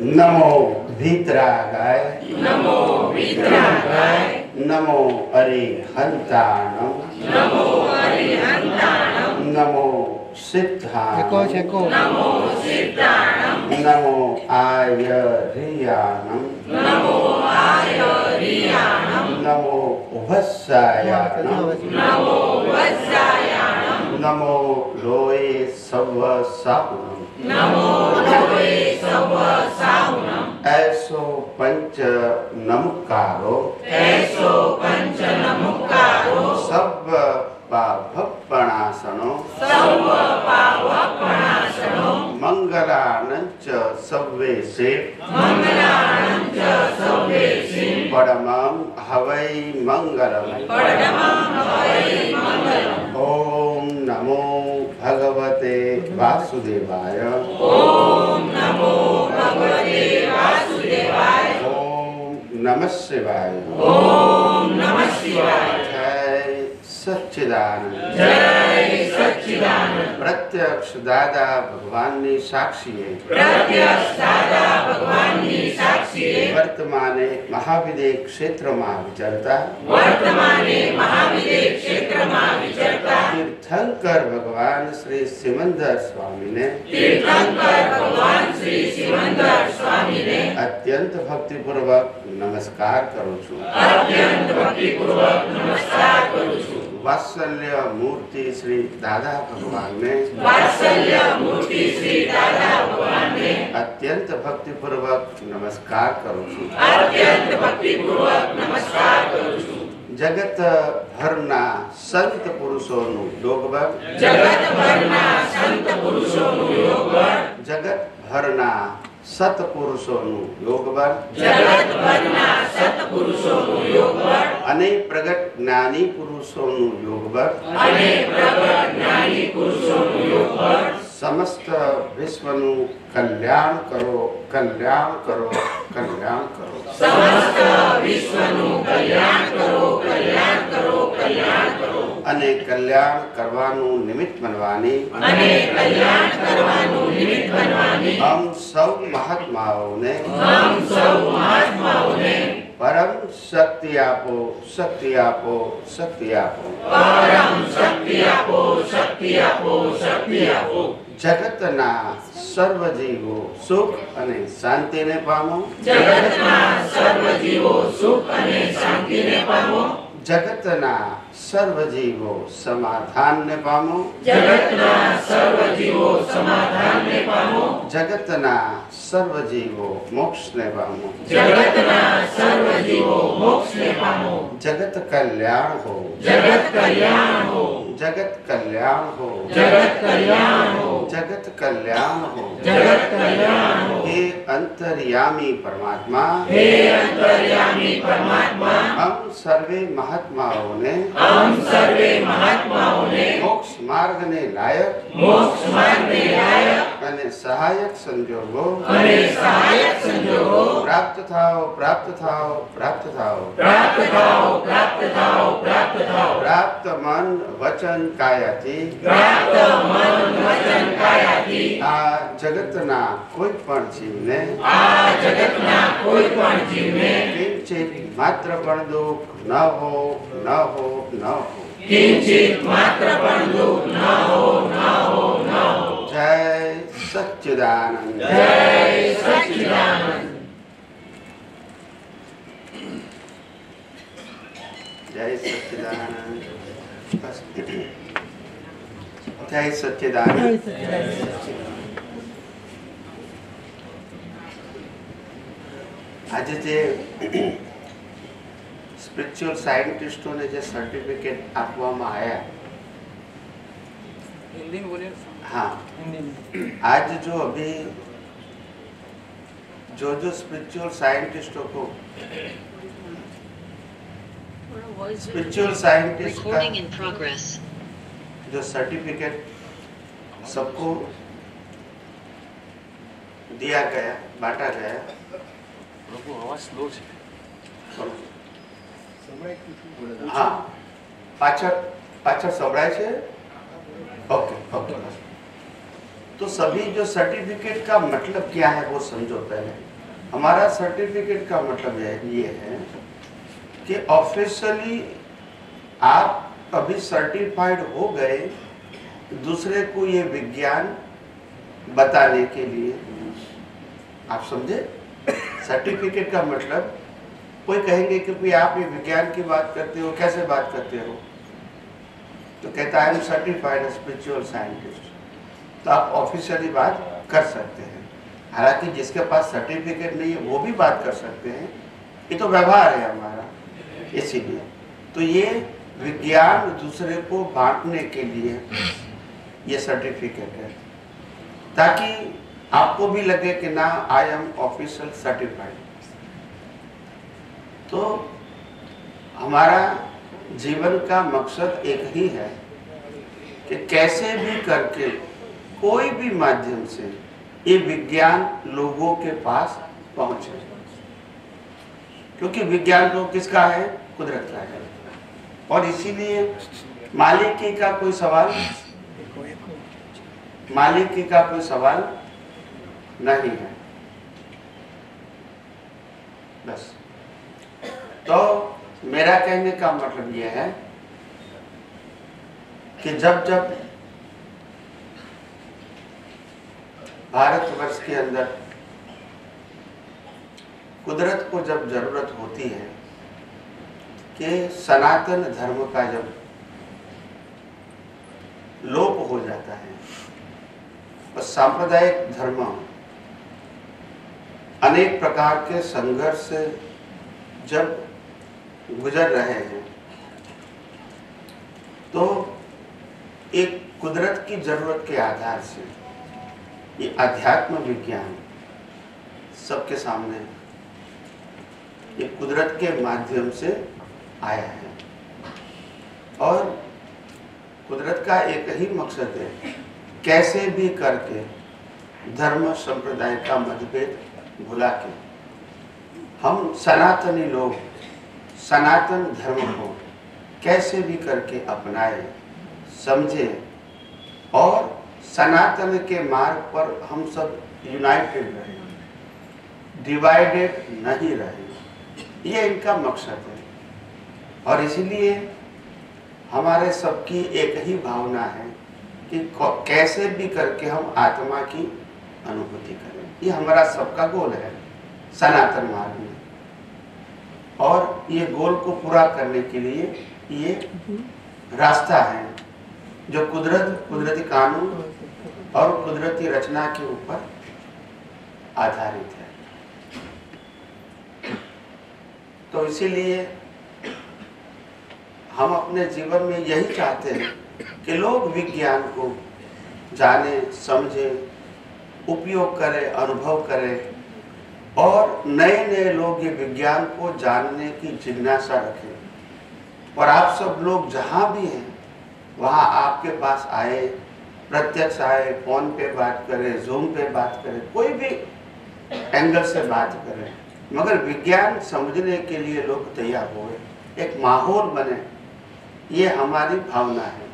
नमो भीतरागाय नमो विद्रागाय नमो अरिहंताणं नमो अरिहंताणं नमो सिद्धाणं नमो सिद्धाणं नमो आयर्याणं नमो आयर्याणं नमो उभस्सायाणं नमो वत्सायाणं नमो लोये सवसाहुणं नमो लोये सवसाहुणं ऐसो पंच नमकारो ऐसो पंच नमुकारो सब पापपणासनो सर्व पावपणासनो मंगलानंच सव्वेसे मंगलानं च सव्वेषि परमं हवै मंगलम् परमं हवै मंगलम् ओम नमो भगवते वासुदेवाय ओम नमो भगवते वासुदेवाय ओम नमः शिवाय ओम नमः शिवाय जय सच्चिदानंद जय सच्चिदानंद प्रत्यक्ष दादा भगवाननी साक्षीए प्रत्यक्ष दादा भगवाननी साक्षीએ वर्तमाने महाविदेह क्षेत्રમાં વિચરતા વર્તમાને મહાવિદેહ ક્ષેત્રમાં વિચરતા तीर्थंकर भगवान श्री सिमंदर स्वामी ने તીર્થંકર ભગવાન શ્રી સિમંદર સ્વામીને अत्यंत भक्तिपूर्वक नमस्कार करूं છું અત્યંત ભક્તિપૂર્વક નમસ્કાર કરું છું वात्सल्य मूर्ति श्री दादा भगवान ने વાત્સલ્ય મૂર્તિ શ્રી દાદા ભગવાનને अत्यंत भक्तिपूर्वक नमस्कार करूं છું અત્યંત ભક્તિપૂર્વક નમસ્કાર કરું છું जगत भરના संत पुरुषोનું યોગબળ જગતભરના સંત પુરુષોનું યોગબળ जगत भરના સત્પુરુષોનું યોગબળ જગતભરના સત્પુરુષોનું યોગબળ અને પ્રગટ જ્ઞાની પુરુષોનું યોગબળ અને પ્રગટ જ્ઞાની પુરુષોનું યોગબળ समस्त विश्वનું कल्याण करो कल्याण करो कल्याण करो સમસ્ત વિશ્વનું કલ્યાણ કરો કલ્યાણ કરો કલ્યાણ કરો અને કલ્યાણ કરવાનું નિમિત્ત બનવાની અને કલ્યાણ કરવાનું નિમિત્ત બનવાની हम સૌ મહાત્માઓને આમ સૌ મહાત્માઓને પરમ શક્તિ આપો શક્તિ આપો શક્તિ આપો પરમ શક્તિ આપો શક્તિ આપો શક્તિ આપો જગતના સર્વ જીવો સુખ અને શાંતિને પામો જગતના સર્વ જીવો સુખ અને શાંતિને પામો જગતના સર્વ જીવો સમાધાનને પામો જગતના સર્વ જીવો સમાધાનને પામો જગતના સર્વ જીવો મોક્ષને પામો જગતના સર્વ જીવો મોક્ષને પામો જગત કલ્યાણ હો જગત કલ્યાણ હો જગત કલ્યાણ હો જગત કલ્યાણ હો જગત કલ્યાણ હો જગત કલ્યાણ હો हे अंतर्यामी परमात्मा હે અંતર્યામી પરમાત્મા हम सर्वे महात्माओं ने हम सर्वे महात्माओने मोक्ष मार्ग ने लायक मोक्ष मार्गने लायक અને સહાયક સંજોગો અને સહાયક સંજોગો પ્રાપ્ત થાઓ પ્રાપ્ત થાઓ પ્રાપ્ત થાઓ પ્રાપ્ત થાઓ પ્રાપ્ત થાઓ પ્રાપ્ત થાઓ પ્રાપ્ત મન વચન કાયાથી પ્રાપ્ત મન વચન કાયાથી આ જગતના કોઈ પણ જીવને આ જગતના કોઈ પણ જીવને કિંચિત માત્ર પણ દુઃખ ન હો ન हो न हो કિંચિત માત્ર પણ દુઃખ ન હો ન હો ન હો जय सच्चिदानंद જય સચ્ચિદાનંદ जय सच्चिदानंद जय सच्चिदानंद आज जे स्पिरिचुअल साइंटिस्टों ने जे सर्टिफिकेट આપવામાં આયા हिंदी में बोलिए हाँ हिंदी में आज जो अभी जो स्पिरिचुअल साइंटिस्टों को स्पिरिचुअल साइंटिस्ट का Recording in progress. जो सर्टिफिकेट सबको दिया गया बांटा गया लोगों आवाज स्लो છે हाँ पाछળ संभળાય છે ओके ओके तो सभी जो सर्टिफिकेट का मतलब क्या है वो समझो पहले। हमारा सर्टिफिकेट का मतलब ये है कि ऑफिशियली आप अभी सर्टिफाइड हो गए दूसरे को ये विज्ञान बताने के लिए। आप समझे? सर्टिफिकेट का मतलब, कोई कहेंगे कि भाई आप ये विज्ञान की बात करते हो, कैसे बात करते हो? तो कहता है सर्टिफाइड स्पिरिचुअल साइंटिस्ट। तो आप ऑफिशियली बात कर सकते हैं। हालांकि जिसके पास सर्टिफिकेट नहीं है वो भी बात कर सकते हैं, ये तो व्यवहार है हमारा। इसीलिए तो ये विज्ञान दूसरे को बांटने के लिए ये सर्टिफिकेट है, ताकि आपको भी लगे कि ना आई एम ऑफिशियल सर्टिफाइड। तो हमारा जीवन का मकसद एक ही है कि कैसे भी करके कोई भी माध्यम से ये विज्ञान लोगों के पास पहुंचे, क्योंकि विज्ञान तो किसका है? कुदरत का है। और इसीलिए मालिकी का कोई सवाल, मालिकी का कोई सवाल नहीं है। बस। तो मेरा कहने का मतलब यह है कि जब जब भारतवर्ष के अंदर कुदरत को जब जरूरत होती है कि सनातन धर्म का जब लोप हो जाता है और सांप्रदायिक धर्म अनेक प्रकार के संघर्ष से जब गुजर रहे हैं, तो एक कुदरत की जरूरत के आधार से ये अध्यात्म विज्ञान सबके सामने ये कुदरत के माध्यम से आया है। और कुदरत का एक ही मकसद है, कैसे भी करके धर्म संप्रदाय का मतभेद भुला के हम सनातनी लोग सनातन धर्म को कैसे भी करके अपनाए, समझे और सनातन के मार्ग पर हम सब यूनाइटेड रहे, डिवाइडेड नहीं रहे। ये इनका मकसद है। और इसलिए हमारे सबकी एक ही भावना है कि कैसे भी करके हम आत्मा की अनुभूति करें। ये हमारा सबका गोल है सनातन मार्ग में। और ये गोल को पूरा करने के लिए ये रास्ता है जो कुदरती कानून और कुदरती रचना के ऊपर आधारित है। तो इसीलिए हम अपने जीवन में यही चाहते हैं कि लोग विज्ञान को जाने, समझे, उपयोग करें, अनुभव करें और नए नए लोग ये विज्ञान को जानने की जिज्ञासा रखें। और आप सब लोग जहाँ भी हैं वहाँ आपके पास आए, प्रत्यक्ष आए, फोन पे बात करें, जूम पे बात करें, कोई भी एंगल से बात करें, मगर विज्ञान समझने के लिए लोग तैयार हुए, एक माहौल बने, ये हमारी भावना है।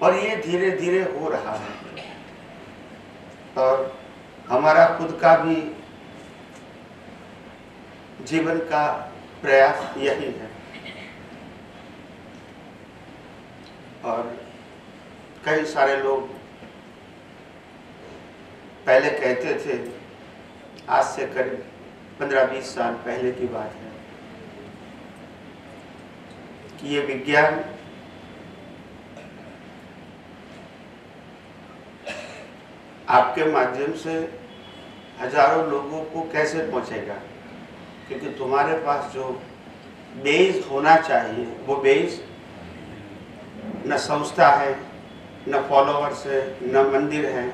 और ये धीरे धीरे हो रहा है। और हमारा खुद का भी जीवन का प्रयास यही है। और कई सारे लोग पहले कहते थे, आज से करीब 15-20 साल पहले की बात है, कि ये विज्ञान आपके माध्यम से हजारों लोगों को कैसे पहुंचेगा, क्योंकि तुम्हारे पास जो बेस होना चाहिए वो बेस न संस्था है, न फॉलोअर्स है, न मंदिर है,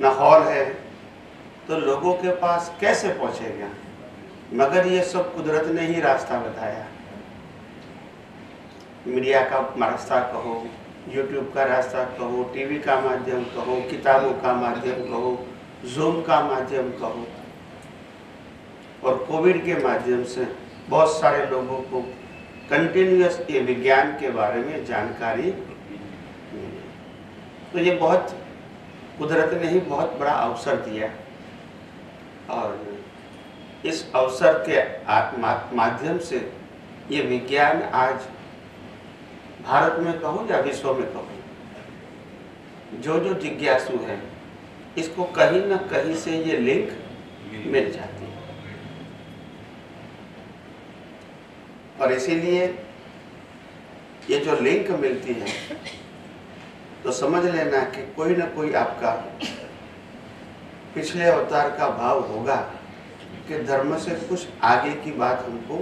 न हॉल है, तो लोगों के पास कैसे पहुंचेगा? मगर ये सब कुदरत ने ही रास्ता बताया। मीडिया का रास्ता कहो, यूट्यूब का रास्ता कहो, टीवी का माध्यम कहो, किताबों का माध्यम कहो, जूम का माध्यम कहो, और कोविड के माध्यम से बहुत सारे लोगों को कंटिन्यूअस ये विज्ञान के बारे में जानकारी मिली। तो ये बहुत कुदरत ने ही बहुत बड़ा अवसर दिया और इस अवसर के माध्यम से ये विज्ञान आज भारत में कहो या विश्व में कहो, जो जो जिज्ञासु है इसको कहीं न कहीं से ये लिंक मिल जाती है। और इसीलिए ये जो लिंक मिलती है तो समझ लेना कि कोई ना कोई आपका पिछले अवतार का भाव होगा कि धर्म से कुछ आगे की बात हमको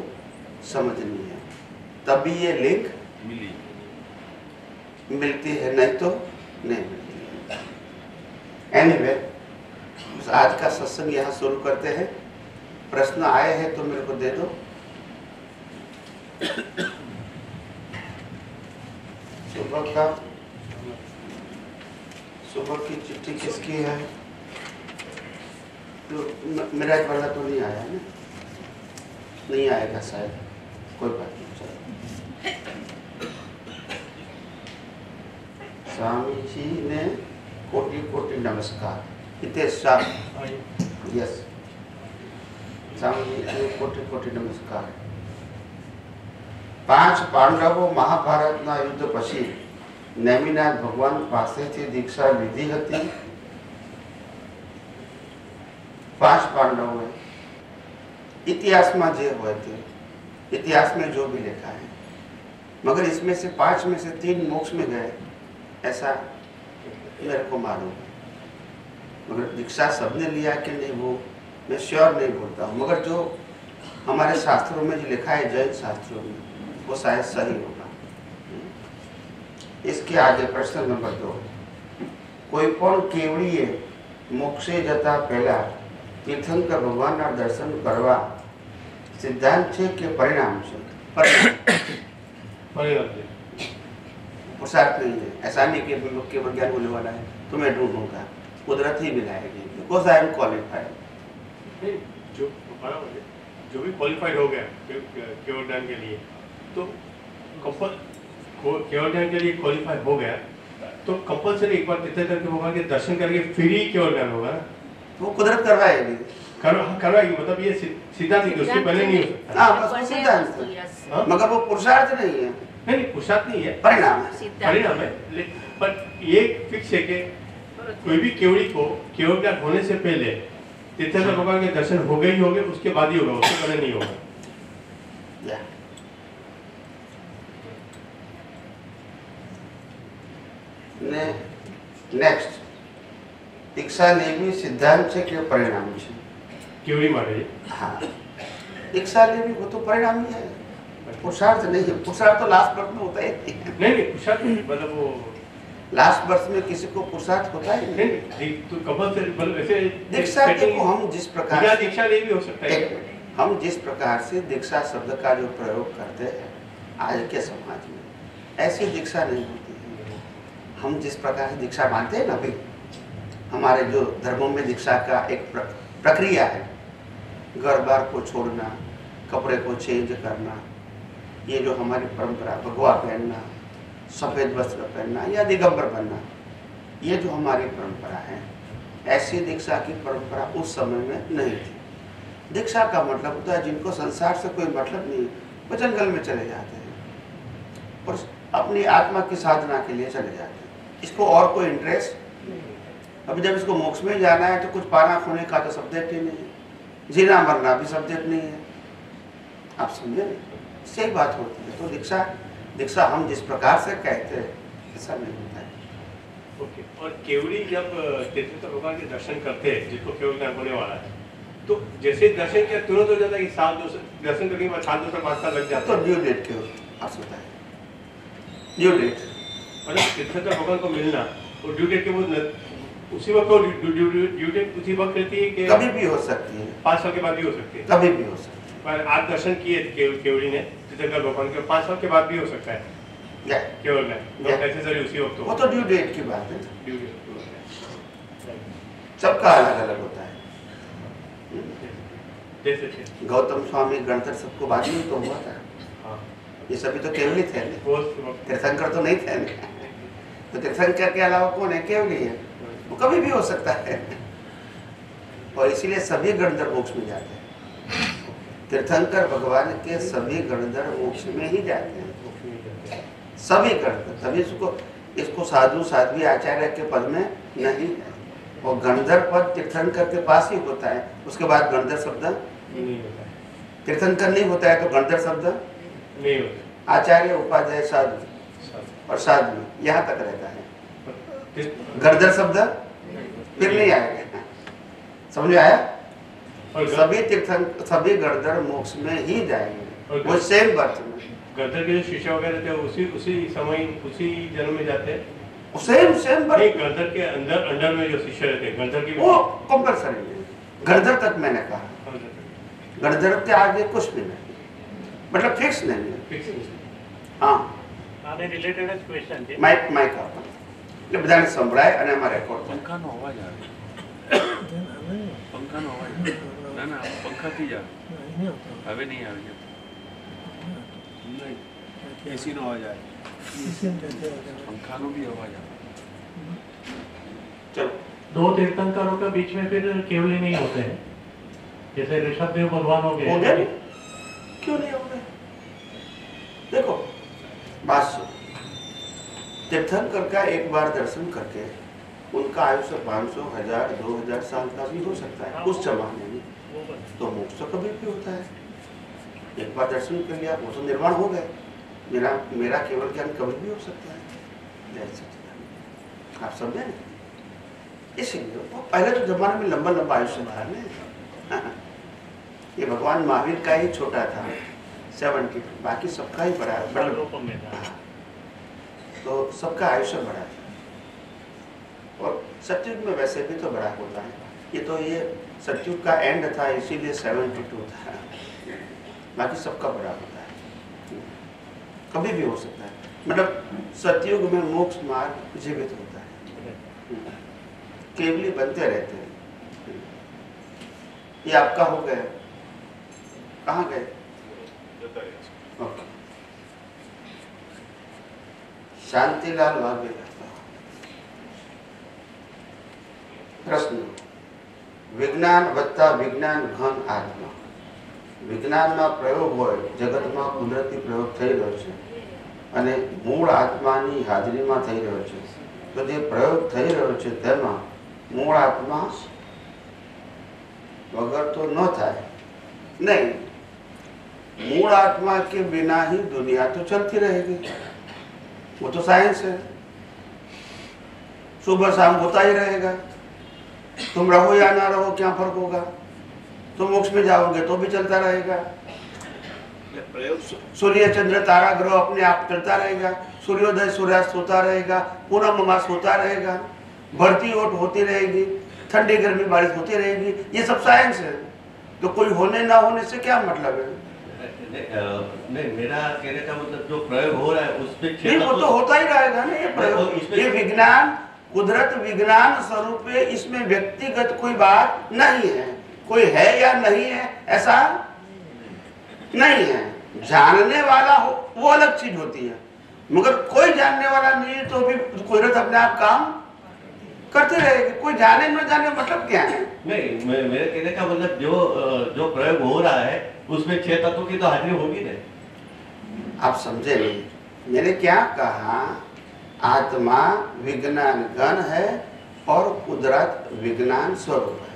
समझनी है, तभी ये लिंक मिलती है, नहीं तो नहीं मिलती है। एनीवे, आज का सत्संग यहाँ शुरू करते हैं। प्रश्न आए हैं तो मेरे को दे दो। सुबह की चिट्ठी किसकी है? तो मेरा वाला तो नहीं आया ना, नहीं आएगा शायद, कोई बात नहीं। चलो, स्वामी जी ने कोटि कोटि नमस्कार। हितेश शाह, यस, स्वामी जी ने कोटि कोटि नमस्कार। 5 પાંડવો મહાભારતના યુદ્ધ પછી નેમિનાથ ભગવાન પાસેથી દીક્ષા લીધી હતી। 5 પાંડવોએ इतिहास में जो हुए थे, इतिहास में जो भी लिखा है, मगर इसमें से 5 में से 3 मोक्ष में गए ऐसा मेरे को मालूम है। मगर दीक्षा सबने लिया कि नहीं वो मैं श्योर नहीं बोलता हूँ, मगर जो हमारे शास्त्रों में जो लिखा है, जैन शास्त्रों में, वो शायद सही होगा। इसके आगे प्रश्न नंबर 2, कोई पण केवड़ीए मोक्षे जता पहला तीर्थंकर भगवान ना दर्शन करवा सिद्धांत है कि परिणाम है? परिणाम पुरुषार्थ नहीं है। ऐसा नहीं कि लोग केवल ज्ञान बोलने वाला है तो मैं ढूंढूंगा, कुदरत ही मिलाएगी। Because I am qualified. जो भी क्वालिफाइड हो गया केवल ज्ञान के लिए, तो केवल ज्ञान के लिए क्वालिफाइड हो गया तो कंपल्सरी एक बार तीर्थंकर के भगवान के दर्शन करके फिर ही केवल ज्ञान होगा। वो कुदरत करवाएगी, करवाएगी, मतलब ये सिद्धांत है, उसके पहले नहीं हो सकता। हाँ, बस वो सिद्धांत है, मगर वो पुरुषार्थ नहीं है। नहीं, पुरुषार्थ नहीं है, परिणाम है। परिणाम है। पर ये फिक्स है कि कोई भी केवड़ी को केवल ज्ञान होने से पहले तीर्थंकर भगवान के दर्शन हो गए ही होंगे, उसके बाद ही होगा, उससे पहले नहीं होगा। नेक्स्ट, दीक्षा लेवी सिद्धांत છે કે પરિણામ છે? केवड़ी मारे। हाँ, दीक्षा लेवी वो तो परिणाम ही है, पुरुषार्थ नहीं है। पुरुषार्थ तो लास्ट बर्थ में होता ही नहीं, पुरुषार्थ मतलब वो लास्ट बर्थ में किसी को पुरुषार्थ होता ही नहीं। तो कंपल्सरी मतलब ऐसे दीक्षा को हम जिस प्रकार दीक्षा लेवी हो सकता है, हम जिस प्रकार से दीक्षा शब्द का जो प्रयोग करते हैं आज के समाज में, ऐसी दीक्षा नहीं होती है। हम जिस प्रकार से दीक्षा मानते हैं ना, अभी हमारे जो धर्मों में दीक्षा का एक प्रक्रिया है, घर बार को छोड़ना, कपड़े को चेंज करना, ये जो हमारी परंपरा, भगवा पहनना, सफ़ेद वस्त्र पहनना या दिगंबर बनना, ये जो हमारी परंपरा है, ऐसी दीक्षा की परंपरा उस समय में नहीं थी। दीक्षा का मतलब होता है जिनको संसार से कोई मतलब नहीं, वो जंगल में चले जाते हैं और अपनी आत्मा की साधना के लिए चले जाते हैं। इसको और कोई इंटरेस्ट, अभी जब इसको मोक्ष में जाना है तो कुछ पाना खोने का तो सब्जेक्ट ही नहीं है, जीना मरना भी सब्जेक्ट नहीं है। आप समझे ना, सही बात होती है। तो दीक्षा हम जिस प्रकार से कहते हैं ऐसा नहीं होता है। ओके। और केवड़ी जब तीर्थंकर भगवान के दर्शन करते हैं, जिसको केवल ज्ञान होने वाला है, तो जैसे दर्शन किया तुरंत हो जाता है कि साल दर्शन करने के बाद 7 5 साल लग जाता है? तो ड्यू डेट के पास होता है, ड्यू डेट। मतलब तीर्थंकर भगवान को मिलना और ड्यू डेट के बाद उसी वक्त ड्यू डेट उसी वक्त रहती है कि कभी भी हो सकती है, 5 साल के बाद भी हो सकती है? कभी भी हो सकती है। पर आज दर्शन किए केवड़ी ने तीर्थंकर भगवान के, 5 साल के बाद भी हो सकता है केवल में, नेसेसरी उसी वक्त वो तो ड्यू डेट की बात है। ड्यू डेट सबका अलग अलग होता है। जैसे गौतम स्वामी गणतंत्र सबको बाद में तो हुआ था। हाँ, ये सभी तो केवल ही थे, तीर्थंकर तो नहीं थे। तो तीर्थंकर के अलावा कौन है? केवली है, वो कभी भी हो सकता है। और इसीलिए सभी गणधर मोक्ष में जाते हैं। तीर्थंकर भगवान के सभी गणधर मोक्ष में ही जाते हैं, सभी गणधर। तभी इसको साधु साध्वी आचार्य के पद में नहीं है। और गणधर पद तीर्थंकर के पास ही होता है, उसके बाद गणधर शब्द नहीं होता है। तीर्थंकर नहीं होता है तो गणधर शब्द नहीं होता। आचार्य, उपाध्याय, साधु और साध्वी यहाँ तक रहता है। गणधर शब्द फिर नहीं आएगा। समझ में आया? और सभी गणधर मोक्ष में ही जाएंगे, वो सेम बर्थ में। गणधर के जो शिष्य वगैरह थे उसी समय उसी जन्म में जाते हैं। Same birth. गणधर के अंडर में जो शिष्य रहते हैं गणधर की वो कंपल्सरी है। गणधर तक मैंने कहा, गणधर के आगे कुछ भी नहीं, मतलब फिक्स नहीं है। हाँ, આને રિલેટેડ જ ક્વેશ્ચન છે. માઇક આપો એટલે બધાને સંભળાય અને એમાં રેકોર્ડ થાય. પંખાનો અવાજ આવે, પંખાનો અવાજ. ના ના, પંખાથી જ આવે. હવે નહીં આવે છે. એસી નો અવાજ આવે, पंखाનો भी आवाज આવે. चलो, दो तीर्थंकरों के बीच में फिर केवली नहीं होते हैं, जैसे ऋषभ देव भगवान हो हो गए. गए? क्यों नहीं हो गए? देखो बात सुनो, तीर्थंकर का एक बार दर्शन करके उनका आयुष्य 500, 1000, 2000 साल का भी हो सकता है उस जमाने में, तो मोक्ष तो कभी भी होता है. एक बार दर्शन कर लिया, वो तो निर्माण हो गए. मेरा केवल ज्ञान कभी भी हो सकता है. आप समझे? इसीलिए वो पहले तो जमाने में लंबा लंबा आयुष्य था ना. ये भगवान महावीर का ही छोटा था 70, बाकी सबका ही बड़ा है. रूपम में था. तो सबका आयुष्य बड़ा था. और सतयुग में वैसे भी तो बड़ा होता है. ये सतयुग का एंड था, इसीलिए 72 था. बाकी सबका बड़ा होता है, कभी भी हो सकता है. मतलब सतयुग में मोक्ष मार्ग जीवित होता है, केवली बनते रहते हैं. ये आपका हो गया. कहाँ गए? ओके. शांतिलाल वाघे प्रश्न. विज्ञान वत्ता विज्ञान घन आत्मा. વિજ્ઞાનના પ્રયોગ હોય, જગતમાં કુદરતી પ્રયોગ થઈ રહ્યો છે અને મૂળ આત્માની હાજરીમાં થઈ રહ્યો છે, તો જે પ્રયોગ થઈ રહ્યો છે તેમાં મૂળ આત્મા વગર તો ન થાય. नहीं, मूल आत्मा के बिना ही दुनिया तो चलती रहेगी. वो तो साइंस है, सुबह शाम होता ही रहेगा. तुम रहो या ना रहो, क्या फर्क होगा? तुम मोक्ष में जाओगे तो भी चलता रहेगा. सूर्य चंद्र तारा ग्रह अपने आप चलता रहेगा. सूर्योदय सूर्यास्त होता रहेगा, पूनम अमास होता रहेगा, बढ़ती ओट होती रहेगी, ठंडी गर्मी बारिश होती रहेगी. ये सब साइंस है. तो कोई होने ना होने से क्या मतलब है? नहीं, मेरा कहने का मतलब जो प्रयोग हो रहा है उसमें नहीं, वो तो होता ही रहेगा ना. ये प्रयोग, ये विज्ञान, कुदरत विज्ञान स्वरूप है. इसमें व्यक्तिगत कोई बात नहीं है. कोई है या नहीं है ऐसा नहीं है. जानने वाला हो वो अलग चीज होती है, मगर कोई जानने वाला नहीं है तो भी कुदरत अपने आप काम करते रहेगी. कोई जाने न जाने मतलब क्या है? नहीं, मेरे कहने का मतलब जो प्रयोग हो रहा है उसमें 6 तत्वों की तो हाजिरी होगी ना. आप समझे नहीं. मैंने क्या कहा? आत्मा विज्ञान गण है और कुदरत विज्ञान स्वरूप है.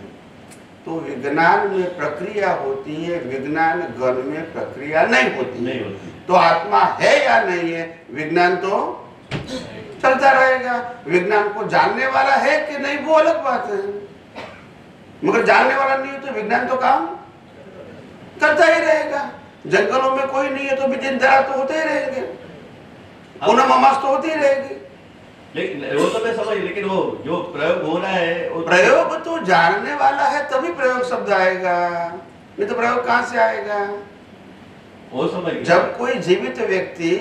तो विज्ञान में प्रक्रिया होती है, विज्ञान गण में प्रक्रिया नहीं होती. तो आत्मा है या नहीं है, विज्ञान तो चलता रहेगा. विज्ञान को जानने वाला है कि नहीं वो अलग बात है, मगर जानने वाला नहीं है तो विज्ञान तो काम करता ही रहेगा. जंगलों में कोई नहीं है तो भी दिन दरार तो होते ही रहेंगे, पूनम अमास तो होती ही रहेगी. लेकिन वो तो मैं समझ, लेकिन वो जो प्रयोग हो रहा है प्रयोग तो जानने वाला है तभी प्रयोग शब्द आएगा, नहीं तो प्रयोग कहाँ से आएगा? वो समझ. जब कोई जीवित व्यक्ति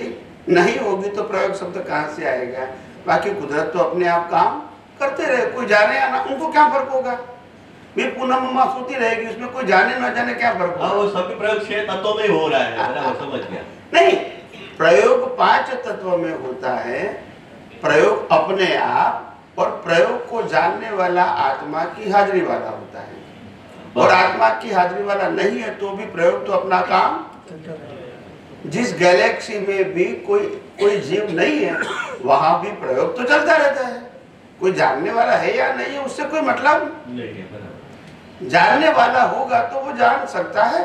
नहीं होगी तो प्रयोग शब्द कहाँ से आएगा? बाकी कुदरत तो अपने आप काम करते रहे, कोई जाने या ना, उनको क्या फर्क होगा? भी पूनम अमास होती रहेगी, उसमें कोई जाने ना जाने क्या फर्क होगा? वो सभी प्रयोग 6 तत्वों में हो रहा है. समझ गया. नहीं, प्रयोग 5 तत्वों में होता है. प्रयोग अपने आप और प्रयोग को जानने वाला आत्मा की हाजिरी वाला होता है, और आत्मा की हाजिरी वाला नहीं है तो भी प्रयोग तो अपना काम। जिस गैलेक्सी में भी कोई जीव नहीं है वहां भी प्रयोग तो चलता रहता है। कोई जानने वाला है या नहीं है उससे कोई मतलब नहीं। जानने वाला होगा तो वो जान सकता है,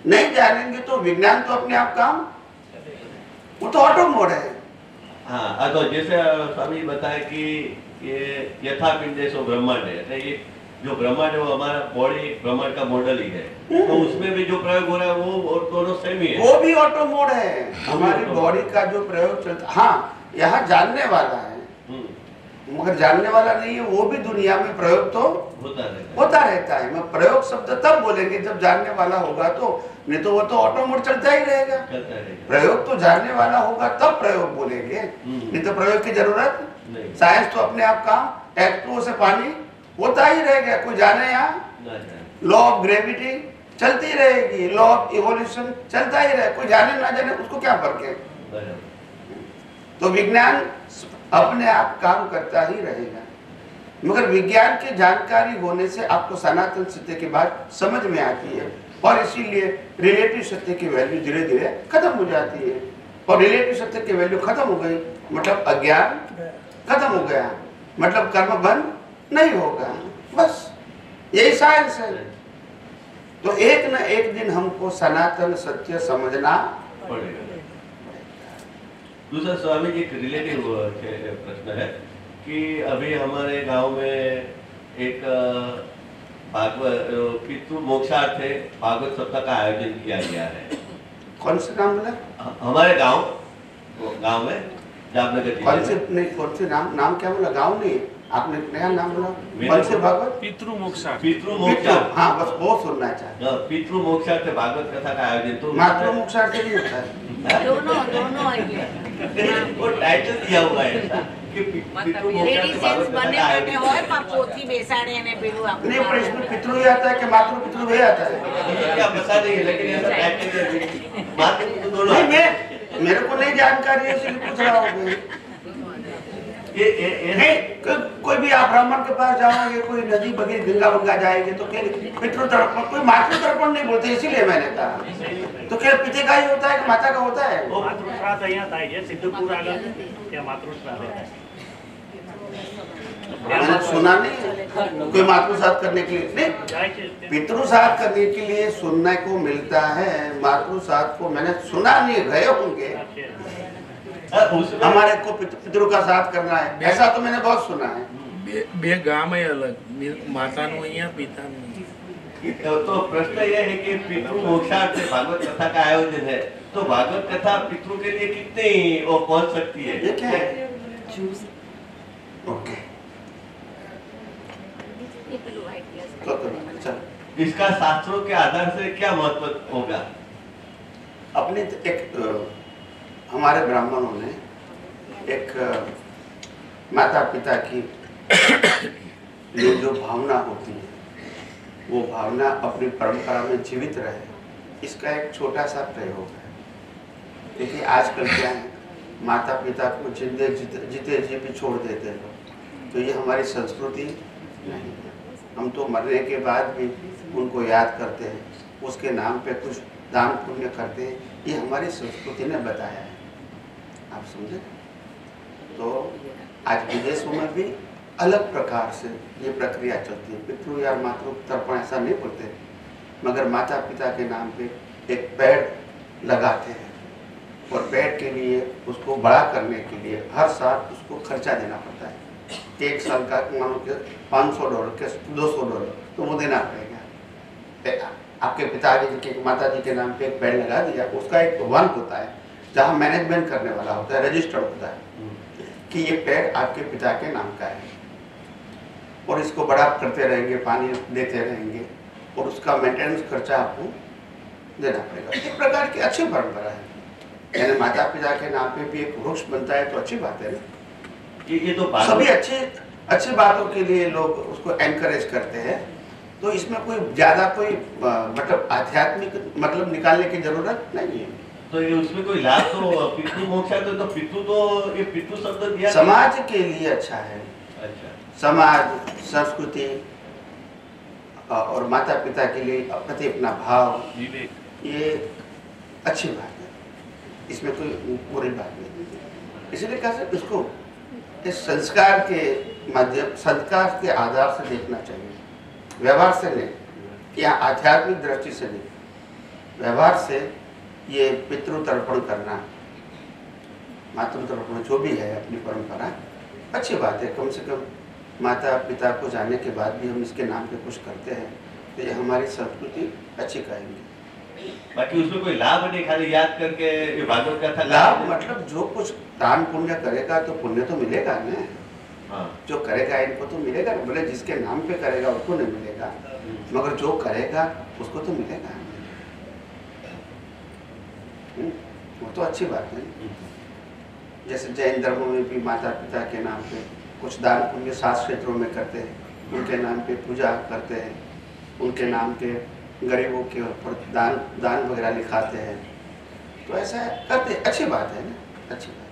नहीं जानेंगे तो विज्ञान तो अपने आप काम, वो तो ऑटो मोड है। हाँ, तो जैसे स्वामी बताए कि ये यथा पिंडेशो ब्रह्मांड है, ये जो ब्रह्मांड है वो हमारा बॉडी ब्रह्मांड का मॉडल ही है, तो उसमें भी जो प्रयोग हो रहा है वो और दोनों सेम ही है, वो भी ऑटो मोड है। हमारी बॉडी का जो प्रयोग चलता, हाँ यहाँ जानने वाला है मगर जानने वाला नहीं है, वो भी दुनिया में प्रयोग तो होता रहता है। मैं प्रयोग शब्द तब बोलेंगे जब जानने वाला होगा, तो नहीं तो वो तो ऑटो मोड चलता ही रहेगा। प्रयोग तो जानने वाला होगा तब प्रयोग बोलेंगे, नहीं तो प्रयोग की जरूरत नहीं। साइंस तो अपने आप काम, H2O से पानी होता ही रहेगा, कोई जाने यहाँ लॉ ऑफ ग्रेविटी चलती रहेगी, लॉ ऑफ इवोल्यूशन चलता ही रहेगा, कोई जाने ना जाने उसको क्या फर्क है। तो विज्ञान अपने आप काम करता ही रहेगा, मगर विज्ञान की जानकारी होने से आपको सनातन सत्य की बात समझ में आती है, और इसीलिए रिलेटिव सत्य की वैल्यू धीरे धीरे खत्म हो जाती है। और रिलेटिव सत्य की वैल्यू खत्म हो गई मतलब अज्ञान खत्म हो गया, मतलब कर्म बंद नहीं होगा, बस यही साइंस है। तो एक न एक दिन हमको सनातन सत्य समझना पड़ेगा। दूसरा स्वामी जी, एक रिलेटिव प्रश्न है कि अभी हमारे गांव में एक भागवत पितृ मोक्षार्थ भागवत सप्ताह का आयोजन किया गया है। कौन से नाम बोला? हमारे गांव में जामनगर। कौन से नाम क्या बोला? गांव नहीं, आपने नया नाम बोला। कौन से भागवत? पितृ मोक्षार्थ। पितृ मोक्षार्थ, हाँ बस वो सुनना चाहते। पितृ मोक्षार्थ भागवत कथा का आयोजन तो मातृ मोक्षार्थ नहीं होता है, दोनों वो टाइटल दिया हुआ है कि पितृ मोक्षार्थ भागवत कथा का आयोजन। पोथी बेसाड़े ने बिरु आपको नहीं, पर इसमें पितृ ही आता है कि मातृ पितृ भी आता है? क्या पता नहीं है, लेकिन ऐसा टाइटल है। मातृ पितृ दोनों नहीं, मेरे को नहीं जानकारी है इसलिए पूछ रहा हूँ। कोई भी आप ब्राह्मण के पास जाओगे, कोई नदी बगीर गंगा वंगा जाएंगे तो पितृ तर्पण, कोई मातृ तर्पण नहीं बोलते, इसीलिए मैंने कहा। तो क्या पिता का ही होता है कि माता का होता है? मातृश्राद्ध અહીંયા થાય છે સિદ્ધપુર આગળ ત્યાં માતૃશ્રાદ્ધ થાય। मैंने सुना नहीं कोई मातृ श्राद्ध करने के लिए नहीं, पितृ श्राद्ध करने के लिए सुनने को मिलता है। मातृ श्राद्ध को मैंने सुना नहीं, गए होंगे हमारे को पितृ का श्राद्ध करना है, ऐसा तो मैंने बहुत सुना है। बे गाम है अलग, माताનું અહીંયા પિતાનું नहीं। तो प्रश्न यह है कि पितृ मोक्षार्थ भागवत कथा का आयोजन है, तो भागवत कथा पितृ के लिए कितनी वो पहुंच सकती है? ये क्या है? ओके, तो चलो इसका शास्त्रों के आधार से क्या महत्व होगा? अपने एक हमारे ब्राह्मणों ने एक माता पिता की जो भावना होती है वो भावना अपनी परंपरा में जीवित रहे, इसका एक छोटा सा प्रयोग है। देखिए आजकल क्या है, माता पिता को जीते जी भी छोड़ देते हैं, तो ये हमारी संस्कृति नहीं है। हम तो मरने के बाद भी उनको याद करते हैं, उसके नाम पे कुछ दान पुण्य करते हैं, ये हमारी संस्कृति ने बताया है, आप समझे। तो आज विदेशों में भी अलग प्रकार से ये प्रक्रिया चलती है। पितृ या मातृ तर्पण ऐसा नहीं बोलते, मगर माता पिता के नाम पे एक पेड़ लगाते हैं, और पेड़ के लिए उसको बड़ा करने के लिए हर साल उसको खर्चा देना पड़ता है। एक साल का मानो कि $500 के $200 तो वो देना पड़ेगा। आपके पिताजी के माता जी के नाम पे एक पेड़ लगा दिया, उसका एक वन होता है जहाँ मैनेजमेंट करने वाला होता है, रजिस्टर्ड होता है कि ये पेड़ आपके पिता के नाम का है, और इसको बड़ा करते रहेंगे, पानी देते रहेंगे, और उसका मेंटेनेंस खर्चा आपको देना पड़ेगा। एक प्रकार की अच्छी परंपरा है, यानी माता पिता के नाम पे भी एक वृक्ष बनता है तो अच्छी बात है ना। ये तो सभी अच्छी बातों के लिए लोग उसको एनकरेज करते हैं, तो इसमें कोई ज्यादा कोई मतलब आध्यात्मिक मतलब निकालने की जरूरत नहीं है। तो ये उसमें कोई लाभ तो पितृ मोक्षा तो पितृ तो ये पितृ शब्द दिया समाज के लिए अच्छा है। अच्छा, समाज, संस्कृति और माता पिता के लिए प्रति अपना भाव, विवेक, ये अच्छी बात है, इसमें कोई बुरी बात नहीं। इसलिए कहा सकते इसको इस संस्कार के माध्यम, संस्कार के आधार से देखना चाहिए, व्यवहार से नहीं, या आध्यात्मिक दृष्टि से नहीं, व्यवहार से। ये पितृ तर्पण करना, मातृ तर्पण जो भी है अपनी परंपरा, अच्छी बात है। कम से कम माता पिता को जाने के बाद भी हम इसके नाम पे कुछ करते हैं, तो ये हमारी संस्कृति अच्छी कहेंगे। बाकी उसमें कोई लाभ नहीं, खाली याद करके ये भागवत कथा लाभ मतलब जो कुछ दान पुण्य करेगा तो पुण्य तो मिलेगा ना। हाँ, जो करेगा इनको तो मिलेगा, बोले जिसके नाम पे करेगा उसको नहीं मिलेगा, मगर जो करेगा उसको तो मिलेगा। वो तो अच्छी बात है। जैसे जैन धर्म में भी माता पिता के नाम पे कुछ दान पुण्य 7 क्षेत्रों में करते हैं, उनके नाम पे पूजा करते हैं, उनके नाम के गरीबों के ऊपर दान वगैरह लिखाते हैं, तो ऐसा करते, अच्छी बात है ना, अच्छी बात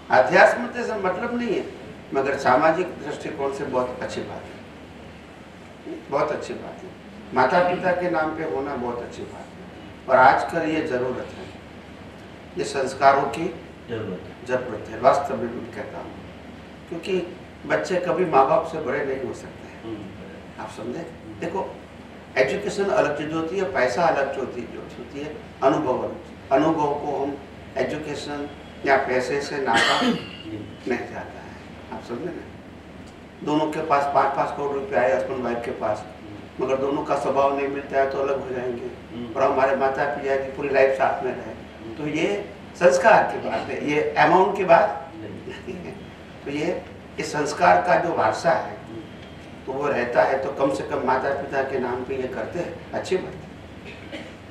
है। अध्यात्म से मतलब नहीं है, मगर सामाजिक दृष्टिकोण से बहुत अच्छी बात है, बहुत अच्छी बात है। माता पिता के नाम पे होना बहुत अच्छी बात है, और आजकल ये जरूरत है, ये संस्कारों की जरूरत है, वास्तव में मैं कहता हूँ, क्योंकि बच्चे कभी माँ बाप से बड़े नहीं हो सकते हैं, आप समझे। देखो एजुकेशन अलग चीज होती है, पैसा अलग होती है, अनुभव को हम एजुकेशन या पैसे से नापा नहीं जाता है, आप समझे ना। दोनों के पास 5-5 करोड़ रुपया है हस्बैंड वाइफ के पास, मगर दोनों का स्वभाव नहीं मिलता है तो अलग हो जाएंगे, और हमारे माता पिता की पूरी लाइफ साथ में रहे, तो ये संस्कार की बात है, ये अमाउंट की बात नहीं है। तो ये संस्कार का जो वारसा है तो वो रहता है, तो कम से कम माता पिता के नाम पे ये करते हैं, अच्छी बात है।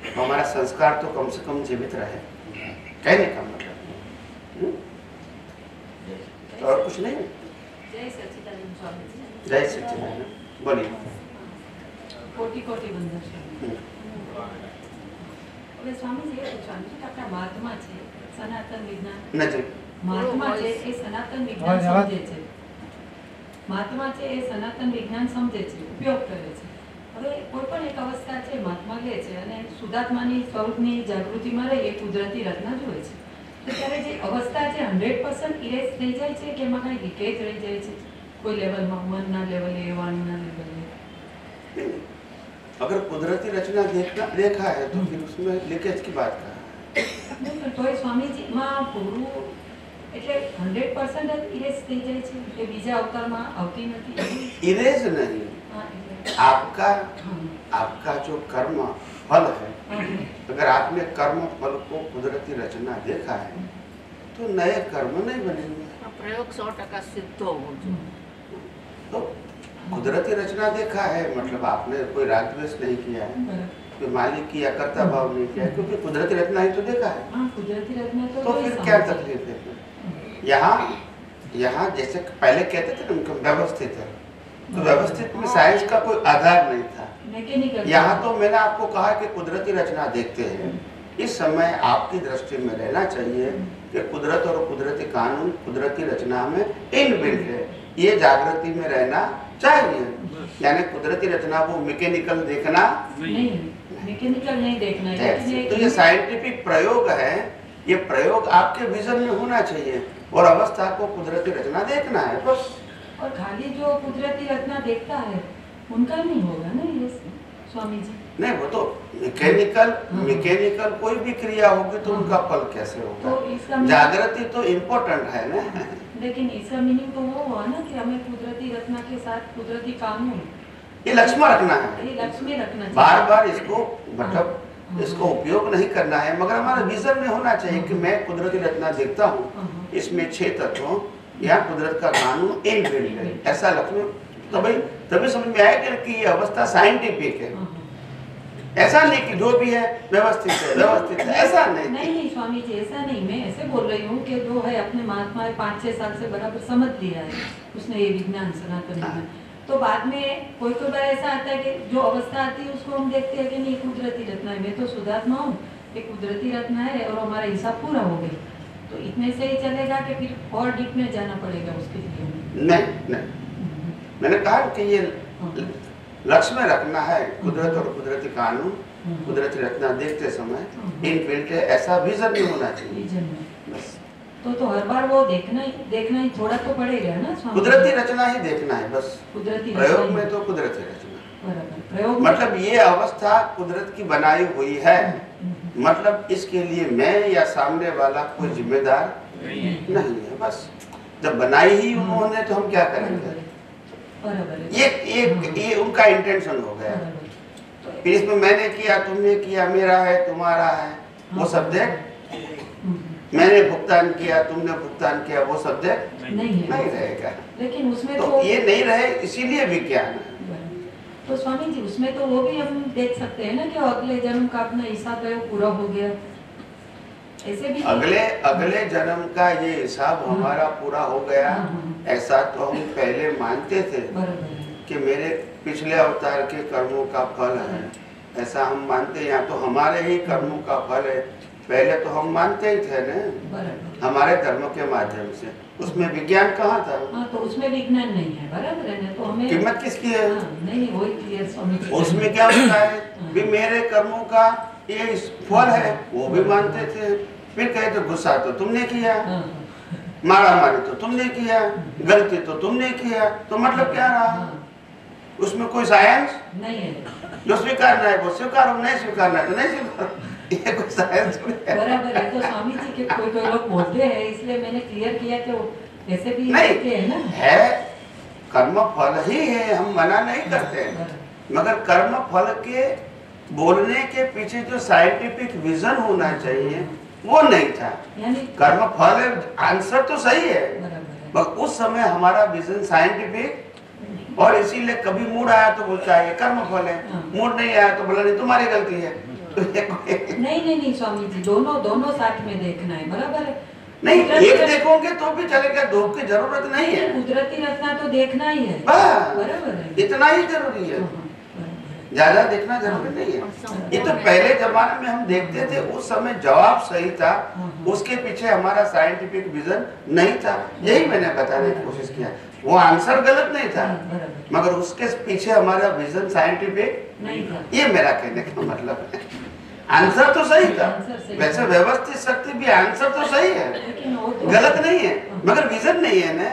तो हमारा संस्कार तो कम से कम जीवित रहे, कहने का मतलब। तो और कुछ नहीं। जय सच्चिदानंद स्वामी जी। जय सच्चिदानंद, बोलिए। કોટી વંદન સ્વામી। હવે સ્વામીજી એ પૂછવાનું છે કે આપણા મહાત્મા છે સનાતન વિજ્ઞાન, નથી મહાત્મા છે એ સનાતન વિજ્ઞાન સમજે છે, મહાત્મા છે એ સનાતન વિજ્ઞાન સમજે છે, ઉપયોગ કરે છે। હવે કોઈ પણ એક અવસ્થા છે મહાત્મા લે છે અને શુદ્ધાત્માની સ્વરૂપની જાગૃતિમાં રહી એ કુદરતી રચના જુએ છે, તો ત્યારે જે અવસ્થા છે 100% ઇરેઝ થઈ જાય છે કે એમાં કાંઈ લીકેજ રહી જાય છે, કોઈ લેવલમાં, મનના લેવલે, વાણીના લેવલે? अगर कुदरती रचना देखा है तो फिर उसमें लीकेज की बात कहा। तो स्वामीजी માં પૂરું એટલે 100% ઇરેઝ થઈ જાય છે કે બીજા અવતારમાં આવતી નથી? इरेज नहीं, आपका जो कर्म फल है, अगर आपने कर्म फल को कुदरती रचना देखा है तो नए कर्म नहीं बनेंगे। प्रयोग 100% सिद्ध होगा। तो कुदरती रचना देखा है मतलब आपने कोई राग द्वेष नहीं किया है, कोई मालिक की अकर्ता भाव नहीं किया है, क्योंकि कुदरती रचना ही तो देखा है। कुदरती रचना तो फिर क्या तकलीफ है? यहाँ जैसे पहले कहते थे ना व्यवस्थित है, तो व्यवस्थित में साइंस का कोई आधार नहीं था। यहाँ तो मैंने आपको कहा कि कुदरती रचना देखते हैं, इस समय आपकी दृष्टि में रहना चाहिए कि कुदरत और कुदरती कानून कुदरती रचना में इनबिल्ट है, ये जागृति में रहना चाहिए। यानी कुदरती रचना को मैकेनिकल देखना नहीं, मैकेनिकल नहीं देखना है। तो ये साइंटिफिक प्रयोग है, ये प्रयोग आपके विजन में होना चाहिए और अवस्था को कुदरती रचना देखना है बस। और खाली जो कुदरती रचना देखता है उनका नहीं होगा ना ये स्वामी जी? नहीं, वो तो मैकेनिकल कोई भी क्रिया होगी तो उनका फल कैसे होगा? तो जागृति तो इम्पोर्टेंट है ना। लेकिन इसका मीनिंग तो वो हुआ ना कि हमें कुदरती रचना के साथ कुदरती कानून, ये लक्ष्य में रखना है, ये लक्ष्य में रखना चाहिए। बार बार इसको मतलब इसको उपयोग नहीं करना है, मगर हमारा विजन में होना चाहिए कि मैं कुदरती रचना देखता हूँ, इसमें 6 तत्वों या कुदरत का कानून इनबिल्ट है, ऐसा लक्ष्य। तो भाई तभी समझ में आएगा कि ये अवस्था साइंटिफिक है, ऐसा नहीं कि जो भी है व्यवस्थित है, ऐसा नहीं। नहीं स्वामी जी, ऐसा नहीं, मैं ऐसे बोल रही हूँ कि जो है अपने महात्मा 5-6 साल से बराबर समझ लिया है उसने ये विज्ञान, सनातन विज्ञान, तो बाद में कोई बार ऐसा आता है कि जो अवस्था आती है उसको हम देखते हैं कि नहीं कुदरती रचना है, मैं तो शुद्धात्मा हूँ, कि कुदरती रत्न है और हमारा हिसाब पूरा हो गया, तो इतने से ही चलेगा कि फिर और डीप में जाना पड़ेगा उसके लिए? नहीं, मैंने कहा कि ये लक्ष्य में रखना है कुदरत और कुदरती कानून, कुदरती रचना देखते समय इनबिल्ट ऐसा विजन नहीं होना चाहिए बस। तो हर बार वो देखना ही थोड़ा तो पड़ेगा ना स्वामी? कुदरती रचना ही देखना है बस। कुदरती प्रयोग में तो कुदरती रचना, प्रयोग मतलब ये अवस्था कुदरत की बनाई हुई है, मतलब इसके लिए मैं या सामने वाला कोई जिम्मेदार नहीं है बस। जब बनाई ही उन्होंने तो हम क्या करेंगे? ये उनका इंटेंशन हो गया। फिर इसमें मैंने किया, तुमने किया, मेरा है, तुम्हारा है, वो सब्जेक्ट। मैंने भुगतान किया, तुमने भुगतान किया, वो सब्जेक्ट नहीं रहेगा। लेकिन उसमें तो ये नहीं रहे, इसीलिए विज्ञान है। तो स्वामी जी उसमें तो वो भी हम देख सकते हैं ना कि अगले जन्म का अपना हिसाब है वो पूरा हो गया, ऐसे भी अगले जन्म का ये हिसाब हमारा पूरा हो गया, ऐसा तो हम पहले मानते थे कि मेरे पिछले अवतार के कर्मों का फल है, ऐसा हम मानते। यहाँ तो हमारे ही कर्मों का फल है, पहले तो हम मानते ही थे ना हमारे धर्म के माध्यम से। उसमें विज्ञान कहाँ था? तो उसमें विज्ञान नहीं है, बराबर है ना? तो हमें कीमत किसकी है? नहीं वही क्लियर स्वामी जी। उसमें क्या होता है भी मेरे कर्मों का ये फल है, वो भी मानते थे। फिर कहे तो गुस्सा तो तुमने किया, मारा मारी तो तुमने किया, गलती तो तुमने किया, तो मतलब क्या रहा? उसमें कोई साइंस नहीं है। जो स्वीकारना है वो स्वीकारो, नहीं स्वीकारना है तो नहीं स्वीकारो, ये कोई साइंस नहीं। बराबर है। तो स्वामी जी के कोई लोग बोलते हैं, इसलिए मैंने क्लियर किया कि वो ऐसे भी नहीं है ना, है कर्म फल ही है, हम मना नहीं करते हैं, मगर कर्म फल के बोलने के पीछे जो साइंटिफिक विजन होना चाहिए वो नहीं था। कर्म फल आंसर तो सही है, मगर उस समय हमारा विजन साइंटिफिक, और इसीलिए कभी मूड आया तो बोलता है ये कर्म फल है, मूड नहीं आया तो बोला नहीं तुम्हारी गलती है। नहीं स्वामी जी, दोनों साथ में देखना है, बराबर है। नहीं एक देखोगे तो भी चलेगा, दो की जरूरत नहीं है। कुदरती रचना तो देखना ही है, बराबर है, इतना ही जरूरी है, ज्यादा देखना जरूरी नहीं है। ये तो पहले जमाने में हम देखते थे, उस समय जवाब सही था, उसके पीछे हमारा साइंटिफिक विजन नहीं था, यही मैंने बताने की कोशिश किया। वो आंसर गलत नहीं था, मगर उसके पीछे हमारा विजन साइंटिफिक नहीं था, ये मेरा कहने का मतलब है। आंसर तो सही था, वैसे व्यवस्थित शक्ति भी आंसर तो सही है, गलत नहीं है, मगर विजन नहीं है ना।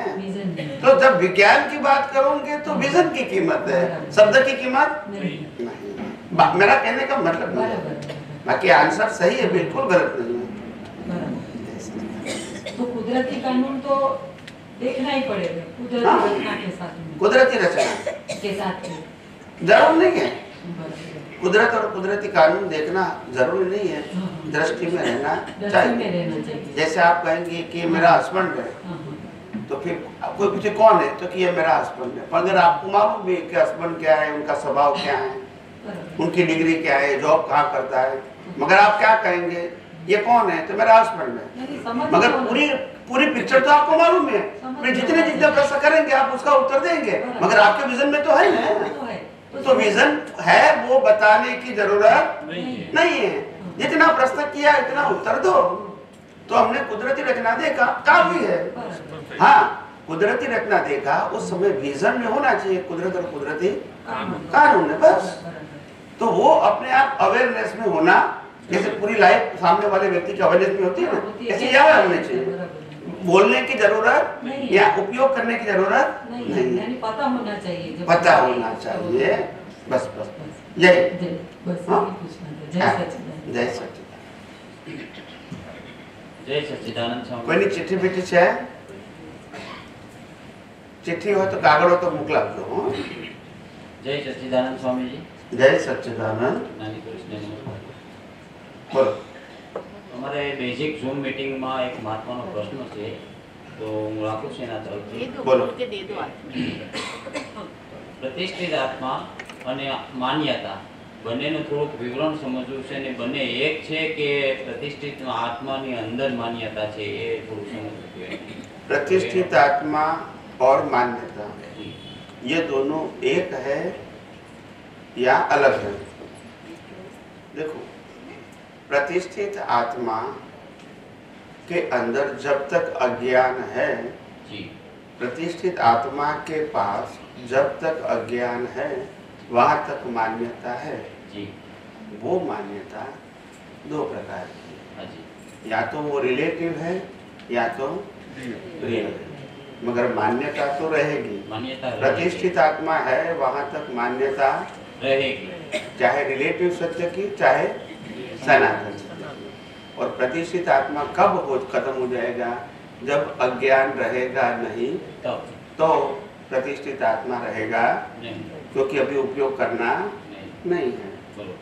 तो जब विज्ञान की बात करोगे तो विजन की कीमत है, शब्द की कीमत नहीं। मेरा कहने का मतलब नहीं है, बाकी आंसर सही है, बिल्कुल गलत नहीं है। तो कुदरती कानून तो देखना ही पड़ेगा, कुदरती रचना के साथ में, कुदरती रचना के साथ जरूर नहीं है। कुदरत और कुदरती कानून देखना जरूरी नहीं है, दृष्टि में रहना चाहिए। जैसे आप कहेंगे कि मेरा हस्बैंड है, तो फिर कोई पूछे कौन है, तो कि ये मेरा हस्बैंड है। पर अगर आपको मालूम भी कि हस्बैंड क्या है, उनका स्वभाव क्या है, उनकी डिग्री क्या है, जॉब कहाँ करता है, मगर आप क्या कहेंगे ये कौन है, तो मेरा हस्बैंड है। मगर पूरी पिक्चर तो आपको मालूम है, फिर जितने प्रश्न करेंगे आप उसका उत्तर देंगे, मगर आपके विजन में तो है ना। तो विजन है वो बताने की जरूरत नहीं है। जितना प्रश्न किया इतना उत्तर दो। तो हमने कुदरती रचना देखा, काफी है। हाँ, कुदरती रचना देखा, उस समय विजन में होना चाहिए कुदरत और कुदरती कानून है, बस। तो वो अपने आप अवेयरनेस में होना, जैसे पूरी लाइफ सामने वाले व्यक्ति की अवेयरनेस में होती है ना, ऐसे याद होने चाहिए। बोलने की जरूरत या उपयोग करने की जरूरत नहीं है, पता होना चाहिए, पता होना चाहिए, बस बस यही। जय सच्चिदानंद। जय सच्चिदानंद स्वामी। कोई चिट्ठी बिट्ठी है? चिट्ठी हो तो कागड़ हो तो मोकला दो। जय सच्चिदानंद स्वामी जी। जय सच्चिदानंद। नानी कृष्ण बोलो। અમારે બેઝિક ઝૂમ મીટિંગમાં એક મહત્વનો પ્રશ્ન છે, તો હું રાખું છું એના તરફથી. બોલો. પ્રતિષ્ઠિત આત્મા અને માન્યતા બંનેનું થોડુંક વિવરણ સમજવું છે, અને બંને એક છે કે પ્રતિષ્ઠિત આત્માની અંદર માન્યતા છે, એ થોડું સમજવું છે. प्रतिष्ठित आत्मा और मान्यता ये दोनों एक है या अलग है? देखो, प्रतिष्ठित आत्मा के अंदर जब तक अज्ञान है, जी प्रतिष्ठित आत्मा के पास जब तक अज्ञान है वहां तक मान्यता है। जी वो मान्यता दो प्रकार की है, हाँ जी या तो वो रिलेटिव है या तो रियल है, मगर मान्यता तो रहेगी। मान्यता रहेगी। प्रतिष्ठित आत्मा है वहां तक मान्यता रहेगी, चाहे रिलेटिव सत्य की चाहे सनातन सत्य की। और प्रतिष्ठित आत्मा कब हो खत्म हो जाएगा? जब अज्ञान रहेगा नहीं तब तो प्रतिष्ठित आत्मा रहेगा, नहीं, क्योंकि अभी उपयोग करना नहीं, नहीं है। बोलो।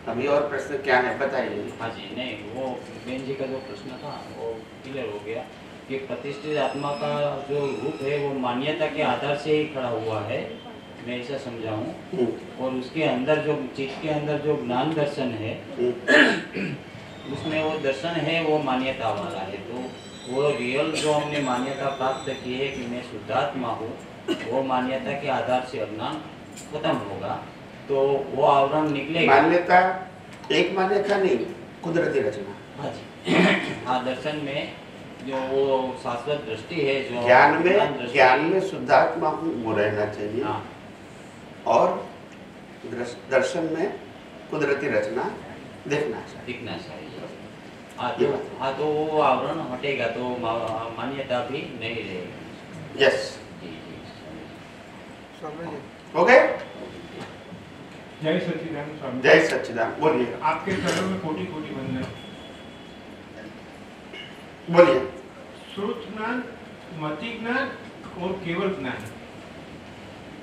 अभी और प्रश्न क्या है बताइए। हाँ जी, नहीं वो बेन जी का जो प्रश्न था वो क्लियर हो गया कि प्रतिष्ठित आत्मा का जो रूप है वो मान्यता के आधार से ही खड़ा हुआ है, मैं ऐसा समझा हूँ। और उसके अंदर जो चित्त के अंदर जो ज्ञान दर्शन है उसमें वो दर्शन है वो मान्यता वाला है। तो वो रियल जो हमने मान्यता प्राप्त की है कि मैं शुद्धात्मा हूँ, वो मान्यता के आधार से अज्ञान खत्म होगा तो वो आवरण निकलेगा। मान्यता एक मान्यता नहीं, कुदरती रचना। हाँ जी हाँ, दर्शन में जो वो शाश्वत दृष्टि है जो ज्ञान में शुद्धात्मा हूँ वो रहना चाहिए। हाँ। और दर्शन में कुदरती रचना दिखना चाहिए। दिखना चाहिए। हाँ तो वो आवरण हटेगा तो मान्यता भी नहीं रहेगी। यस, जी हो गए। जय सच्चिदानंद स्वामी। जय सच्चिदानंद। बोलिए। आपके चरणों में कोटि कोटि वंदन। बोलिए। श्रुत ज्ञान, मति ज्ञान और केवल ज्ञान।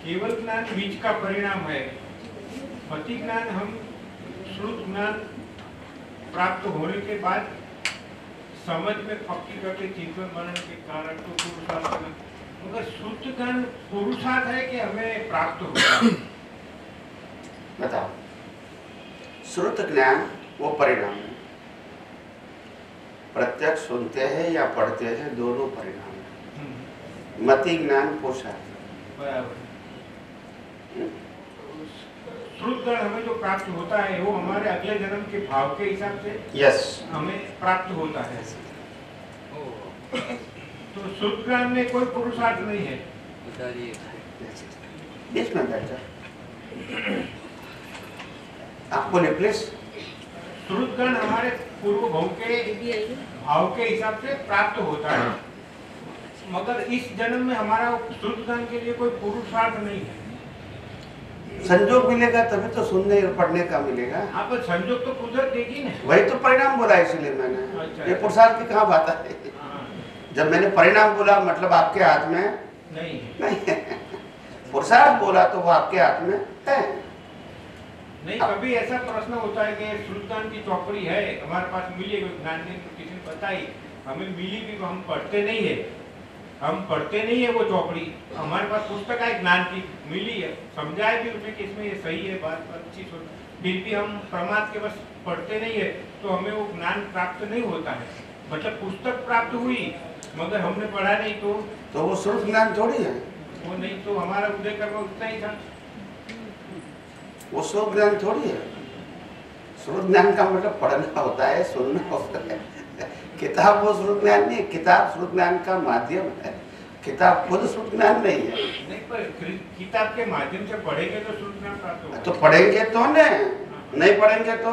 केवल ज्ञान बीज का परिणाम है। मति ज्ञान हम श्रुत ज्ञान प्राप्त होने के बाद समझ में पक्की करके चिंतन मनन के कारण तो पुरुषार्थ में, मगर श्रुत ज्ञान पुरुषार्थ है कि हमें प्राप्त होता है। बताओ। श्रुत ज्ञान वो परिणाम है, प्रत्यक्ष सुनते हैं या पढ़ते हैं दोनों परिणाम है। मति ज्ञान पुरुषार्थ। बराबर। श्रुत ज्ञान हमें जो प्राप्त होता है वो हमारे अगले जन्म के भाव के हिसाब से यस हमें प्राप्त होता है। तो श्रुत ज्ञान में कोई पुरुषार्थ नहीं है। इसमें बैठ जाओ। आप बोले प्लीज। श्रुत ज्ञान हमारे पूर्व भाव के हिसाब से प्राप्त होता है, मगर इस जन्म में हमारा श्रुत ज्ञान के लिए कोई पुरुषार्थ नहीं है। संजोग मिलेगा तभी तो सुनने और पढ़ने का मिलेगा। हाँ, पर संजोग तो कुदरत देगी ना। वही तो परिणाम बोला इसलिए मैंने। अच्छा। ये पुरुषार्थ की कहाँ बात है? जब मैंने परिणाम बोला मतलब आपके हाथ में नहीं है। पुरुषार्थ बोला तो वो आपके हाथ में है। नहीं, कभी ऐसा प्रश्न होता है कि श्रुत ज्ञान की चौपड़ी है हमारे पास, मिली ज्ञान ने किसी ने बताई, हमें मिली भी, हम पढ़ते नहीं है। हम पढ़ते नहीं है वो चौपड़ी, हमारे पास पुस्तक है ज्ञान की, मिली है, समझाए भी उसमें कि इसमें ये सही है, बात अच्छी सोच, फिर भी हम प्रमाद के बस पढ़ते नहीं है तो हमें वो ज्ञान प्राप्त नहीं होता है। मतलब पुस्तक प्राप्त हुई मगर हमने पढ़ा नहीं तो वो श्रुत ज्ञान थोड़ी है। वो नहीं तो हमारा उदय कर्म उतना ही था। वो श्रुत ज्ञान थोड़ी है। श्रुत ज्ञान का मतलब पढ़ना होता है, सुनना होता है। किताब वो श्रुत ज्ञान नहीं है, किताब श्रुत ज्ञान का माध्यम है, किताब खुद श्रुत ज्ञान नहीं है। नहीं, पर किताब के माध्यम से पढ़ेंगे तो श्रुत ज्ञान प्राप्त होगा। तो पढ़ेंगे तो नहीं पढ़ेंगे तो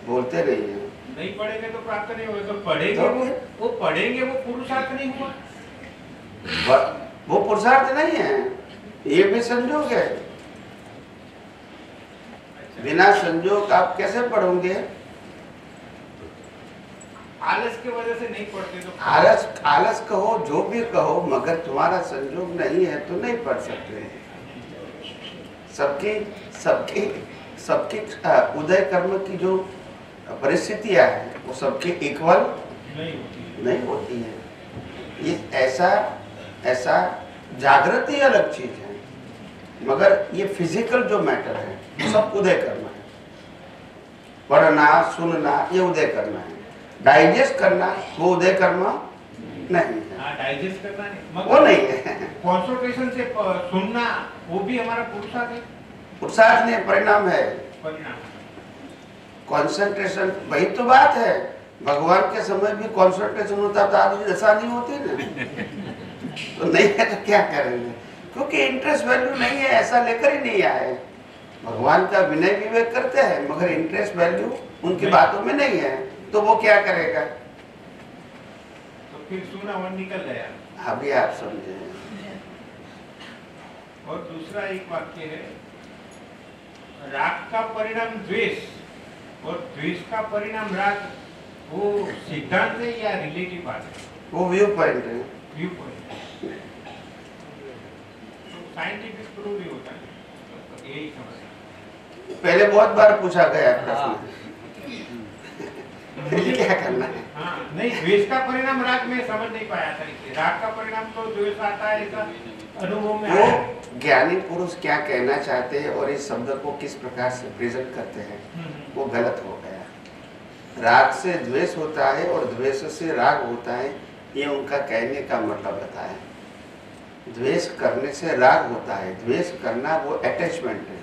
बोलते नहीं है। नहीं पढ़ेंगे तो प्राप्त नहीं होगा। तो पढ़ेंगे वो पढ़ेंगे वो पुरुषार्थ नहीं हुआ। वो पुरुषार्थ नहीं है, ये भी संजोग है। बिना संजोग आप कैसे पढ़ोगे? आलस की वजह से नहीं पढ़ते तो आलस कहो जो भी कहो, मगर तुम्हारा संजोग नहीं है तो नहीं पढ़ सकते। सबकी उदय कर्म की जो परिस्थितियां हैं वो सबके इक्वल नहीं होती है। ये ऐसा जागृति अलग चीज है, मगर ये फिजिकल जो मैटर है वो सब उदय करना है। पढ़ना सुनना ये उदय करना है, डाइजेस्ट करना वो उदय करना नहीं है। डाइजेस्ट करना नहीं, वो नहीं है। कंसंट्रेशन से सुनना वो भी हमारा पुरुषार्थ है। पुरुषार्थ नहीं, परिणाम है। परिणाम कंसंट्रेशन, वही तो बात है। भगवान के समय भी कंसंट्रेशन होता तो आदमी दशा नहीं होती ना। तो नहीं है तो क्या करेंगे, क्योंकि इंटरेस्ट वैल्यू नहीं है, ऐसा लेकर ही नहीं आए। भगवान का विनय विवेक करते हैं मगर इंटरेस्ट वैल्यू उनकी बातों में नहीं है, तो वो क्या करेगा? तो फिर सुना वन निकल गया। अभी आप समझे। और दूसरा एक वाक्य है, राग का परिणाम द्वेष और द्वेष का परिणाम राग, वो सिद्धांत है या रिलेटिव बात है? वो व्यू पॉइंट है। व्यू पॉइंट तो साइंटिफिक प्रूव भी होता है, तो यही समझ। पहले बहुत बार पूछा गया प्रश्न, क्या करना है? हाँ, नहीं, द्वेष का परिणाम राग में समझ नहीं पाया था, इसलिए राग का परिणाम तो द्वेष आता है, ऐसा अनुभव में आया। वो ज्ञानी पुरुष क्या कहना चाहते हैं और इस शब्द को किस प्रकार से प्रेजेंट करते हैं, वो गलत हो गया। राग से द्वेष होता है और द्वेष से राग होता है, ये उनका कहने का मतलब बताया। द्वेष करने से राग होता है, द्वेष करना वो अटैचमेंट है,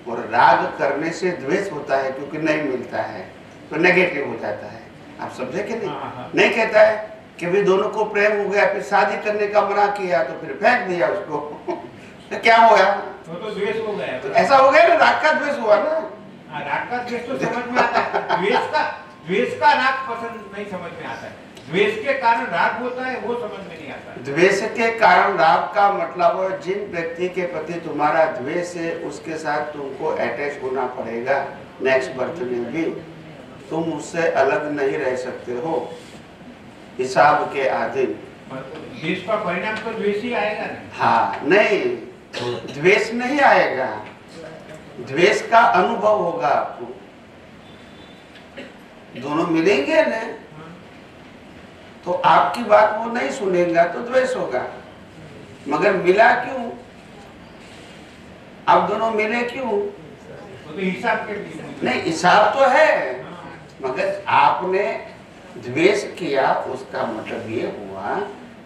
और राग करने से द्वेष होता है क्योंकि नहीं मिलता है तो नेगेटिव हो जाता है। आप समझे कि नहीं? नहीं कहता है कि भी दोनों को प्रेम हो गया, फिर शादी करने का मना किया तो फिर फेंक दिया उसको तो क्या हो गया? तो द्वेष हो गया। तो ऐसा हो गया ना, राग का द्वेष हुआ ना। राग का द्वेष तो समझ में आता है, द्वेष का राग पसंद नहीं समझ में आता है। द्वेष के कारण राग होता है वो समझ में नहीं आता है। द्वेष के कारण राग का मतलब जिन व्यक्ति के प्रति तुम्हारा द्वेष है उसके साथ तुमको अटैच होना पड़ेगा नेक्स्ट बर्थ में भी, तुम उससे अलग नहीं रह सकते हो हिसाब के अधीन। द्वेष का परिणाम तो द्वेष ही आएगा ना? हाँ, नहीं, द्वेष नहीं आएगा, द्वेष का अनुभव होगा आपको। दोनों मिलेंगे ना, तो आपकी बात वो नहीं सुनेगा तो द्वेष होगा। मगर मिला क्यों? आप दोनों मिले क्यों? तो हिसाब के नहीं, हिसाब तो है, मगर आपने द्वेष किया, उसका मतलब ये हुआ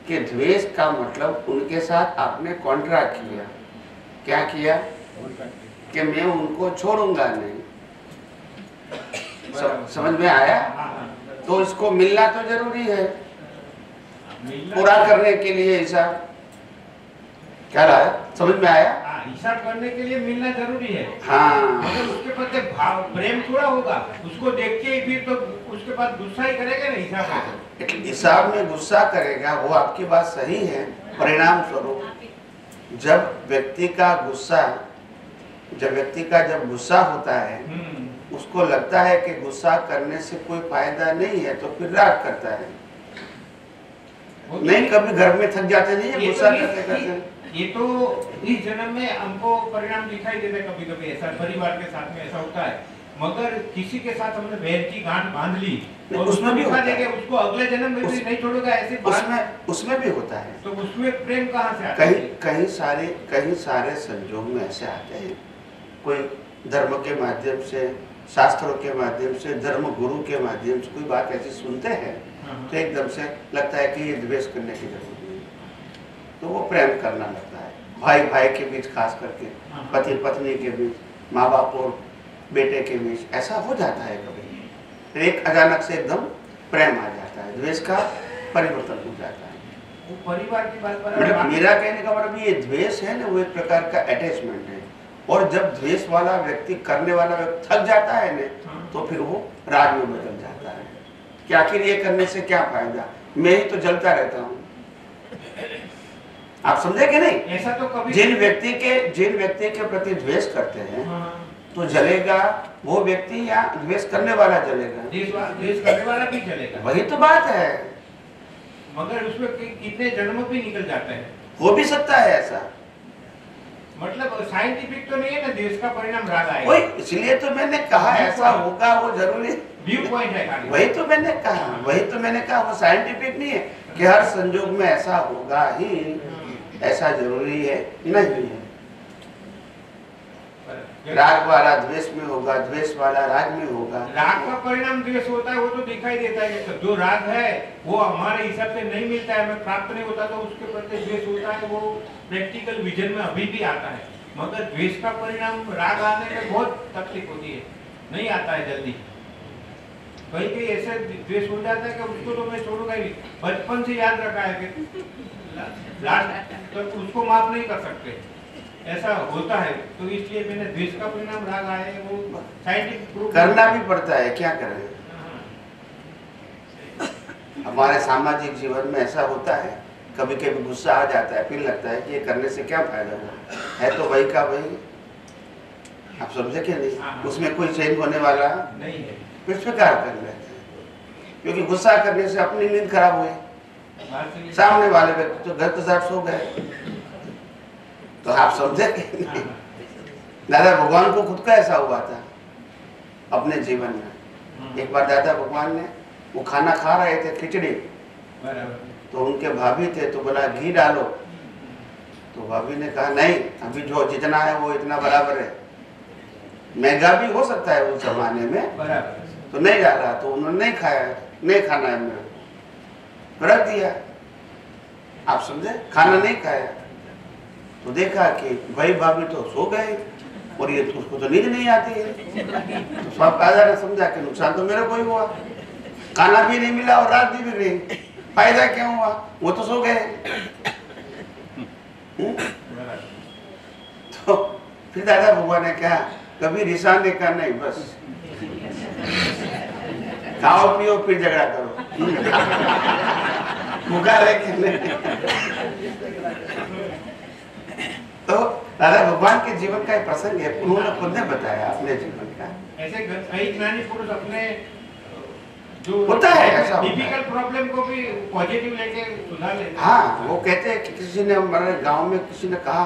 कि द्वेष का मतलब उनके साथ आपने कॉन्ट्रैक्ट किया। क्या किया? कि मैं उनको छोड़ूंगा नहीं। समझ में आया? तो इसको मिलना तो जरूरी है पूरा करने के लिए। हिसाब क्या रहा है? समझ में आया? हिसाब करने के लिए मिलना जरूरी है। हाँ, मगर उसके प्रति भाव प्रेम थोड़ा होगा, उसको देख के ही फिर तो उसके बाद गुस्सा ही करेगा ना। हिसाब हिसाब में गुस्सा करेगा, वो आपकी बात सही है। परिणाम स्वरूप जब व्यक्ति का गुस्सा होता है, उसको लगता है कि गुस्सा करने से कोई फायदा नहीं है तो फिर राग करता है। नहीं, कभी घर में थक जाते नहीं है गुस्सा करते करते। ये तो इस जन्म में हमको परिणाम दिखाई देता है, कभी कभी ऐसा परिवार के साथ में ऐसा होता है। मगर किसी के साथ हमने बैर की गांठ बांध ली और उसमें भी दिखा देंगे, उसको अगले जन्म में भी नहीं छोड़ेगा, ऐसे उसमें भी होता है। तो उसमें प्रेम कहाँ से आता है? कहीं सारे संजोग में ऐसे आते हैं। कोई धर्म के माध्यम से, शास्त्रों के माध्यम से, धर्म गुरु के माध्यम से कोई बात ऐसी सुनते हैं तो एकदम से लगता है कि ये द्वेष करने की जरूरत नहीं, तो वो प्रेम करना लगता है। भाई भाई के बीच, खास करके पति पत्नी के बीच, माँ बाप और बेटे के बीच ऐसा हो जाता है कभी। फिर एक अचानक से एकदम प्रेम आ जाता है, द्वेष का परिवर्तन हो जाता है। वो परिवार की बात मेरा कहने का मतलब ये द्वेष है ना, वो एक प्रकार का अटैचमेंट है। और जब द्वेष वाला व्यक्ति, करने वाला व्यक्ति थक जाता है ना, तो फिर वो राग में बदल जाता है कि आखिर ये करने से क्या फायदा, मैं ही तो जलता रहता हूँ। आप समझे कि नहीं? ऐसा तो कभी जिन व्यक्ति के प्रति द्वेष करते हैं तो जलेगा वो व्यक्ति या द्वेष करने वाला जलेगा? द्वेष करने वाला भी जलेगा। वही तो बात है। मगर उसमें कितने जन्म भी निकल जाते हैं। हो भी सकता है ऐसा, मतलब साइंटिफिक तो नहीं है ना, द्वेष का परिणाम राग आएगा। वही इसलिए तो मैंने कहा ऐसा होगा, वो जरूरी व्यू पॉइंट है खाली। वही तो मैंने कहा वो साइंटिफिक नहीं है कि हर संजोग में ऐसा होगा ही, ऐसा जरूरी है नहीं है। राग वाला द्वेष में होगा, द्वेष वाला राग में होगा। राग का परिणाम द्वेष होता है, वो तो दिखाई देता है। तो जो राग है वो हमारे हिसाब से नहीं मिलता है, हमें प्राप्त नहीं होता, तो उसके प्रति द्वेष होता है, वो प्रैक्टिकल विजन में अभी भी आता है। मगर द्वेष का परिणाम राग आने में बहुत तकलीफ होती है। नहीं आता है जल्दी। कहीं कहीं ऐसे द्वेष हो जाता है कि उसको तो मैं छोड़ूंगा ही, बचपन से याद रखा है कि लास्ट तो उसको माफ नहीं कर सकते, ऐसा होता है। तो इसलिए मैंने द्वेष का परिणाम राग आए वो साइंटिफिक करना भी पड़ता है, क्या करें। हमारे सामाजिक जीवन में ऐसा होता है, कभी कभी गुस्सा आ जाता है, फिर लगता है कि ये करने से क्या फायदा हुआ, है तो वही का वही। आप समझे क्या नहीं, उसमें कोई चेंज होने वाला नहीं है, फिर स्वीकार कर लेते हैं। क्योंकि गुस्सा करने से अपनी नींद खराब हुई, सामने वाले व्यक्ति तो घर तो साथ सो गए। तो आप समझे कि नहीं। दादा भगवान को खुद का ऐसा हुआ था अपने जीवन में। एक बार दादा भगवान ने वो खाना खा रहे थे, खिचड़ी, तो उनके भाभी थे, तो बोला घी डालो, तो भाभी ने कहा नहीं, अभी जो जितना है वो इतना बराबर है। महंगा भी हो सकता है उस जमाने में, तो नहीं डाला, तो उन्होंने नहीं खाया, नहीं खाना है मेरे, रख दिया। आप समझे, खाना नहीं खाया। तो देखा कि भाई भाभी तो सो गए और ये तो उसको तो नींद नहीं आती है। तो सब दादा ने समझा कि नुकसान तो मेरे को ही हुआ, खाना भी नहीं मिला और रात भी गई, फायदा क्या हुआ, वो तो सो गए। तो फिर दादा भगवान ने कहा कभी रिसाने का नहीं, बस खाओ पियो फिर झगड़ा करो। भूखा रहे कि नहीं। तो दादा भगवान के जीवन का एक प्रसंग है, उन्होंने खुद ने बताया अपने जीवन का। ऐसे कई ज्ञानी पुरुष अपने जो होता है ऐसा, डिफिकल्ट प्रॉब्लम को भी पॉजिटिव लेके सुधार लेते हैं। हाँ, वो कहते हैं कि किसी ने हमारे गांव में किसी ने कहा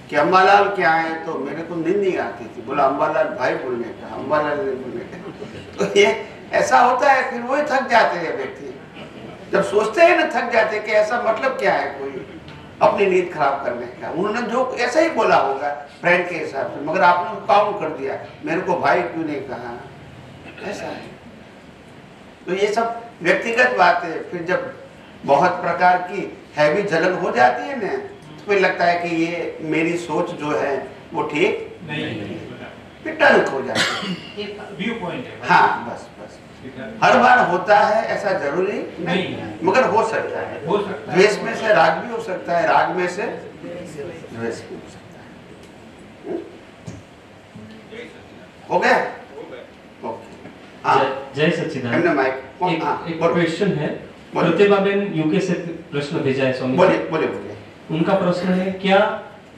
कि अम्बालाल क्या है, तो मेरे को नींद नहीं आती थी। बोला अम्बालाल भाई बोलने का, अम्बालाल नहीं बोलने का। तो ये ऐसा होता है, फिर वही थक जाते हैं व्यक्ति। जब सोचते हैं ना थक जाते हैं कि ऐसा मतलब क्या है कोई अपनी नींद खराब करने का। उन्होंने जो ऐसा ही बोला होगा फ्रेंड के हिसाब से, मगर आपने काउंट कर दिया, मेरे को भाई क्यों नहीं कहा, ऐसा है। तो ये सब व्यक्तिगत बात है। फिर जब बहुत प्रकार की हैवी जलन हो जाती है ना, तो फिर लगता है कि ये मेरी सोच जो है वो ठीक नहीं, फिर टर्क हो जाती है। व्यू पॉइंट है। हाँ, बस बस हर बार होता है ऐसा जरूरी नहीं, मगर हो सकता है। हो सकता है। द्वेष में से राग भी हो सकता है, राग में से द्वेष भी हो सकता है। हो गया? जय सच्चिदानंद। एक क्वेश्चन है, प्रतिभा बेन यूके से प्रश्न भेजा है स्वामी। बोलिए बोलिए बोलिए। उनका प्रश्न है, क्या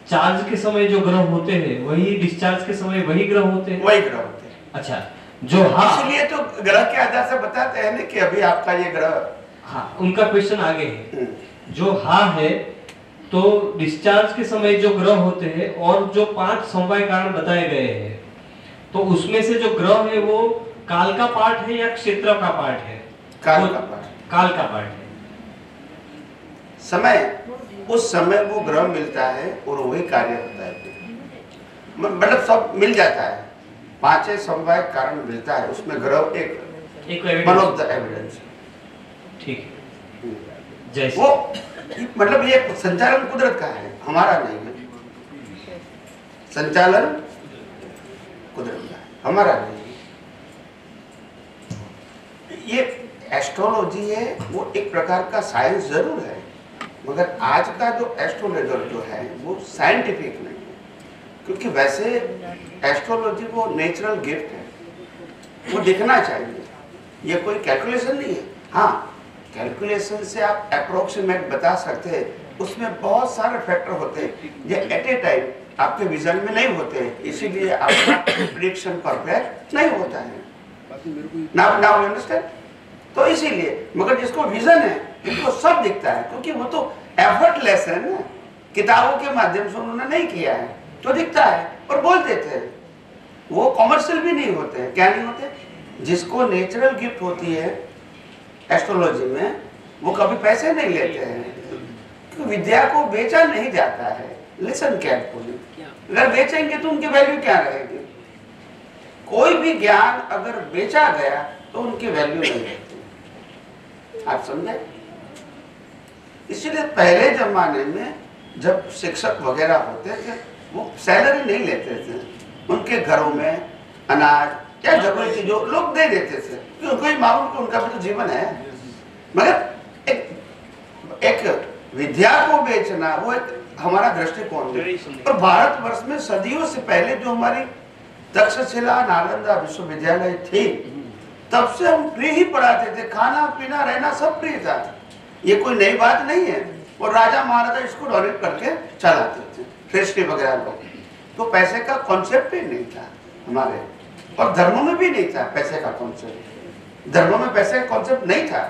चार्ज के समय जो ग्रह होते हैं वही डिस्चार्ज के समय वही ग्रह होते हैं? वही ग्रह होते हैं। अच्छा, जो हाँ, इसलिए तो ग्रह के आधार से बताते हैं ना कि अभी आपका ये ग्रह। हाँ, उनका क्वेश्चन आगे है, जो हाँ है तो डिस्चार्ज के समय जो ग्रह होते हैं और जो 5 समवाय कारण बताए गए हैं, तो उसमें से जो ग्रह है वो काल का पार्ट है या क्षेत्र का पार्ट है? काल का पार्ट। काल का पार्ट है। समय, उस समय वो ग्रह मिलता है और वही कार्य होता है, मतलब सब मिल जाता है। 5 समवाय कारण मिलता है, उसमें ग्रह एक वन ऑफ द एविडेंस। ठीक है, जैसे वो मतलब ये संचालन कुदरत का है, हमारा नहीं है। संचालन कुदरत का है, हमारा नहीं है। ये एस्ट्रोलॉजी है, वो एक प्रकार का साइंस जरूर है, मगर आज का जो एस्ट्रोलॉजर जो है वो साइंटिफिक नहीं है। क्योंकि वैसे एस्ट्रोलॉजी वो नेचुरल गिफ्ट है, वो दिखना चाहिए। ये कोई कैलकुलेशन नहीं है। हाँ, कैलकुलेशन से आप अप्रोक्सीमेट बता सकते हैं, उसमें बहुत सारे फैक्टर होते हैं जो एट ए टाइम आपके विजन में नहीं होते हैं, इसीलिए आपका प्रेडिक्शन परफेक्ट नहीं होता है। Now understand? तो इसीलिए, मगर जिसको विजन है उसको सब दिखता है, क्योंकि वो तो एफर्टलेस है ना, किताबों के माध्यम से उन्होंने नहीं किया है, तो दिखता है और बोल देते हैं। वो कॉमर्शियल भी नहीं होते हैं। क्या नहीं होते? जिसको नेचुरल गिफ्ट होती है एस्ट्रोलॉजी में, वो कभी पैसे नहीं लेते हैं, क्योंकि विद्या को बेचा नहीं जाता है। लिसन केयरफुली, अगर बेचेंगे तो उनकी वैल्यू क्या रहेगी? कोई भी ज्ञान अगर बेचा गया तो उनकी वैल्यू नहीं रहती। आप समझे? इसलिए पहले जमाने में जब शिक्षक वगैरह होते थे, वो सैलरी नहीं लेते थे, उनके घरों में अनाज क्या जरूरी थी? जो लोग दे देते थे क्योंकि उनको ही मालूम कि उनका भी तो जीवन है। मगर एक विद्या को बेचना वो एक हमारा दृष्टिकोण है। और भारतवर्ष में सदियों से पहले जो हमारी तक्षशिला नालंदा विश्वविद्यालय थी, तब से हम फ्री ही पढ़ाते थे, खाना पीना रहना सब फ्री था। ये कोई नई बात नहीं है। और राजा महाराजा इसको डोनेट करके चलाते थे, श्रेष्ठी वगैरह लोग। तो पैसे का कॉन्सेप्ट ही नहीं था हमारे, और धर्मों में भी नहीं था पैसे का कॉन्सेप्ट। धर्मों में पैसे का कॉन्सेप्ट नहीं था।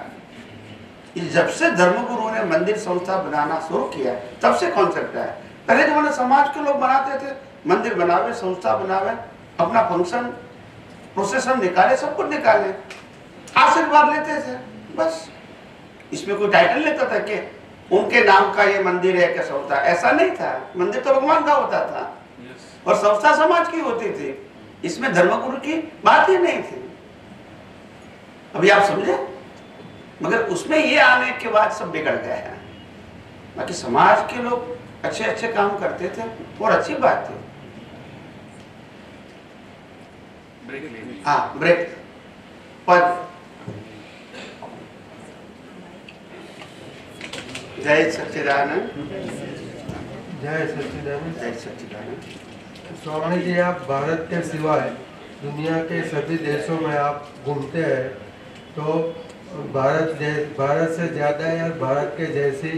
जब से धर्मगुरु ने मंदिर संस्था बनाना शुरू किया तब से कॉन्सेप्ट है। पहले जमाने समाज के लोग बनाते थे, मंदिर बनावे, संस्था बनावे, अपना फंक्शन प्रोसेसन निकाले, सब कुछ निकाले, आशीर्वाद लेते थे बस। इसमें कोई टाइटल लेता था कि उनके नाम का ये मंदिर है क्या संस्था, ऐसा नहीं था। मंदिर तो भगवान का होता था और संस्था समाज की होती थी। इसमें धर्मगुरु की बात ही नहीं थी। अभी आप समझे? मगर उसमें ये आने के बाद सब बिगड़ गया है। बाकी समाज के लोग अच्छे अच्छे काम करते थे और अच्छी बात थी। हाँ, ब्रेक पर जय सच्चिदानंद, जय सच्चिदानंद, जय सच्चिदानंद। स्वामी जी, आप भारत के सिवाय दुनिया के सभी देशों में आप घूमते हैं, तो भारत से ज़्यादा या भारत के जैसी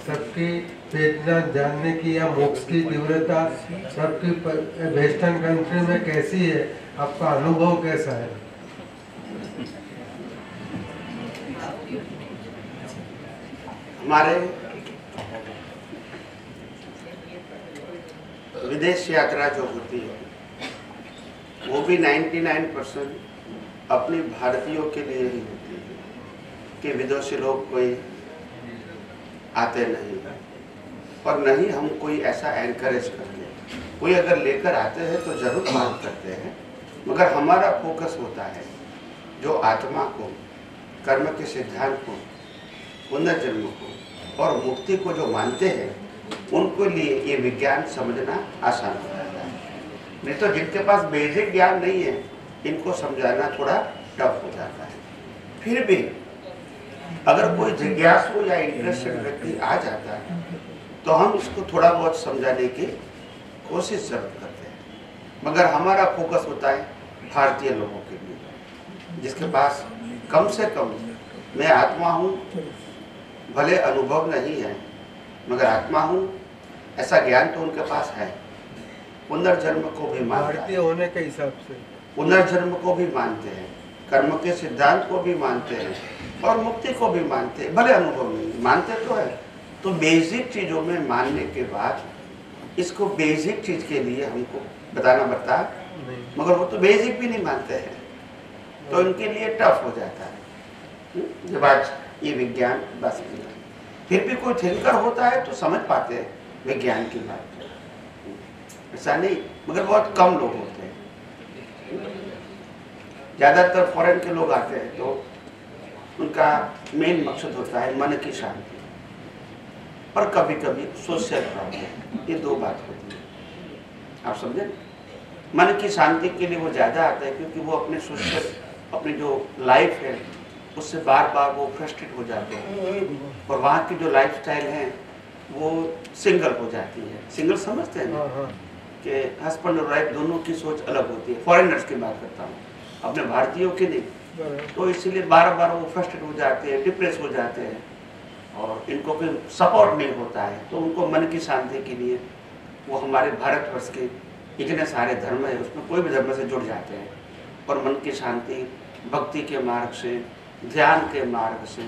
सबकी वेदना जानने की या मोक्ष की तीव्रता सबकी वेस्टर्न कंट्री में कैसी है? आपका अनुभव कैसा है? हमारे विदेश यात्रा जो होती है वो भी 99% अपनी भारतीयों के लिए ही होती है कि विदेशी लोग कोई आते नहीं, और नहीं हम कोई ऐसा एनकरेज करते। कोई अगर लेकर आते हैं तो जरूर मांग करते हैं, मगर हमारा फोकस होता है जो आत्मा को, कर्म के सिद्धांत को, पुनर्जन्म को और मुक्ति को जो मानते हैं उनको लिए ये विज्ञान समझना आसान हो जाता है। नहीं तो जिनके पास बेसिक ज्ञान नहीं है इनको समझाना थोड़ा टफ हो जाता है। फिर भी अगर कोई जिज्ञासु या इंटरेस्टेड व्यक्ति आ जाता है तो हम इसको थोड़ा बहुत समझाने की कोशिश जरूर करते हैं। मगर हमारा फोकस होता है भारतीय लोगों के लिए, जिसके पास कम से कम मैं आत्मा हूँ, भले अनुभव नहीं है मगर आत्मा हूँ, ऐसा ज्ञान तो उनके पास है। पुनर्जन्म को भी मानते भारतीय होने के हिसाब से पुनर्जन्म को भी मानते हैं, कर्म के सिद्धांत को भी मानते हैं और मुक्ति को भी मानते हैं। भले अनुभव नहीं मानते तो है। तो बेसिक चीज़ों में मानने के बाद इसको बेसिक चीज़ के लिए हमको बताना पड़ता है, मगर वो तो बेसिक भी नहीं मानते हैं, तो इनके लिए टफ हो जाता है। जब आज ये विज्ञान बस फिर भी कोई थिंकर होता है तो समझ पाते हैं विज्ञान की बात, ऐसा नहीं, मगर बहुत कम लोग होते हैं। ज़्यादातर फॉरेन के लोग आते हैं तो उनका मेन मकसद होता है मन की शांति और कभी कभी सोशल प्रॉब्लम, ये दो बात होती है। आप समझे? मन की शांति के लिए वो ज़्यादा आता है क्योंकि वो अपने सोशल, अपनी जो लाइफ है उससे बार बार वो फ्रस्ट्रेट हो जाते हैं और वहाँ की जो लाइफस्टाइल है वो सिंगल हो जाती है। सिंगल समझते हैं ना कि हस्बैंड और वाइफ दोनों की सोच अलग होती है। फॉरेनर्स की बात करता हूँ, अपने भारतीयों की नहीं। तो इसीलिए बार बार वो फ्रस्ट्रेट हो जाते हैं, डिप्रेस हो जाते हैं और इनको कोई सपोर्ट नहीं होता है। तो उनको मन की शांति के लिए वो हमारे भारतवर्ष के इतने सारे धर्म है उसमें कोई भी धर्म से जुड़ जाते हैं और मन की शांति भक्ति के मार्ग से, ध्यान के मार्ग से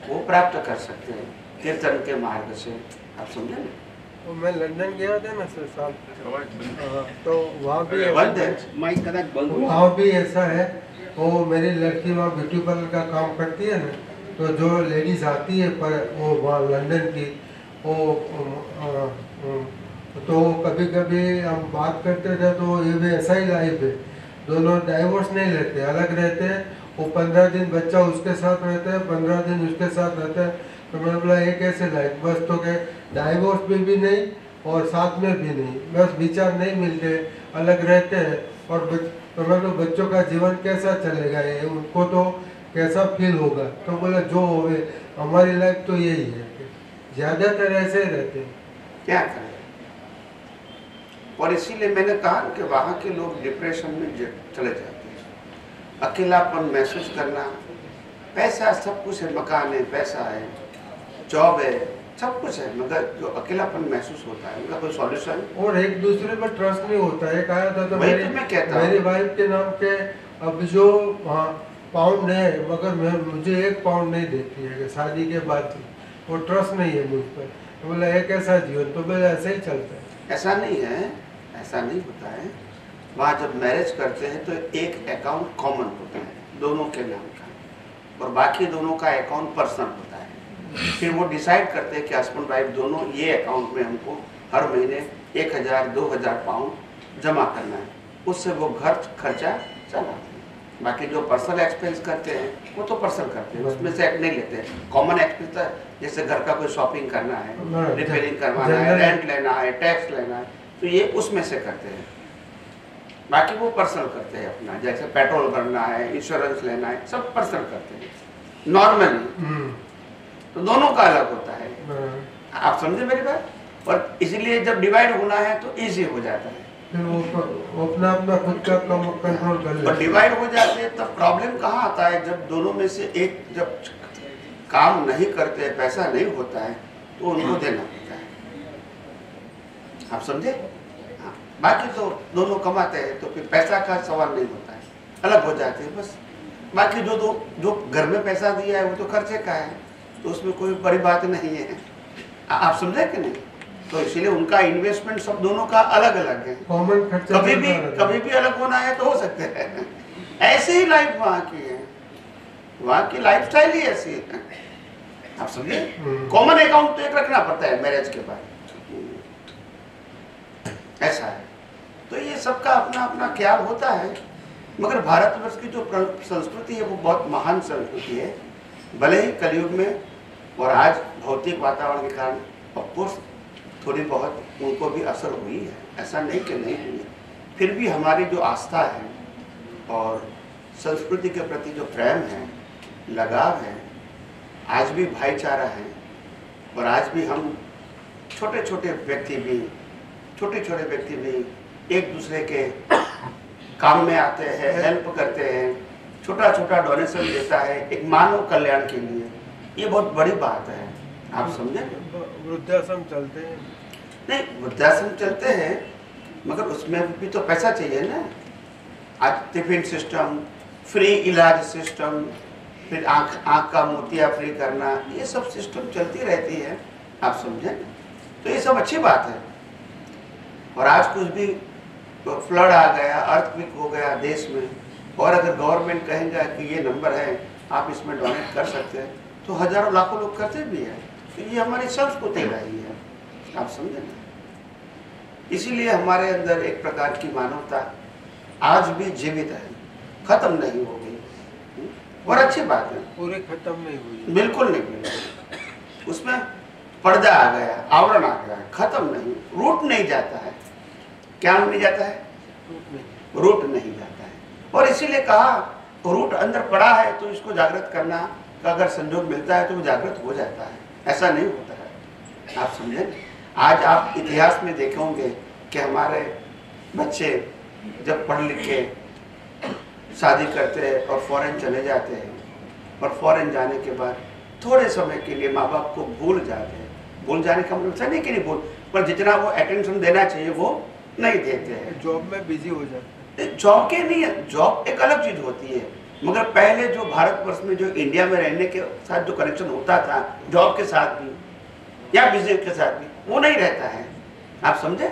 वो प्राप्त कर सकते हैं, कीर्तन के मार्ग से। आप समझे ना? तो मैं लंदन गया था ना सर साहब, तो वहाँ भी ऐसा है। वो मेरी लड़की वहाँ ब्यूटी पार्लर का काम करती है ना, तो जो लेडीज आती है पर वो वहाँ लंदन की वो तो कभी कभी हम बात करते थे तो ये भी ऐसा ही लाइफ है। दोनों डाइवोर्स नहीं लेते, अलग रहते हैं। वो 15 दिन बच्चा उसके साथ रहता है, 15 दिन उसके साथ रहता है। तो मैंने बोला ये कैसे लाइफ? बस तो क्या डाइवोर्स भी नहीं और साथ में भी नहीं, बस विचार नहीं मिलते, अलग रहते हैं। और समझ लो बच्चों का जीवन कैसा चलेगा, ये उनको तो कैसा फील होगा। तो बोला जो होवे, हमारी लाइफ तो यही है, ज्यादातर ऐसे ही रहते हैं। क्या करें, और इसीलिए मैंने कहा कि वहाँ के लोग डिप्रेशन में चले जाते हैं। अकेलापन महसूस करना, पैसा सब कुछ है, मकान है, पैसा है, जॉब है, सब कुछ है, मगर जो अकेलापन महसूस होता है उनका कोई सॉल्यूशन, और एक दूसरे पर ट्रस्ट नहीं होता है। कहा था तो मेरी वाइफ के नाम के अब जो पाउंड है, मगर मुझे 1 पाउंड नहीं देती है शादी के बाद, वो ट्रस्ट नहीं है मुझ पर। तो बोला एक ऐसा जीवन, तो बोला ऐसे ही चलता है। ऐसा नहीं है, ऐसा नहीं होता है। वहाँ जब मैरिज करते हैं तो एक अकाउंट कॉमन होता है दोनों के नाम का, और बाकी दोनों का अकाउंट पर्सनल होता है। फिर वो डिसाइड करते हैं कि हस्बैंड वाइफ दोनों ये अकाउंट में हमको हर महीने 1000-2000 पाउंड जमा करना है, उससे वो घर खर्चा चलाते हैं। बाकी जो पर्सनल एक्सपेंस करते हैं वो तो पर्सनल करते हैं, उसमें से नहीं लेते हैं। कॉमन एक्सपेंस जैसे घर का कोई शॉपिंग करना है, रिपेयरिंग करवाना है, रेंट लेना है, टैक्स लेना है, तो ये उसमें से करते हैं। बाकी वो पर्सनल करते हैं अपना, जैसे पेट्रोल भरना है, इंश्योरेंस लेना है, सब पर्सनल करते हैं नॉर्मली। तो दोनों का अलग होता है, आप समझे मेरी बात। और इसलिए जब डिवाइड होना है तो इजी हो जाता है, फिर वो अपना खुद का कंट्रोल कर लेते हैं। और डिवाइड हो जाते हैं तब प्रॉब्लम कहाँ आता है, जब दोनों में से एक जब काम नहीं करते, पैसा नहीं होता है, तो उनको देना पड़ता है, आप समझे। हाँ, बाकी तो दोनों कमाते हैं तो फिर पैसा का सवाल नहीं होता है, अलग हो जाते हैं बस। बाकी जो घर में पैसा दिया है वो तो खर्चे का है, तो उसमें कोई बड़ी बात नहीं है, आप समझे कि नहीं। तो इसीलिए उनका इन्वेस्टमेंट सब दोनों का अलग अलग है। कभी भी अलग होना है तो हो सकते हैं। ऐसे ही लाइफ वहाँ की है, वहाँ की लाइफस्टाइल ही ऐसी है, आप समझे। कॉमन अकाउंट तो एक रखना पड़ता है मैरिज के बाद, ऐसा है। तो ये सबका अपना अपना ख्याल होता है, मगर भारतवर्ष की जो संस्कृति है वो बहुत महान संस्कृति है। भले ही कलयुग में और आज भौतिक वातावरण के कारण ऑफकोर्स थोड़ी बहुत उनको भी असर हुई है, ऐसा नहीं कि नहीं हुई है, फिर भी हमारी जो आस्था है और संस्कृति के प्रति जो प्रेम है, लगाव है, आज भी भाईचारा है। और आज भी हम छोटे छोटे व्यक्ति भी एक दूसरे के काम में आते हैं, हेल्प करते हैं, छोटा छोटा डोनेशन देता है एक मानव कल्याण के लिए। ये बहुत बड़ी बात है, आप समझे। वृद्धाश्रम चलते हैं, नहीं वृद्धाश्रम चलते हैं, मगर उसमें भी तो पैसा चाहिए ना। आज टिफिन सिस्टम, फ्री इलाज सिस्टम, फिर आँख का मोतिया फ्री करना, ये सब सिस्टम चलती रहती है, आप समझे। तो ये सब अच्छी बात है। और आज कुछ भी फ्लड आ गया, अर्थक्वेक हो गया देश में, और अगर गवर्नमेंट कहेगा कि ये नंबर है आप इसमें डोनेट कर सकते हैं, तो हजारों लाखों लोग करते भी हैं। तो ये हमारी संस्कृति रही है, आप समझे ना। इसीलिए हमारे अंदर एक प्रकार की मानवता आज भी जीवित है, खत्म नहीं हो गई, और अच्छी बात है। पूरे खत्म नहीं हुई, बिल्कुल नहीं हुई। उसमें पर्दा आ गया, आवरण आ गया, खत्म नहीं, रूट नहीं जाता है। क्या नहीं जाता है? रूट नहीं जाता है। और इसीलिए कहा रूट अंदर पड़ा है तो इसको जागृत करना का अगर संयोग मिलता है तो वो जागृत हो जाता है, ऐसा नहीं होता है, आप समझे। आज आप इतिहास में देखेंगे कि हमारे बच्चे जब पढ़ लिख के शादी करते हैं और फॉरेन चले जाते हैं, और फॉरेन जाने के बाद थोड़े समय के लिए माँ बाप को भूल जाते हैं। भूल जाने का मतलब नहीं कि नहीं भूल, पर जितना वो अटेंशन देना चाहिए वो नहीं देते हैं, जॉब में बिजी हो जाते हैं। जॉब के नहीं है, जॉब एक अलग चीज होती है, मगर पहले जो भारतवर्ष में जो इंडिया में रहने के साथ जो कनेक्शन होता था, जॉब के साथ भी या बिजनेस के साथ भी, वो नहीं रहता है, आप समझे।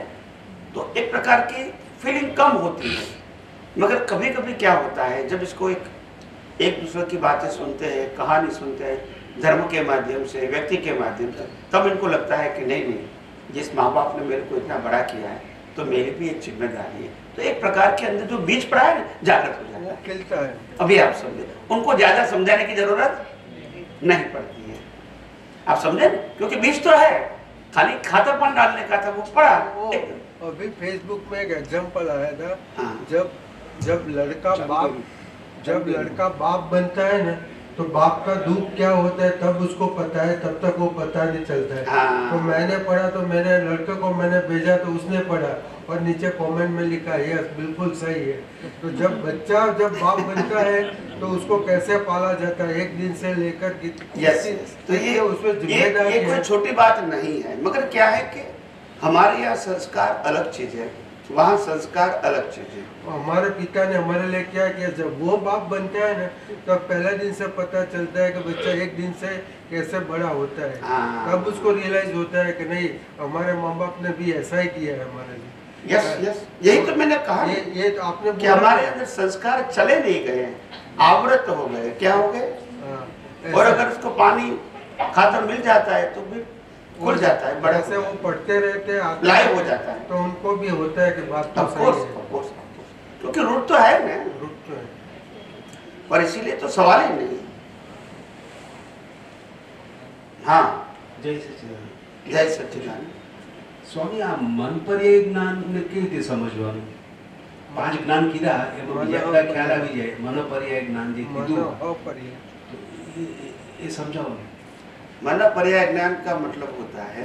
तो एक प्रकार की फीलिंग कम होती है। मगर कभी कभी क्या होता है, जब इसको एक दूसरे की बातें सुनते हैं, कहानी सुनते हैं, धर्म के माध्यम से, व्यक्ति के माध्यम से, तब इनको लगता है कि नहीं, जिस माँ बाप ने मेरे को इतना बड़ा किया है तो मेरी भी एक जिम्मेदारी है। तो एक प्रकार के अंदर जो बीज पड़ा है जागृत हो जाता है, खिलता है। अभी आप समझे, उनको ज्यादा समझाने की जरूरत नहीं पड़ती है, आप समझे, क्योंकि बीज तो है, खाली खातापन डालने का था, वो पढ़ा। अभी फेसबुक में एक एग्जांपल आया था, हाँ। जब लड़का बाप बनता है ना, तो बाप का दुख क्या होता है तब उसको पता है, तब तक वो पता नहीं चलता है। हाँ। तो मैंने पढ़ा, तो मेरे लड़के को मैंने भेजा, तो उसने पढ़ा और नीचे कमेंट में लिखा यस बिल्कुल सही है। तो जब बच्चा बाप बनता है तो उसको कैसे पाला जाता है, एक दिन से लेकर यस, तो ये उसमें जिम्मेदारी ये कोई छोटी बात नहीं है। मगर क्या है कि हमारे यहाँ संस्कार अलग चीज है, वहाँ संस्कार अलग चीज है। हमारे पिता ने हमारे लिए क्या किया, जब वो बाप बनता है ना, तब पहले दिन से पता चलता है कि बच्चा एक दिन से कैसे बड़ा होता है। तब उसको रियलाइज होता है कि नहीं, हमारे माँ बाप ने भी ऐसा ही किया है हमारे लिए। यस, यही तो मैंने कहा, ये तो आपने कि हमारे अंदर संस्कार चले नहीं गए, आवृत हो गए। क्या हो गए? और अगर उसको पानी खातर मिल जाता है तो भी खुल जाता है, बड़ा से वो पढ़ते रहते हैं, लाइव हो जाता है, तो उनको भी होता है कि बात तो सही है। क्योंकि रूट तो है ना, रूट तो है, और इसीलिए तो सवाल ही नहीं। हाँ, જય સચિદાનંદ। જય સચિદાનંદ। સ્વામી, આ મન પર્યાય જ્ઞાન ને કેવી રીતે સમજવાનું? 5 જ્ઞાન કીધા એમાં બીજા બધા ખ્યાલ આવી જાય। મન પર્યાય જ્ઞાન જે કીધું એ સમજાવો ને। मन पर्याय ज्ञान का मतलब होता है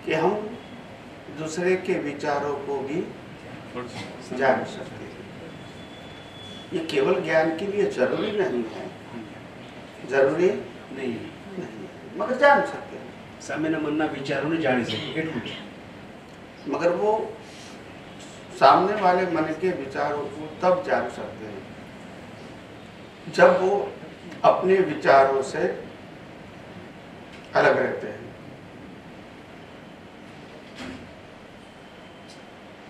कि हम दूसरे के विचारों को भी जान सकते हैं। ये केवल ज्ञान के लिए जरूरी नहीं है, जरूरी नहीं, मगर जान सकते हैं। सामेना मनना विचारों ने जानी सके એટલું જ। मगर वो सामने वाले मन के विचारों को तब जान सकते हैं जब वो अपने विचारों से अलग रहते हैं,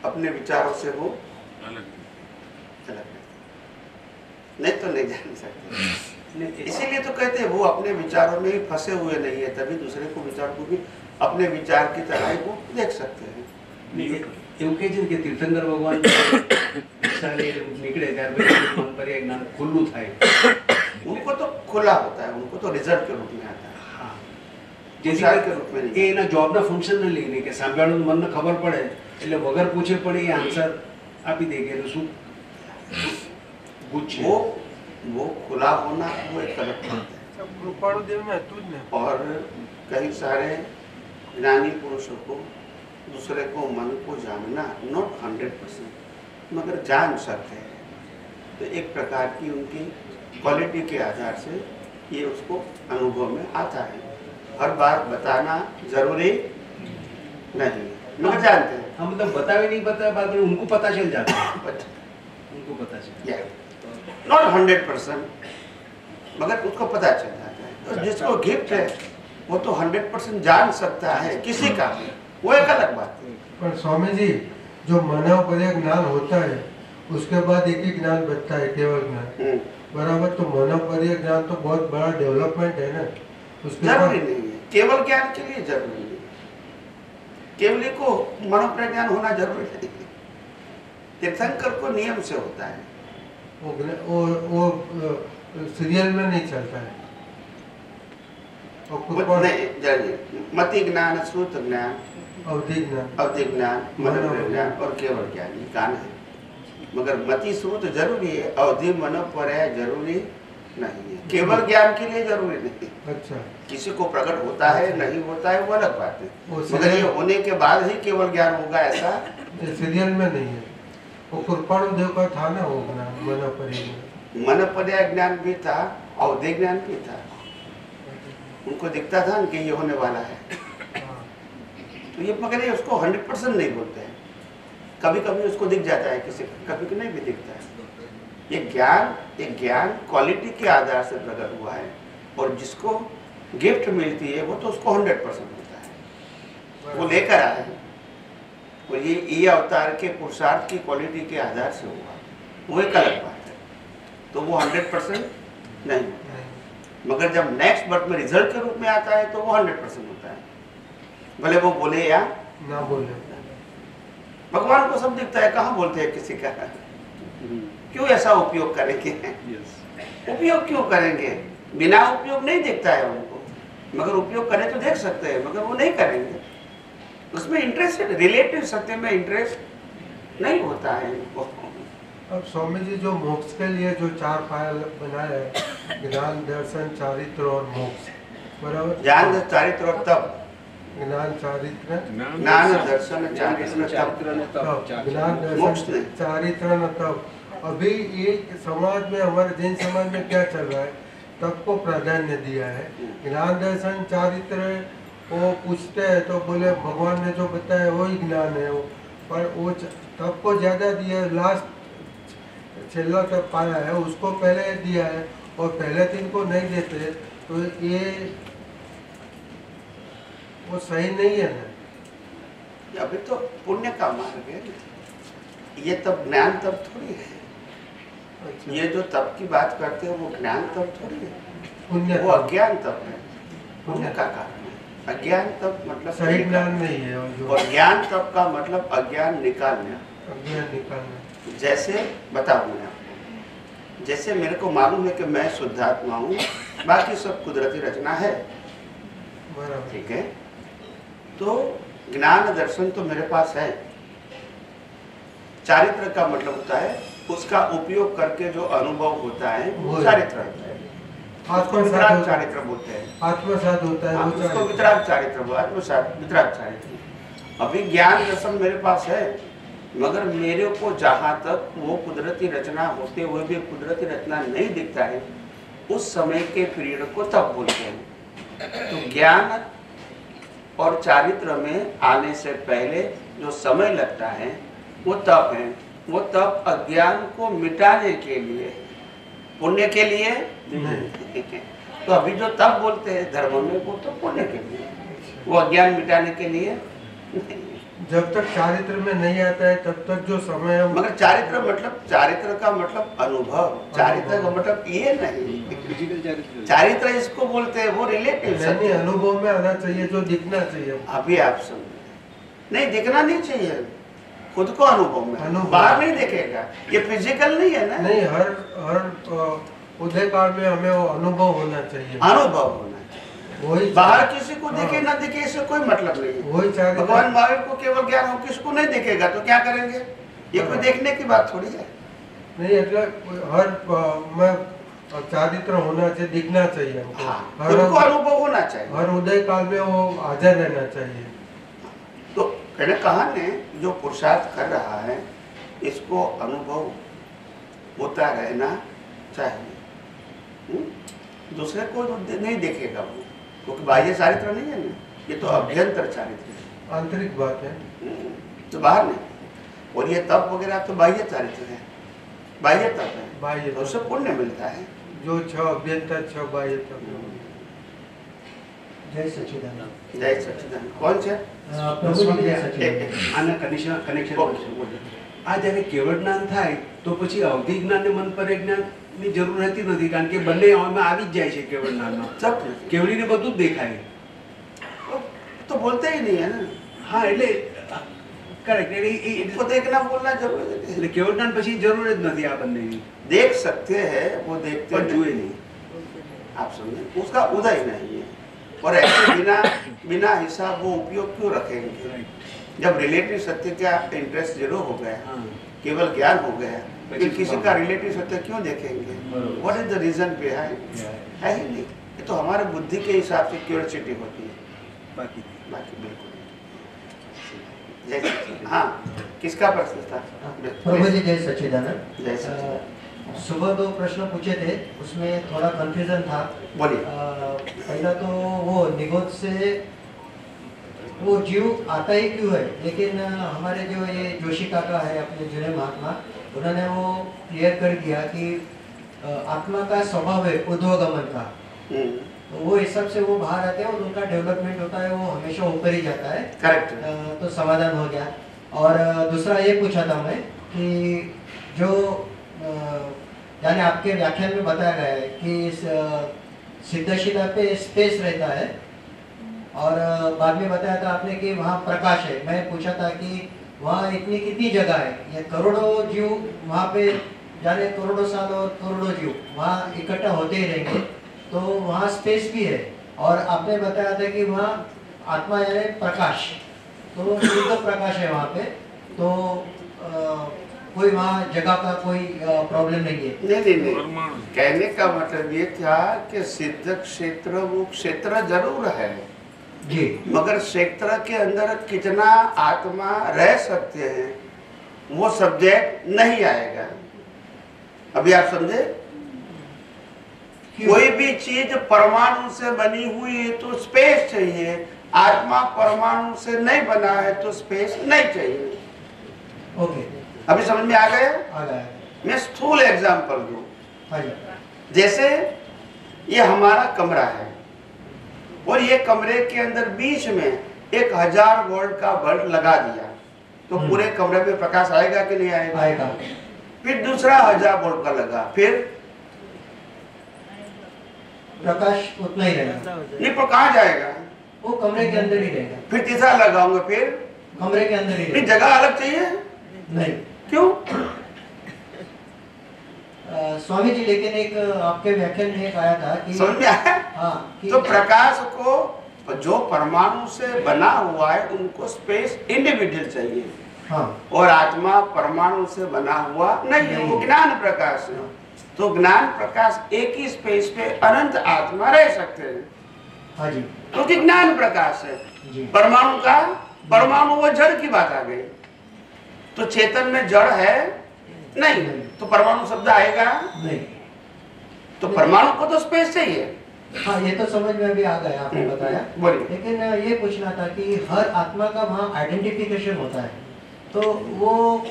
अपने विचारों से वो अलग रहते हैं, नहीं तो नहीं जान सकते। इसीलिए तो कहते हैं वो अपने विचारों में ही फंसे हुए नहीं है, तभी दूसरे को विचार को भी अपने विचार की तरह ही वो देख सकते हैं। એવું કહે છે કે તીર્થંકર ભગવાન નીકળે ત્યાર પછી મન પર્યાય જ્ઞાન ખુલ્લું થાય। उनको तो खुला होता है, उनको तो रिजल्ट के रूप में आता है। જેથી એ એના જોબના ફંક્શનને લઈને કે સાંભળવાનું મનને ખબર પડે એટલે વગર પૂછે પણ એ આન્સર આપી દે કે શું પૂછે। वो खुला होना वो एक अलग बात है। कृपाणु देव में अतुल ने और कई सारे ज्ञानी पुरुषों को दूसरे को मन को जानना नॉट 100% मगर जान सकते हैं, तो एक प्रकार की उनकी क्वालिटी के आधार से ये उसको अनुभव में आता है। हर बार बताना जरूरी नहीं, मगर जानते हैं। हम मतलब बतावे नहीं बताया बाद में उनको पता चल जाता है, उनको पता चल नॉट 100% मगर उसको पता चल जाता है। तो जिसको गिफ्ट है वो तो 100% जान सकता है किसी का भी, वो एक अलग बात है। पर स्वामी जी, जो मानव पर्याय ज्ञान होता है उसके बाद एक ही ज्ञान बचता है, केवल ज्ञान, बराबर। तो मानव पर्याय ज्ञान तो बहुत बड़ा डेवलपमेंट है ना, उसके जरूरी नहीं है, केवल ज्ञान के लिए जरूरी नहीं, केवल को मनोप्रज्ञान होना जरूरी नहीं है। तीर्थंकर को नियम से होता है, वो सीरियल में नहीं चलता है। मति ज्ञान, श्रुत ज्ञान, अवधि ज्ञान, मनोप्रज्ञान ज्ञान और केवल ज्ञान, ये ज्ञान है। मगर मति श्रुत जरूरी है, अवधि मनोपर्याय जरूरी नहीं है, केवल ज्ञान के लिए जरूरी नहीं। अच्छा, किसी को प्रकट होता है नहीं होता है वो अलग बात है, मगर ये होने के बाद ही केवल ज्ञान होगा ऐसा सीरियल में नहीं है। वो कृपाणु देव का था ना वो ज्ञान, मनोपर्याय ज्ञान भी था, अवधि ज्ञान भी था। उनको दिखता था कि ये होने वाला है, तो ये मगर ये उसको 100% नहीं बोलते हैं। कभी कभी उसको दिख जाता है, किसी कभी नहीं भी दिखता है। ये ज्ञान क्वालिटी के आधार से प्रकट हुआ है, और जिसको गिफ्ट मिलती है वो तो उसको 100% होता है, वो लेकर आए हैं। और ये अवतार के पुरुषार्थ की क्वालिटी के आधार से हुआ, वो एक अलग बात है। तो वो 100% नहीं होता है, मगर जब नेक्स्ट बर्थ में रिजल्ट के रूप में आता है तो वो 100% होता है, भले वो बोले या ना बोले। भगवान को सब दिखता है, कहाँ बोलते हैं किसी का? क्यों ऐसा उपयोग करेंगे? उपयोग क्यों करेंगे? बिना उपयोग नहीं दिखता है उनको, मगर उपयोग करें तो देख सकते हैं, मगर वो नहीं करेंगे। उसमें इंटरेस्ट, रिलेटिव सत्य में इंटरेस्ट नहीं होता है इनको। अब स्वामी जी जो मोक्ष के लिए जो 4 पायल बनाए हैं, ज्ञान दर्शन चारित्र और मोक्ष, बराबर? ज्ञान चारित्र और तप, ज्ञान चारित्र, ज्ञान दर्शन चारित्र तप, ज्ञान मोक्ष दर्शन चारित्र न तप। अभी ये समाज में, हमारे जैन समाज में क्या चल रहा है, तप को प्राधान्य दिया है। ज्ञान दर्शन चारित्र वो पूछते हैं तो बोले भगवान ने जो बताया वही ज्ञान है, वो पर वो तप को ज्यादा दिया, लास्ट छेल्ला तक पाया है उसको पहले दिया है और पहले 3 को नहीं देते, तो ये वो सही नहीं है ना। अभी तो पुण्य का मार्ग है, ये तब ज्ञान तब थोड़ी है। अच्छा। ये जो तप की बात करते हैं वो ज्ञान तप थोड़ी है, पुण्य वो अज्ञान तप है, पुण्य का कारण है। अज्ञान तप मतलब सही ज्ञान नहीं है, और ज्ञान तप का मतलब अज्ञान निकालना। अज्ञान निकालना। जैसे बताऊं मैं आपको, जैसे मेरे को मालूम है कि मैं शुद्धात्मा हूँ, बाकी सब कुदरती रचना है, ठीक है, तो ज्ञान दर्शन तो मेरे पास है। चारित्र का मतलब होता है उसका उपयोग करके जो अनुभव होता है वो चारित्र होता है। वितराग चारित्र बोलते हैं, आत्मसात होता है, उसको वितराग चारित्र, आत्मसात वितराग चारित्र। अभी ज्ञान दर्शन मेरे पास है, मगर मेरे को जहाँ तक वो कुदरती रचना होते हुए भी कुदरती रचना नहीं दिखता है, उस समय के पीरियड को तप बोलते हैं। तो ज्ञान और चारित्र में आने से पहले जो समय लगता है वो तप है। वो तप अज्ञान को मिटाने के लिए, पुण्य के लिए तो अभी जो तप बोलते हैं धर्म में वो तो पुण्य के लिए, वो अज्ञान मिटाने के लिए। जब तक चारित्र में नहीं आता है तब तक जो समय है, मगर चारित्र मतलब, चारित्र का मतलब अनुभव, चारित्र का मतलब ये नहीं, चारित्र इसको बोलते हैं, वो रिलेटिव अनुभव में आना चाहिए, जो दिखना चाहिए। अभी आप समझे, नहीं दिखना नहीं चाहिए, खुद को अनुभव में, बाहर नहीं दिखेगा, ये फिजिकल नहीं है ना। नहीं, हर उदय काल में हमें वो अनुभव होना चाहिए, अनुभव होना चाहिए। वही बाहर किसी को दिखे ना दिखे इससे कोई मतलब नहीं है। वही भगवान महावीर को केवल ज्ञान हो, किसको नहीं दिखेगा तो क्या करेंगे, ये कोई देखने की बात थोड़ी है। नहीं, हर मैं चारित्र होना चाहिए, दिखना चाहिए हमको, उनको अनुभव होना चाहिए, हर उदय काल में वो हाजिर रहना चाहिए। तो कहने कहा ने जो पुरुषार्थ कर रहा है इसको अनुभव होता रहना चाहिए। दूसरे को नहीं देखेगा वो, क्योंकि बाह्य चारित्र नहीं है ना, ये तो अभ्यंतर चारित्र है, आंतरिक बात है, तो बाहर नहीं। और ये तप वगैरह तो बाह्य चारित्र है, बाह्य तप है, बाह्य तो उससे पुण्य मिलता है। जो 6 अभ्यंतर 6 बाह्य तप। जय सच्चिदानंद। जय सच्चिदानंद। कौन છે? આના કનેક્શન આ જ્યારે કેવળ જ્ઞાન થાય તો પછી અવધિ જ્ઞાન ને મન પર જ્ઞાનની જરૂર રહેતી નથી, કારણ કે બંને આમાં આવી જ જાય છે કેવળ જ્ઞાનમાં। કેવળીને બધું જ દેખાય तो बोलते ही नहीं है ना। हाँ, એટલે करेक्ट, इसको देखना बोलना जरूरी है, એટલે કેવળ જ્ઞાન પછી જરૂર જ નથી આ બંનેની। देख सकते हैं वो देखते हैं, जुए नहीं, आप समझे, उसका उदय नहीं है। और ऐसे बिना हिसाब वो उपयोग क्यों रखेंगे, जब रिलेटिव सत्य का इंटरेस्ट जीरो हो गया, केवल ज्ञान हो गया, फिर किसी का रिलेटिव सत्य क्यों देखेंगे? What is the reason behind? है ही नहीं, ये तो हमारे बुद्धि के हिसाब से क्यूरियोसिटी होती है, बाकी बिल्कुल। जय हाँ, किसका प्रश्न था? प्रभु जी जय सच्चिदानंद। जय सच्चिदानंद। सुबह 2 प्रश्न पूछे थे, उसमें थोड़ा कंफ्यूजन था। बोलिए। पहला तो वो निगोद से वो जीव आता ही क्यों है, लेकिन हमारे जो ये जोशी काका है अपने जुड़े महात्मा, उन्होंने वो क्लियर कर दिया कि आत्मा का स्वभाव है ऊर्ध्वगमन का, तो वो हिसाब से वो बाहर आते हैं और उनका डेवलपमेंट होता है, वो हमेशा ऊपर ही जाता है। करेक्ट। तो समाधान हो गया। और दूसरा ये पूछा था मैं कि जो यानी आपके व्याख्यान में बताया गया है कि सिद्धशिला पे स्पेस रहता है, और बाद में बताया था आपने कि वहाँ प्रकाश है। मैं पूछा था कि वहाँ इतनी कितनी जगह है, ये करोड़ों जीव वहाँ पे जाने, करोड़ों साल और करोड़ों जीव वहाँ इकट्ठा होते ही रहेंगे, तो वहाँ स्पेस भी है। और आपने बताया था कि वहाँ आत्मा यानी प्रकाश, तो शुद्ध प्रकाश है वहाँ पे, तो कोई वहाँ जगह का कोई प्रॉब्लम नहीं है। नहीं, कहने का मतलब ये था कि सिद्ध क्षेत्र वो क्षेत्र जरूर है जी, मगर क्षेत्र के अंदर कितना आत्मा रह सकते हैं वो सब्जेक्ट नहीं आएगा। अभी आप समझे? कोई भी चीज परमाणु से बनी हुई है तो स्पेस चाहिए, आत्मा परमाणु से नहीं बना है तो स्पेस नहीं चाहिए। ओके, अभी समझ में आ गया? आ गया। मैं स्थूल एग्जांपल दूं, हाँ, जैसे ये हमारा कमरा है और ये कमरे के अंदर बीच में 1000 वोल्ट का बल्ब लगा दिया तो पूरे कमरे में प्रकाश आएगा कि नहीं आएगा? आएगा। फिर दूसरा 1000 वोल्ट का लगा, फिर प्रकाश उतना ही रहेगा। नहीं, पर कहाँ जाएगा? वो कमरे के अंदर ही रहेगा। फिर तीसरा लगाऊंगा, फिर कमरे के अंदर ही नहीं, रहेगा। जगह अलग चाहिए नहीं। क्यों? स्वामी जी, लेकिन एक आपके व्याख्यान में एक आया था कि समझ में आया? हाँ, तो प्रकाश को जो परमाणु से बना हुआ है उनको स्पेस इंडिविजुअल चाहिए, हाँ, और आत्मा परमाणु से बना हुआ नहीं है, वो ज्ञान प्रकाश है। तो ज्ञान प्रकाश एक ही स्पेस पे अनंत आत्मा रह सकते हैं। हाँ जी, क्योंकि ज्ञान प्रकाश है। जी। परमाणु का, परमाणु वो जड़ की बात आ गई, तो चेतन में जड़ है नहीं, तो परमाणु शब्द आएगा नहीं, तो परमाणु को तो स्पेस चाहिए। हाँ, ये तो समझ में भी आ गया आपने बताया। बोलिए। लेकिन ये पूछना था कि हर आत्मा का वहाँ आइडेंटिफिकेशन होता है, तो वो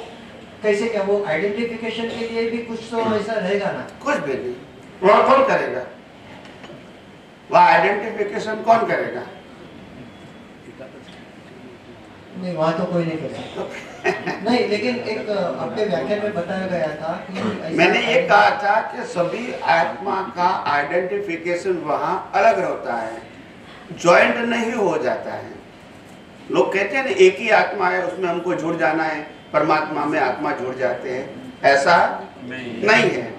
कैसे, क्या वो आइडेंटिफिकेशन के लिए भी कुछ तो ऐसा रहेगा ना? कुछ भी नहीं, वह कौन करेगा? वह आइडेंटिफिकेशन कौन करेगा? नहीं, वहाँ तो कोई नहीं कर सकता। नहीं, लेकिन एक आपके व्याख्यान में बताया गया था कि मैंने ये कहा था कि सभी आत्मा का आइडेंटिफिकेशन वहाँ अलग होता है, जॉइंट नहीं हो जाता है। लोग कहते हैं ना एक ही आत्मा है, उसमें हमको जुड़ जाना है, परमात्मा में आत्मा जुड़ जाते हैं, ऐसा नहीं है।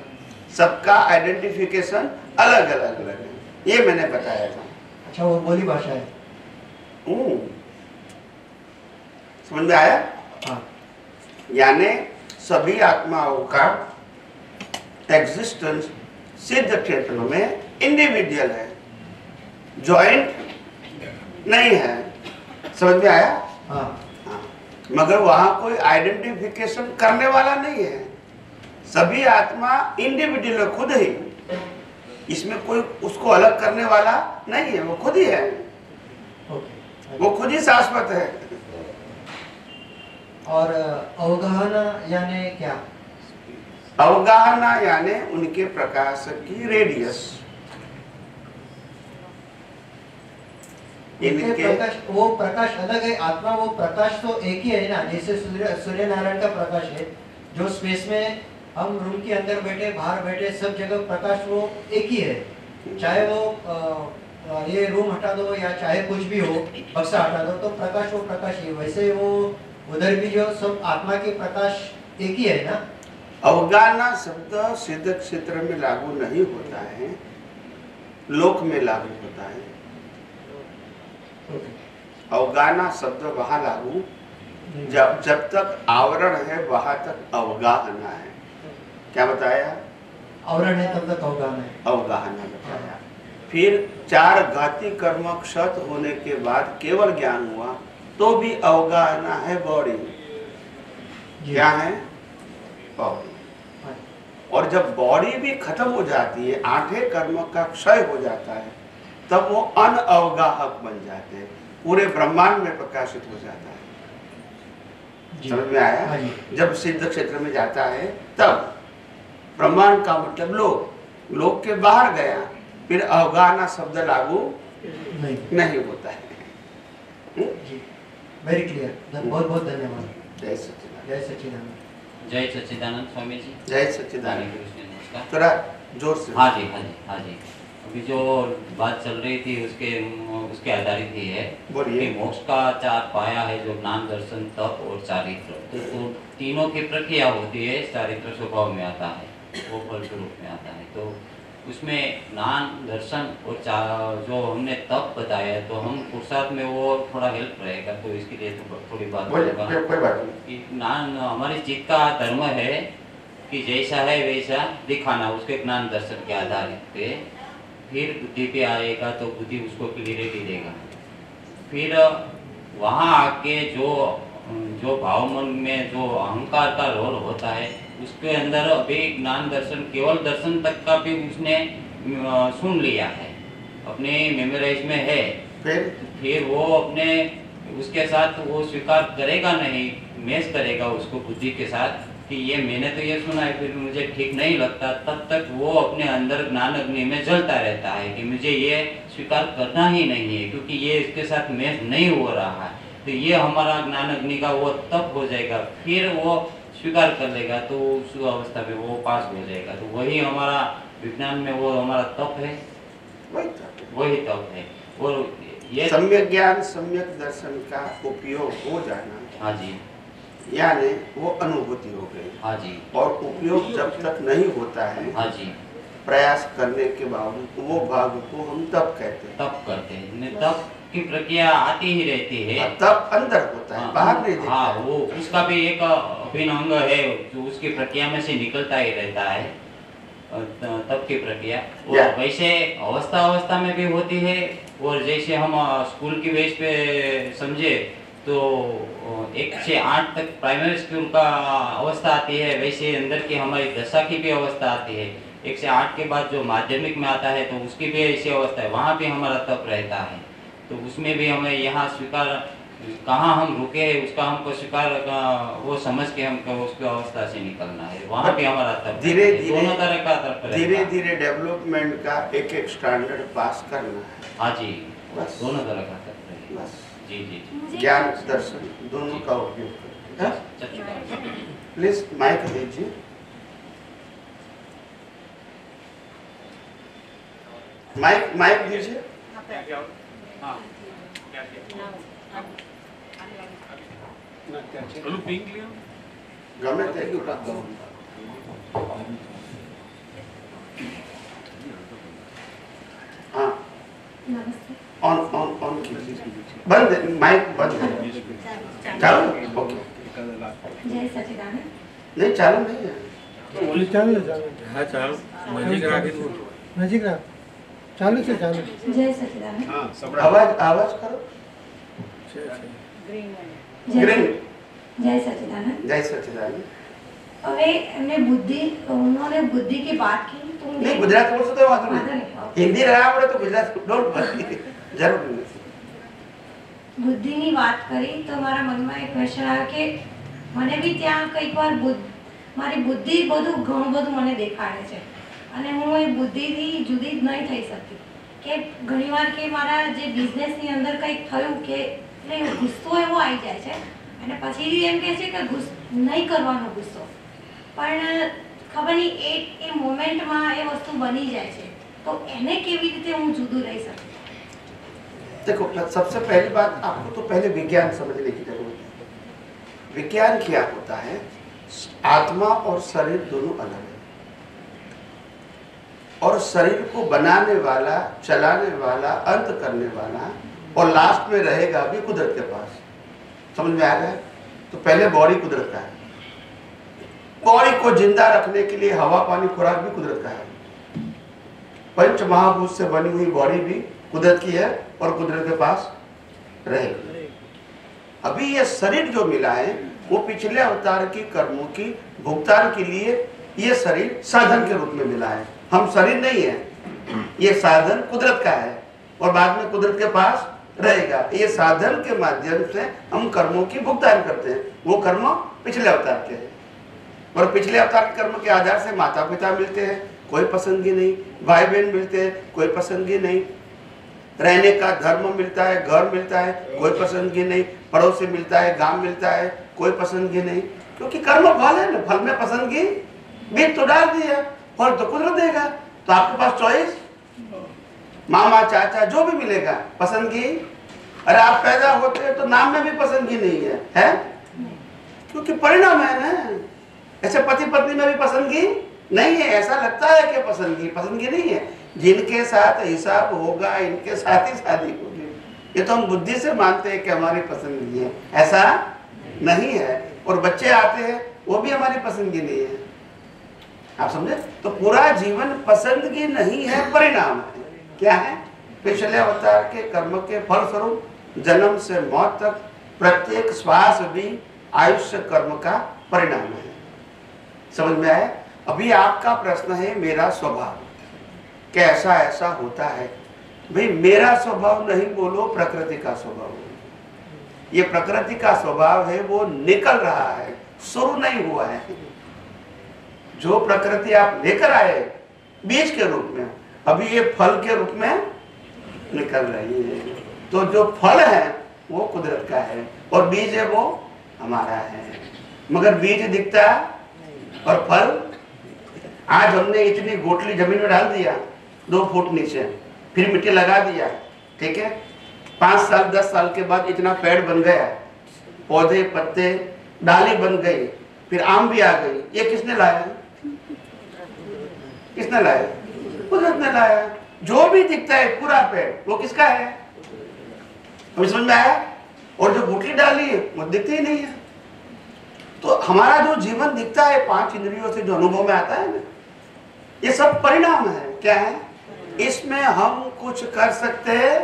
सबका आइडेंटिफिकेशन अलग अलग अलग है, ये मैंने बताया था। अच्छा, वो बोली भाषा है। समझ में आया? हाँ। यानी सभी आत्माओं का एग्जिस्टेंस सिद्ध क्षेत्र में इंडिविजुअल है, जॉइंट नहीं है। समझ में आया? हाँ। मगर वहां कोई आइडेंटिफिकेशन करने वाला नहीं है, सभी आत्मा इंडिविजुअल खुद ही, इसमें कोई उसको अलग करने वाला नहीं है, वो खुद ही है, वो खुद ही शाश्वत है। और अवगाहना यानी क्या? अवगाहना यानी उनके प्रकाश की रेडियस, प्रकाश, वो प्रकाश अलग है, आत्मा वो प्रकाश तो एक ही है ना, जैसे सूर्य नारायण का प्रकाश है, जो स्पेस में हम रूम के अंदर बैठे बाहर बैठे सब जगह प्रकाश वो एक ही है, चाहे वो ये रूम हटा दो या चाहे कुछ भी हो, बक्सा हटा दो, तो प्रकाश वो प्रकाश ही है। वैसे वो उधर भी जो सब आत्मा के प्रकाश एक ही है ना। अवगाहना शब्द सिद्ध क्षेत्र में लागू नहीं होता है, लोक में लागू होता है। अवगाहना शब्द वहां लागू, जब तक आवरण है वहां तक अवगाहना है। क्या बताया? आवरण है तब तक अवगाहना है, अवगाहना बताया। फिर 4 घाती कर्म क्षत होने के बाद केवल ज्ञान हुआ तो भी अवगाहना है बॉडी। क्या है? बॉडी। और जब बॉडी भी खत्म हो जाती है, 8 कर्म का क्षय हो जाता है, तब वो अनअवगाहक बन जाते हैं, पूरे ब्रह्मांड में प्रकाशित हो जाता है। समझ में आया? जब सिद्ध क्षेत्र में जाता है तब ब्रह्मांड का मतलब लोक के बाहर गया, फिर अवगाहना शब्द लागू नहीं होता है। वेरी क्लियर, बहुत बहुत धन्यवाद। जय सच्चिदानंद। जय सच्चिदानंद। जय सच्चिदानंद स्वामी जी। जय सच्चिदानंद। नमस्कार। थोड़ा जोर से। हाँ जी, हाँ जी, हाँ जी। अभी जो बात चल रही थी उसके आधारित ही है कि मोक्ष का 4 पाया है, जो ज्ञान, दर्शन, तप और चारित्र। तो तीनों की प्रक्रिया होती है, चारित्र स्वभाव में आता है, वो फल के रूप में आता है। तो उसमें ज्ञान दर्शन और जो हमने तप बताया तो हम पुरुषार्थ में वो थोड़ा हेल्प रहेगा, तो इसके लिए तो थोड़ी बात कि ज्ञान हमारी चित्त का धर्म है कि जैसा है वैसा दिखाना, उसके ज्ञान दर्शन के आधार पे। फिर बुद्धि पे आएगा तो बुद्धि उसको क्लियरिटी देगा। फिर वहाँ आके जो भाव मन में जो अहंकार का रोल होता है उसके अंदर अभी ज्ञान दर्शन केवल दर्शन तक का भी उसने सुन लिया है, अपने मेमोराइज में है। फिर वो अपने उसके साथ वो स्वीकार करेगा नहीं, मैच करेगा उसको बुद्धि के साथ कि ये मैंने तो ये सुना है फिर मुझे ठीक नहीं लगता, तब तक वो अपने अंदर ज्ञान अग्नि में जलता रहता है कि मुझे ये स्वीकार करना ही नहीं है क्योंकि ये इसके साथ मैच नहीं हो रहा है। तो ये हमारा ज्ञान अग्नि का वो तप हो जाएगा, फिर वो स्वीकार कर लेगा तो उस अवस्था में वो पास हो जाएगा। तो वही हमारा विज्ञान में वो हमारा तप है, वही तप है। और ये सम्यक ज्ञान सम्यक दर्शन का उपयोग हो जाना, हाँ जी, यानी वो अनुभूति हो गई। हाँ जी। और उपयोग जब तक नहीं होता है, हाँ जी, प्रयास करने के बावजूद वो भाग को हम तप कहते हैं। तप करते हैं, तप की प्रक्रिया आती ही रहती है। तप अंदर होता है, बाहर नहीं दिखता। हाँ, वो उसका भी एक अभिन्न अंग है जो उसकी प्रक्रिया में से निकलता ही रहता है, तप की प्रक्रिया। और वैसे अवस्था अवस्था में भी होती है। और जैसे हम स्कूल की बेस पे समझे तो 1 से 8 तक प्राइमरी स्कूल का अवस्था आती है, वैसे अंदर की हमारी दशा की भी अवस्था आती है। 1 से 8 के बाद जो माध्यमिक में आता है तो उसकी भी ऐसी अवस्था है, वहाँ भी हमारा तप रहता है। तो उसमें भी हमें यहाँ स्वीकार कहाँ हम रुके हैं उसका हमको स्वीकार वो समझ के हमको उसकी अवस्था से निकलना है, वहाँ भी हमारा तप धीरे दोनों तरह का तप रहेगा। धीरे धीरे डेवलपमेंट का एक स्टैंडर्ड पास करना है। हाँ जी, बस दोनों तरह का तप रहेगा। बस जी जी, ज्ञान दर्शन दोनों का उपयोग करें। प्लीज माइक दीजिए। माइक दीजिए। पिंक लिया गमे ते हाँ ऑन ऑन ऑन बंद है, माइक बंद है। चालू ओके, जय सच्चिदानंद। नहीं चालू नहीं है। चालू हाँ चालू मैजिक चालू से चालू। जय सच्चिदानंद। हाँ, आवाज करो। ग्रीन। जय सच्चिदानंद। जय सच्चिदानंद। હવે એમને બુદ્ધિ ઉन्होंने बुद्धि की बात की तो नहीं गुजरात बोल सकते हो हिंदी रहा आवड़े तो गुजरात डोंट वरी જરૂર બુદ્ધિની વાત કરી તો મારા મનમાં એક ક્વેશ્ચન આવ્યો કે મને બી ત્યાં કઈકવાર મારી બુદ્ધિ બધું ઘણું બધું મને દેખાડે છે અને હું એ બુદ્ધિથી જુદી જ નહીં થઈ શકતી કે ઘણીવાર કે મારા જે બિઝનેસની અંદર કંઈક થયું કે એટલે ગુસ્સો એવો આવી જાય છે અને પછી એમ કહે છે કે નહીં કરવાનો ગુસ્સો પણ ખબર નહીં એ મોમેન્ટમાં એ વસ્તુ બની જાય છે તો એને કેવી રીતે હું જુદું રહી શકું। देखो सबसे पहली बात आपको तो पहले विज्ञान समझने की जरूरत है। विज्ञान क्या होता है, आत्मा और शरीर दोनों अलग है और शरीर को बनाने वाला, चलाने वाला, अंत करने वाला और लास्ट में रहेगा भी कुदरत के पास। समझ में आ गया? तो पहले बॉडी कुदरत का है, बॉडी को जिंदा रखने के लिए हवा पानी खुराक भी कुदरत का है। पंच महाभूत से बनी हुई बॉडी भी कुदरत की है और कुदरत के पास रहेगी। अभी ये शरीर जो मिला है वो पिछले अवतार की कर्मों की भुगतान के लिए ये शरीर साधन के रूप में मिला है। हम शरीर नहीं है, ये साधन कुदरत का है और बाद में कुदरत के पास रहेगा। ये साधन के माध्यम से हम कर्मों की भुगतान करते हैं। वो कर्म पिछले अवतार के हैं और पिछले अवतार के कर्म के आधार से माता पिता मिलते हैं, कोई पसंदगी नहीं, भाई बहन मिलते हैं, कोई पसंदगी नहीं, रहने का धर्म मिलता है, घर मिलता है, कोई पसंदगी नहीं, पड़ोसी मिलता है, गांव मिलता है, कोई पसंदगी नहीं, क्योंकि कर्म फल है ना। फल में पसंदगी बीज तो डाल दिया, फल तो कुदरत देगा। तो आपके पास चॉइस मामा चाचा जो भी मिलेगा पसंदगी। अरे आप पैदा होते हैं तो नाम में भी पसंदगी नहीं है क्योंकि परिणाम है ना। ऐसे पति पत्नी में भी पसंदगी नहीं है, ऐसा लगता है कि पसंदगी नहीं है। जिनके साथ हिसाब होगा इनके साथ ही शादी होगी, ये तो हम बुद्धि से मानते हैं कि हमारी पसंदगी है, ऐसा नहीं है। और बच्चे आते हैं वो भी हमारी पसंदगी नहीं है, आप समझे? तो पूरा जीवन पसंदगी नहीं है, परिणाम है। क्या है? पिछले अवतार के कर्म के फल स्वरूप जन्म से मौत तक प्रत्येक श्वास भी आयुष्य कर्म का परिणाम है। समझ में आया? अभी आपका प्रश्न है मेरा स्वभाव कैसा ऐसा होता है। भाई मेरा स्वभाव नहीं बोलो, प्रकृति का स्वभाव बोलो। ये प्रकृति का स्वभाव है, वो निकल रहा है, शुरू नहीं हुआ है। जो प्रकृति आप लेकर आए बीज के रूप में, अभी ये फल के रूप में निकल रही है। तो जो फल है वो कुदरत का है और बीज है वो हमारा है। मगर बीज दिखता और फल, आज हमने इतनी गोटली जमीन में डाल दिया 2 फुट नीचे, फिर मिट्टी लगा दिया, ठीक है, 5 साल 10 साल के बाद इतना पेड़ बन गया, पौधे पत्ते डाली बन गई, फिर आम भी आ गई। ये किसने लाया? किसने लाया? कुदरत ने लाया। जो भी दिखता है पूरा पेड़ वो किसका है? अभी समझ में आया? और जो गुठली डाली है वो दिखती ही नहीं है। तो हमारा जो जीवन दिखता है 5 इंद्रियों से जो अनुभव में आता है ना, ये सब परिणाम है। क्या है? इसमें हम कुछ कर सकते हैं,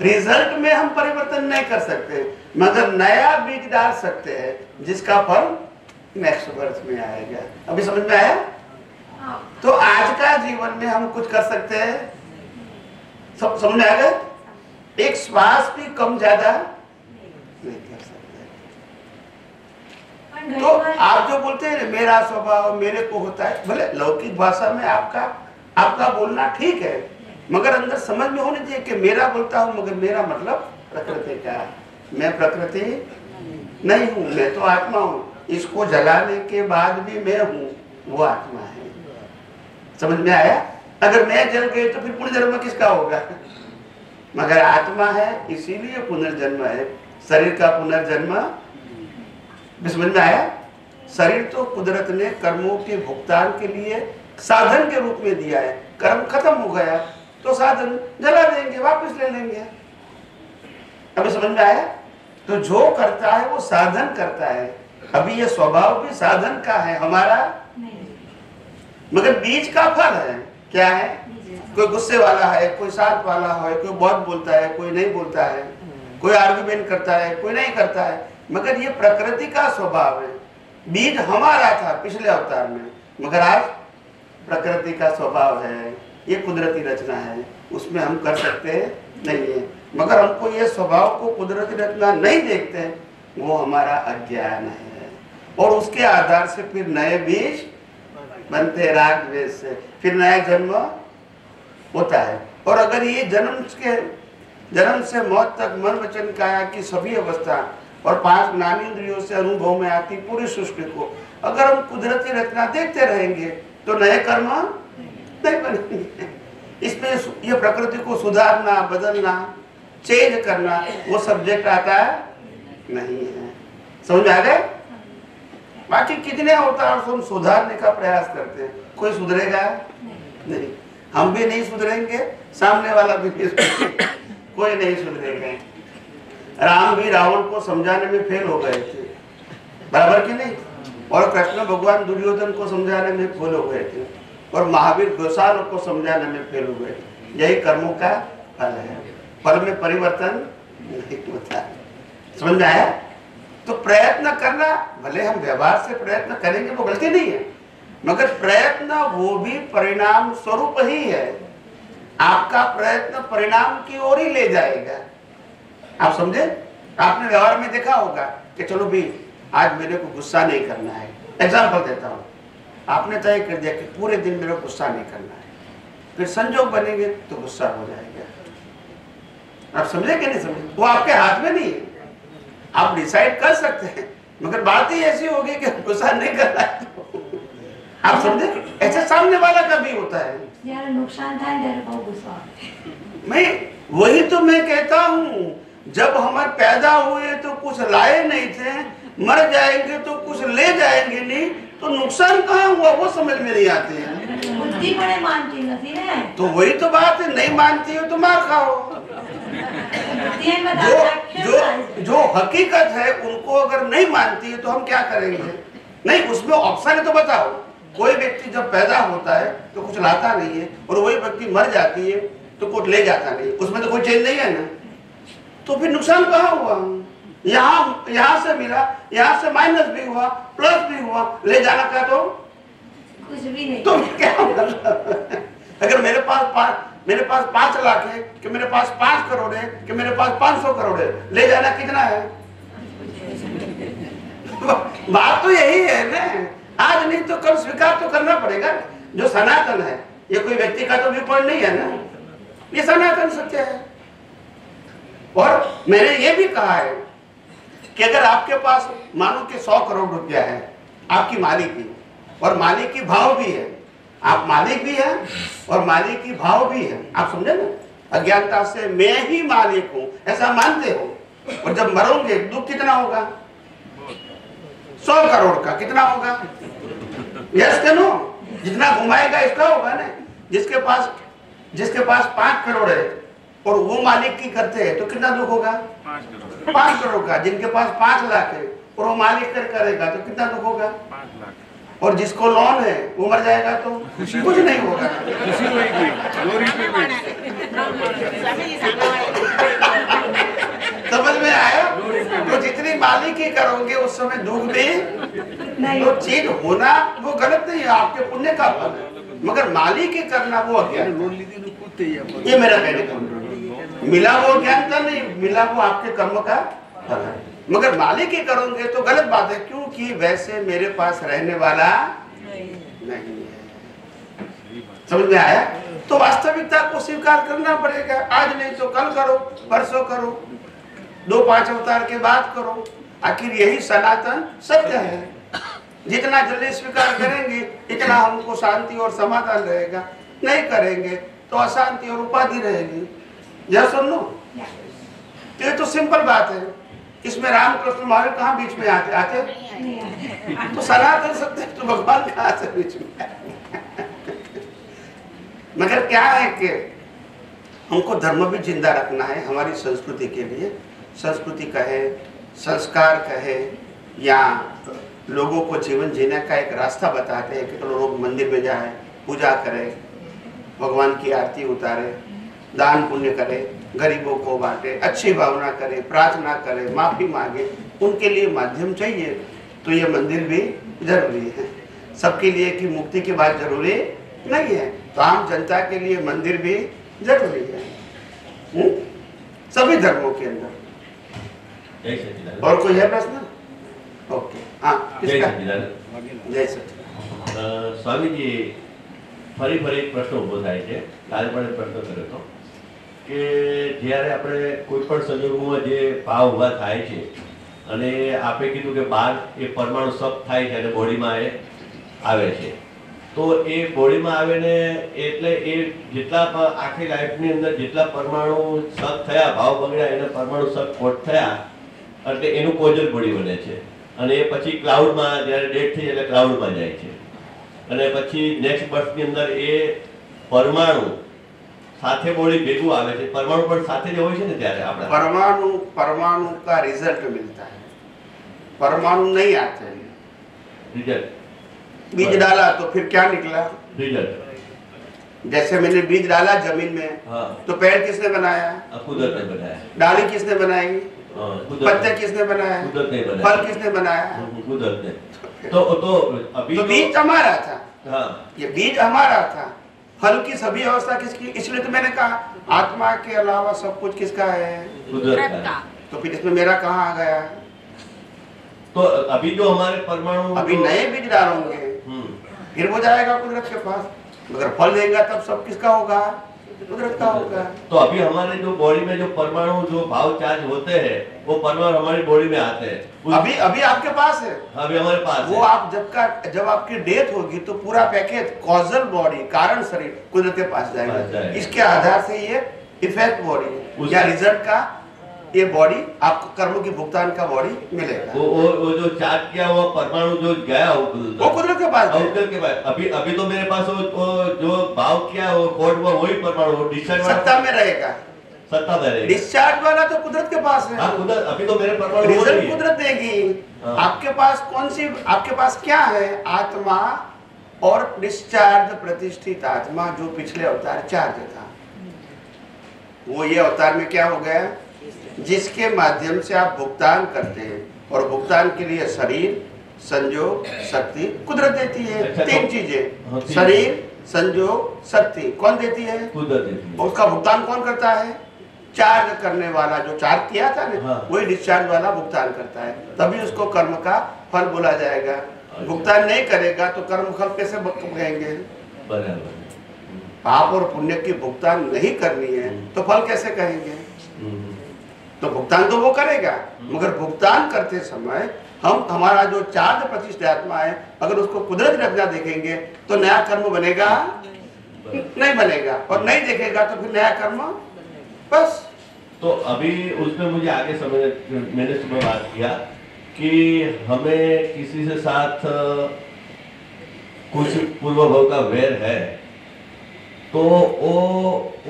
रिजल्ट में हम परिवर्तन नहीं कर सकते, मगर नया बीज डाल सकते हैं जिसका फल नेक्स्ट वर्ष में आएगा। अभी समझ में आया? तो आज का जीवन में हम कुछ कर सकते हैं, सब समझ में आ गया? एक श्वास भी कम ज्यादा नहीं कर सकते। तो आप जो बोलते हैं मेरा स्वभाव मेरे को होता है, भले लौकिक भाषा में आपका बोलना ठीक है, मगर अंदर समझ में होनी चाहिए कि मेरा बोलता हूं मगर मेरा मतलब प्रकृति का है। मैं प्रकृति नहीं हूं, मैं तो आत्मा हूं। इसको जलाने के बाद भी मैं हूं, वो आत्मा है। समझ में आया? अगर मैं जल गई तो फिर पुनर्जन्म किसका होगा? मगर आत्मा है, इसीलिए पुनर्जन्म है। शरीर का पुनर्जन्म समझ में आया? शरीर तो कुदरत ने कर्मों के भुगतान के लिए साधन के रूप में दिया है। कर्म खत्म हो गया तो साधन जला देंगे, वापस ले लेंगे। अभी समझ में आया? तो जो करता है वो साधन करता है। अभी ये स्वभाव भी साधन का है, हमारा मगर बीज का फल है। क्या है? कोई गुस्से वाला है, कोई शांत वाला है, कोई बहुत बोलता है, कोई नहीं बोलता है, कोई आर्गुमेंट करता है, कोई नहीं करता है, मगर ये प्रकृति का स्वभाव है। बीज हमारा था पिछले अवतार में, मगर आज प्रकृति का स्वभाव है, ये कुदरती रचना है, उसमें हम कर सकते नहीं है। मगर हमको ये स्वभाव को कुदरती रचना नहीं देखते, वो हमारा अज्ञान है। और उसके आधार से फिर नए बीज बनते, राग द्वेष से फिर नया जन्म होता है। और अगर ये जन्म से मौत तक मन वचन काया की सभी अवस्था और 5 ज्ञानेंद्रियों से अनुभव में आती पूरी सृष्टि को अगर हम कुदरती रचना देखते रहेंगे तो नए कर्म नहीं बनेंगे। इसमें ये प्रकृति को सुधारना, बदलना, चेंज करना वो सब्जेक्ट आता नहीं है। समझ में आ गए? बाकी कितने अवतार से हम सुधारने का प्रयास करते हैं, कोई सुधरेगा नहीं। हम भी नहीं सुधरेंगे, सामने वाला भी नहीं सुधरेगा, कोई नहीं सुधरेगा। राम भी रावण को समझाने में फेल हो गए थे, बराबर कि नहीं? और कृष्ण भगवान दुर्योधन को समझाने में फेल हो गए थे, और महावीर गोसाल को समझाने में फेल हो गए। यही कर्मों का फल है, फल में परिवर्तन नहीं होता। समझ में आया? तो प्रयत्न करना, भले हम व्यवहार से प्रयत्न करेंगे वो गलती नहीं है, मगर प्रयत्न वो भी परिणाम स्वरूप ही है। आपका प्रयत्न परिणाम की ओर ही ले जाएगा। आप समझे? आपने व्यवहार में देखा होगा कि चलो भी आज मेरे को गुस्सा नहीं करना है। एग्जाम्पल देता हूँ, आपने तय कर दिया कि पूरे दिन मेरे को गुस्सा नहीं करना है, फिर संजोग बनेंगे तो गुस्सा हो जाएगा। आप समझे कि नहीं समझे? वो आपके हाथ में नहीं है, आप डिसाइड कर सकते हैं, मगर बात ही ऐसी होगी कि गुस्सा नहीं करना है। आप समझे? ऐसे सामने वाला का भी होता है, यार नुकसान था यार, बहुत गुस्सा। मैं वही तो मैं कहता हूँ, जब हम पैदा हुए तो कुछ लाए नहीं थे, मर जाएंगे तो कुछ ले जाएंगे नहीं, तो तो नुकसान कहाँ हुआ वो समझ में नहीं आती है। बुद्धि बड़े मानती नहीं है। तो वही तो बात है, नहीं मानती हो तो मार खाओ। जो हकीकत है उनको अगर नहीं मानती है तो हम क्या करेंगे? नहीं, उसमें ऑप्शन है तो बताओ। कोई व्यक्ति जब पैदा होता है तो कुछ लाता नहीं है, और वही व्यक्ति मर जाती है तो कुछ ले जाता नहीं, उसमें तो कोई चेंज नहीं है ना। तो फिर नुकसान कहाँ हुआ? यहाँ से मिला, यहाँ से माइनस भी हुआ, प्लस भी हुआ, ले जाना का तो कुछ भी नहीं। तो क्या मतलब? अगर मेरे पास 5 लाख है कि मेरे पास 5 करोड़ है कि मेरे पास 500 करोड़ है, ले जाना कितना है? बात तो यही है ना। आज नहीं तो कल स्वीकार तो करना पड़ेगा। जो सनातन है ये कोई व्यक्ति का तो विपण नहीं है ना, ये सनातन सत्य है। और मैंने ये भी कहा है कि अगर आपके पास मानो कि 100 करोड़ रुपया है आपकी मालिकी, और मालिकी भाव भी है, आप मालिक भी हैं और मालिकी भाव भी है, आप समझे ना? अज्ञानता से मैं ही मालिक हूं ऐसा मानते हो, और जब मरोगे दुख कितना होगा? 100 करोड़ का कितना होगा? यस के नो? जितना घुमाएगा इसका होगा ना। जिसके पास 5 करोड़ है और वो मालिक की करते हैं तो कितना दुख होगा? 5 करोड़ का। जिनके पास 5 लाख है और वो मालिक करेगा तो कितना दुख होगा? 5 लाख। और जिसको लोन है वो मर जाएगा तो कुछ नहीं होगा। समझ में आया? तो जितनी मालिकी करोगे उस समय दुख भी नहीं। तो चीज होना वो गलत नहीं है, आपके पुण्य का फल है, मगर मालिकी करना वो अज्ञान। ये मेरा कहने का मिला वो ज्ञान का नहीं, मिला वो आपके कर्म का फल है। मगर मालिकी करोगे तो गलत बात है, क्योंकि वैसे मेरे पास रहने वाला नहीं है। समझ में आया? तो वास्तविकता को स्वीकार करना पड़ेगा। आज नहीं तो कल करो, परसों करो, 2-5 अवतार के बाद करो। आखिर यही सनातन सत्य है। जितना जल्दी स्वीकार करेंगे इतना हमको शांति और समाधान रहेगा। नहीं करेंगे तो अशांति और उपाधि रहेगी। यह सुन लो, ये तो सिंपल बात है। इसमें रामकृष्ण महावीर कहाँ बीच में आते? तो सनातन सत्य तो भगवान कहाँ से बीच में? मगर क्या है कि हमको धर्म भी जिंदा रखना है हमारी संस्कृति के लिए। संस्कृति कहे, संस्कार कहे, या लोगों को जीवन जीने का एक रास्ता बताते हैं कि तो लोग मंदिर में जाएं, पूजा करें, भगवान की आरती उतारे, दान पुण्य करे, गरीबों को बांटे, अच्छी भावना करे, प्रार्थना करे, माफी मांगे। उनके लिए माध्यम चाहिए तो ये मंदिर भी जरूरी है। सबके लिए कि मुक्ति की बात जरूरी नहीं है, तो आम जनता के लिए मंदिर भी जरूरी है। सभी धर्मों के अंदर। और कोई है प्रश्न? ओके, हाँ, किसका? जय सच्चिदानंद। સ્વામીજી ફરી એક પ્રશ્ન ઉભો થાય છે, કાલે પણ પ્રશ્ન કર્યો હતો કે જ્યારે આપણે કોઈ પણ સંજોગોમાં જે ભાવ ઉભા થાય છે અને આપણે કીધું કે બહાર એ પરમાણુ સપ થાય છે અને બોડીમાં એ આવે છે, તો એ બોડીમાં આવે ને એટલે એ જેટલા આખી લાઈફની અંદર જેટલા પરમાણુ સપ થયા, ભાવ બગડ્યા, એના પરમાણુ સપ કોટ થયા એટલે એનું કોજલ બોડી બને છે અને એ પછી ક્લાઉડમાં જ્યારે ડેડ થઈ એટલે ક્લાઉડમાં જાય છે અને પછી નેક્સ્ટ બર્થની અંદર એ પરમાણુ સાથે બોડી ભેગું આવે છે। પરમાણુ પણ સાથે જ હોય છે ને ત્યારે આપણે परमाणु का रिजल्ट मिलता है, परमाणु नहीं आते हैं। रिजल्ट बीज डाला तो फिर क्या निकला? रिजल्ट। जैसे मैंने बीज डाला जमीन में, हाँ। तो पेड़ किसने बनाया? कुदरत ने बनाया। डाली किसने बनाई? पत्ते किसने बनाया? कुदरत ने बनाया। फल किसने बनाया? कुदरत ने। तो अभी तो बीज हमारा था। हाँ। ये बीज हमारा था, फल की सभी अवस्था किसकी? इसलिए तो मैंने कहा आत्मा के अलावा सब कुछ किसका है? कुदरत का। तो फिर इसमें मेरा कहाँ आ गया? तो अभी जो हमारे परमाणु अभी नए बीज डालोगे फिर वो जाएगा कुदरत के पास, मगर फल देगा तब सब किसका होगा? कुदरत का होगा। तो अभी हमारे जो बॉडी में जो परमाणु जो भाव चार्ज होते हैं वो परमाणु हमारी बॉडी में आते हैं। अभी आपके पास है, अभी हमारे पास वो है। आप जब आपकी डेथ होगी तो पूरा पैकेज कॉजल बॉडी, कारण शरीर कुदरत के पास जाएगा। इसके आधार से ये इफेक्ट बॉडी या रिजल्ट का ये बॉडी आपको कर्म की भुगतान का बॉडी मिलेगा। वो जो चार्ज किया हुआ परमाणु जो गया वो कुदरत के पास कुदरत के पास। अभी तो मेरे पास वो जो भाव किया वो कोड हुआ वही परमाणु डिस्चार्ज सत्ता में रहेगा। सत्ता में रहेगा। डिस्चार्ज वाला तो कुदरत के पास है। कुदरत अभी तो मेरे परमाणु रिजल्ट कुदरत देगी। आपके पास कौन सी, आपके पास क्या है? आत्मा और डिस्चार्ज प्रतिष्ठित आत्मा जो पिछले अवतार चार्ज था, वो ये अवतार में क्या हो गया? जिसके माध्यम से आप भुगतान करते हैं, और भुगतान के लिए शरीर, संयोग, शक्ति कुदरत देती है। तीन चीजें, शरीर, संयोग, शक्ति कौन देती है? कुदरत देती है। उसका भुगतान कौन करता है? चार्ज करने वाला, जो चार्ज किया था ना, वही डिस्चार्ज वाला भुगतान करता है। तभी उसको कर्म का फल बोला जाएगा। भुगतान नहीं करेगा तो कर्म फल कैसे कहेंगे? पाप और पुण्य की भुगतान नहीं करनी है तो फल कैसे कहेंगे? तो भुगतान तो वो करेगा, मगर भुगतान करते समय हमारा जो चार्ज प्रतिष्ठित आत्मा है, अगर उसको कुदरत रखना देखेंगे तो नया कर्म बनेगा नहीं बनेगा, और नहीं देखेगा तो फिर नया कर्म बस। तो अभी उसमें मुझे आगे समझ, मैंने सुबह बात किया कि हमें किसी से साथ कुछ पूर्व भव का वैर है, तो वो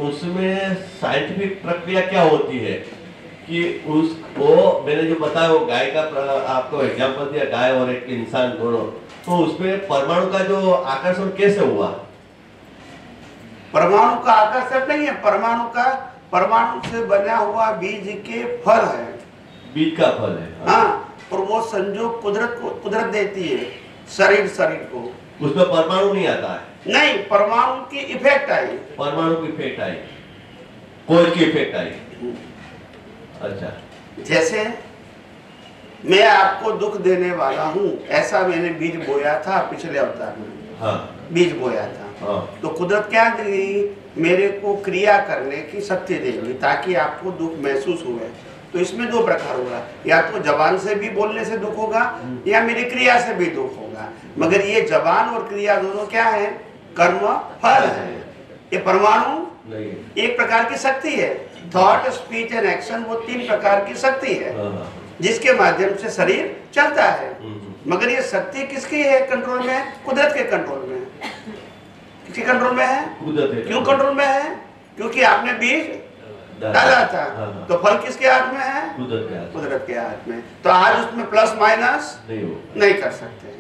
उसमें साइंटिफिक प्रक्रिया क्या होती है कि वो मैंने जो बताया वो गाय का आपको एग्जांपल दिया, गाय और एक इंसान दोनों, तो उसमें परमाणु का जो आकर्षण कैसे हुआ? परमाणु का आकर्षण नहीं है, परमाणु से बना हुआ बीज के फल है। बीज का फल है। हाँ, और वो संयोग कुदरत देती है शरीर को। उसमें परमाणु नहीं आता है? नहीं, परमाणु की इफेक्ट आई। परमाणु की इफेक्ट आई, कोई की इफेक्ट आई। अच्छा, जैसे मैं आपको दुख देने वाला हूँ, ऐसा मैंने बीज बोया था पिछले अवतार में। हाँ, बीज बोया था। हाँ। तो कुदरत क्या देगी? मेरे को क्रिया करने की शक्ति देगी ताकि आपको दुख महसूस हुए। तो इसमें दो प्रकार होगा, या तो जबान से भी बोलने से दुख होगा, या मेरी क्रिया से भी दुख होगा। मगर ये जबान और क्रिया दोनों क्या है? कर्म फल है। ये परमाणु एक प्रकार की शक्ति है। थॉट, स्पीच एंड एक्शन, वो तीन प्रकार की शक्ति है जिसके माध्यम से शरीर चलता है। मगर ये शक्ति किसकी है कंट्रोल में? कुदरत के कंट्रोल में। किसके कंट्रोल में है? क्यों कंट्रोल में है? क्योंकि आपने बीज डाला था। तो फल किसके हाथ में है? कुदरत के हाथ में। तो आज उसमें प्लस माइनस नहीं कर सकते।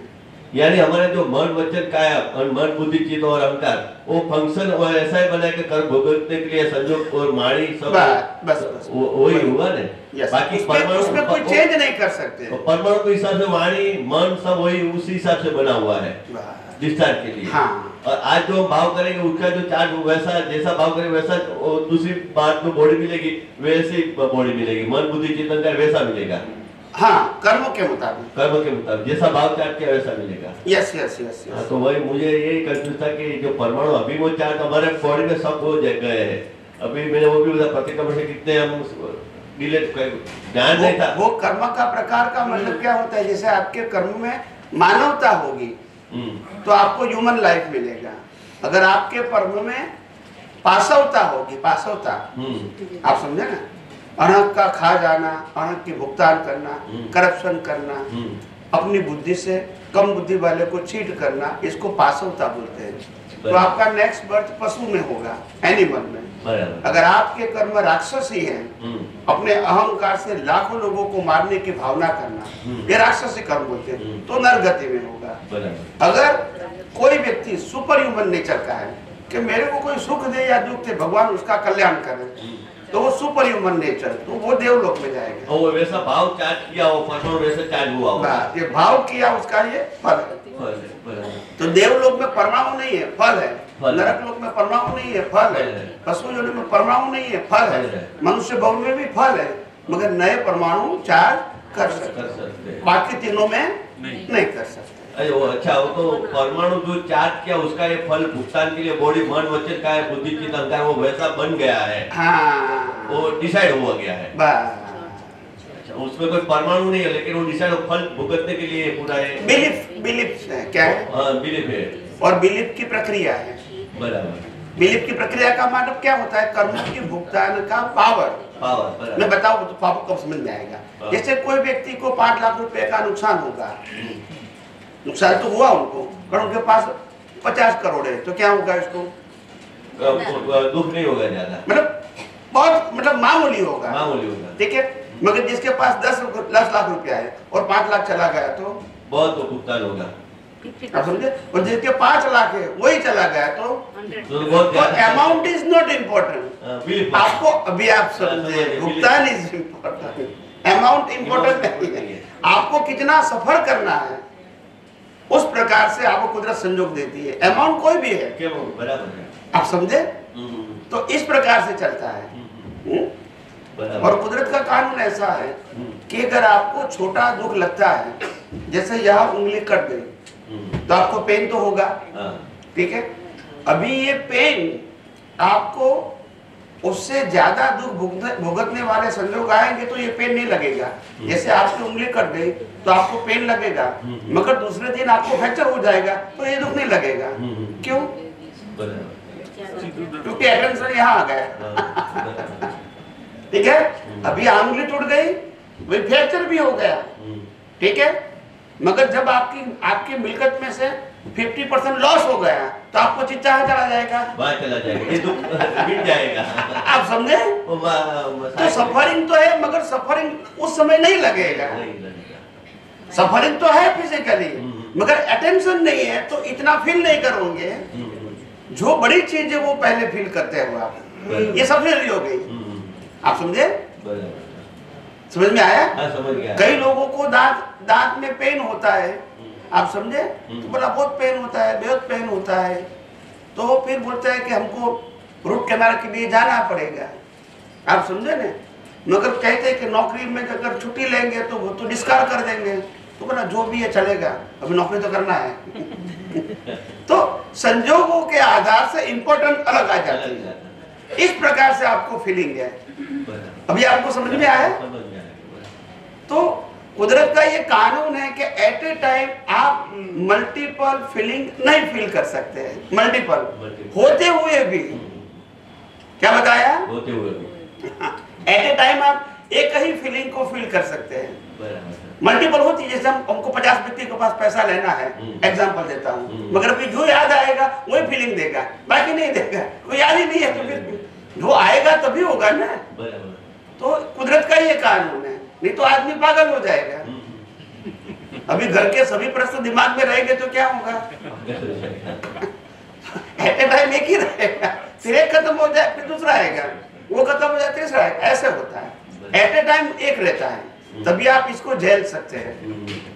यानी हमारे जो मन, वचन, काया, मन, बुद्धि, चित्त और अहंकार, वो फंक्शन और ऐसा ही बना के कर भुगतने के लिए संयोग और माणी सब बस वही हुआ ना। बाकी परमाणु उसमें कोई चेंज नहीं कर सकते। परमाणु के हिसाब से वाणी, मन सब वही उसी हिसाब से बना हुआ है डिस्चार्ज के लिए। हाँ। और आज जो भाव करेंगे उसका जो चार्ज वैसा, जैसा भाव करेंगे वैसा दूसरी बात में बॉडी मिलेगी, वैसी बॉडी मिलेगी। मन, बुद्धि, चित्त, अहंकार वैसा मिलेगा। हाँ, कर्म के मुताबिक जैसा भाव चार्ज किया वैसा मिलेगा। यस। तो वही मुझे यही कंफ्यूज था कि जो परमाणु अभी वो चार्ज हमारे बॉडी में सब हो गए हैं। अभी मैंने वो भी बताया प्रतिक्रमण से कितने हम डिलीट कर, ध्यान नहीं था। वो कर्म का प्रकार का मतलब क्या होता है? जैसे आपके कर्म में मानवता होगी तो आपको ह्यूमन लाइफ मिलेगा। अगर आपके कर्म में पाशवता होगी, आप समझे ना, अनहक का खा जाना, अनहक की भुगतान करना, करप्शन करना, अपनी बुद्धि से कम बुद्धि वाले को चीट करना, इसको पाशवता बोलते हैं। तो आपका नेक्स्ट बर्थ पशु में होगा, एनिमल में। अगर आपके कर्म राक्षसी हैं, अपने अहंकार से लाखों लोगों को मारने की भावना करना, ये राक्षसी कर्म बोलते हैं, तो नरगति में होगा। अगर कोई व्यक्ति सुपर ह्यूमन नेचर का है कि मेरे को कोई सुख दे या दुख दे, भगवान उसका कल्याण करे, तो वो सुपर ह्यूमन नेचर, तो वो देवलोक में जाएगा। वो वैसा भाव चार्ज किया हो, परमाणु वैसे चार्ज हुआ हो। ये भाव किया उसका ये फल है। तो देवलोक में परमाणु नहीं है, फल है। नरक लोक में परमाणु नहीं है, फल है। पशु योनि में परमाणु नहीं है, फल है। मनुष्य भवन में भी फल है, मगर नए परमाणु चार्ज कर सकते, बाकी तीनों में नहीं कर सकते। अच्छा, वो तो परमाणु जो चार्ज किया उसका ये फल भुगतान के लिए बॉडी, मन, वचन, काया, बुद्धि, चित्त, अहंकार वो वैसा बन गया है। हाँ, वो डिसाइड हुआ गया है। अच्छा, उसमें कोई परमाणु नहीं है, लेकिन वो डिसाइड फल भुगतने के लिए पूरा है। बिलीफ है, क्या है? बिलीफ है, और बिलीफ की प्रक्रिया है। बराबर। बिलीफ की प्रक्रिया का मतलब क्या होता है? कर्म की भुगतान का पावर। पावर मैं बताऊं तो आपको कब समझ में आएगा। जैसे कोई व्यक्ति को 5 लाख रुपए का नुकसान होगा, नुकसान तो हुआ उनको, पर उनके पास 50 करोड़ है, तो क्या होगा इसको? दुख नहीं होगा ज्यादा, मतलब बहुत मामूली होगा, ठीक है। मगर जिसके पास 10 लाख रुपया है और 5 लाख चला गया तो बहुत भुगतान होगा, आप समझे। और जिसके 5 लाख है वही चला गया तो अमाउंट इज नॉट इम्पोर्टेंट। आपको अभी आप समझे, भुगतान इज इम्पोर्टेंट, अमाउंट इम्पोर्टेंट नहीं है। आपको कितना सफर करना है उस प्रकार से आपको कुदरत संजोग देती है, अमाउंट कोई भी है, आप समझे। तो इस प्रकार से चलता है। और कुदरत का कानून ऐसा है कि अगर आपको छोटा दुख लगता है, जैसे यहाँ उंगली कट गई तो आपको पेन तो होगा, ठीक है। अभी ये पेन आपको उससे ज्यादा दुख भुगतने वाले संजोग आएंगे तो ये पेन नहीं लगेगा। जैसे आपकी उंगली कट गई तो आपको पेन लगेगा, मगर दूसरे दिन आपको फ्रैक्चर हो जाएगा तो ये दुख नहीं लगेगा। क्यों? क्योंकि अटेंशन यहाँ आ गया, ठीक है। अभी उंगली टूट गई, वही फ्रैक्चर भी हो गया, ठीक है। मगर जब आपकी मिलकत में से 50% लॉस हो गया तो आपको चिंता चला जाएगा, चला जाएगा, ये दुख मिट जाएगा, आप समझे। तो सफरिंग तो है, मगर सफरिंग उस समय नहीं लगेगा। सफरिंग तो है फिजिकली, मगर अटेंशन नहीं है तो इतना फील नहीं करोगे। जो बड़ी चीज है वो पहले फील करते हो आप। ये सबसे जरूरी हो गई, आप समझे। समझ में आया? समझ गया। कई लोगों को दांत में पेन होता है, आप समझे, तो बोला बहुत पेन होता है, बेहद पेन होता है, तो फिर बोलता है कि हमको रूट कैनाल के लिए जाना पड़ेगा, आप समझे ना। मगर कहते हैं कि नौकरी में अगर छुट्टी लेंगे तो वो तो डिस्कार्ड कर देंगे, तो बोला जो भी है चलेगा, अभी नौकरी तो करना है। तो संजोगों के आधार से इंपॉर्टेंट अलग आ जाती है। इस प्रकार से आपको फीलिंग है। अभी आपको समझ में आया? तो कुदरत का ये कानून है कि एट ए टाइम आप मल्टीपल फीलिंग नहीं फील कर सकते हैं। मल्टीपल होते हुए भी, क्या बताया? होते हुए भी एट ए टाइम आप एक ही फीलिंग को फील कर सकते हैं। मल्टीपल होती है, जैसे हमको 50 व्यक्ति के पास पैसा लेना है, एग्जांपल देता हूँ, मगर अभी जो याद आएगा वही फीलिंग देगा, बाकी नहीं देगा। कोई याद ही नहीं है तो फिर जो आएगा तभी होगा ना। तो कुदरत का ये कानून है, नहीं तो आदमी पागल हो जाएगा। अभी घर के सभी प्रश्न दिमाग में रहेंगे तो क्या होगा? एट ए टाइम एक ही रहेगा, फिर एक खत्म हो जाए फिर दूसरा आएगा, वो खत्म हो जाए तीसरा आएगा, ऐसे होता है। एट ए टाइम एक रहता है, तभी आप इसको झेल सकते हैं।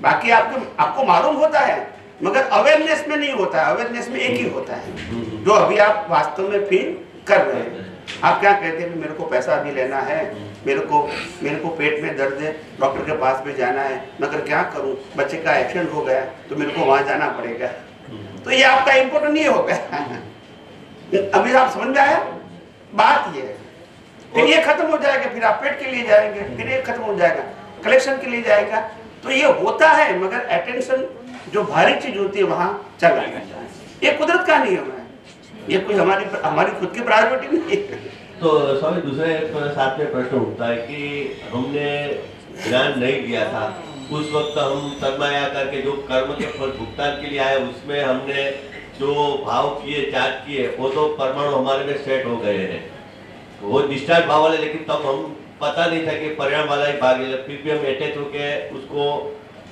बाकी आपको मालूम होता है, मगर अवेयरनेस में नहीं होता है। अवेयरनेस में एक ही होता है जो अभी आप वास्तव में फील कर रहे हैं। आप क्या कहते हैं, मेरे को पैसा अभी लेना है, मेरे को पेट में दर्द है, डॉक्टर के पास भी जाना है, मगर क्या करूं, बच्चे का एक्सीडेंट हो गया तो मेरे को वहां जाना पड़ेगा। तो ये आपका इम्पोर्टेंट नहीं होगा। अभी आप समझ में आया? बात ये है। फिर ये खत्म हो जाएगा, फिर आप पेट के लिए जाएंगे, फिर ये खत्म हो जाएगा, कलेक्शन के लिए जाएगा। तो ये होता है, मगर अटेंशन जो भारी चीज होती है वहां चला जाता है। ये कुदरत का नियम है, ये कोई हमारी खुद की प्रायोरिटी नहीं है। तो स्वामी दूसरे साथ में प्रश्न उठता है कि हमने ज्ञान नहीं दिया था, उस वक्त हम सरमाया करके जो कर्म के फल भुगतान के लिए आए, उसमें हमने जो भाव किए, त्याग किए, वो तो परमाणु हमारे में सेट हो गए हैं, वो डिस्चार्ज भाव वाले। लेकिन तब हम पता नहीं था कि परिणाम वाला ही भाग है, फिर भी हम अटैच होके उसको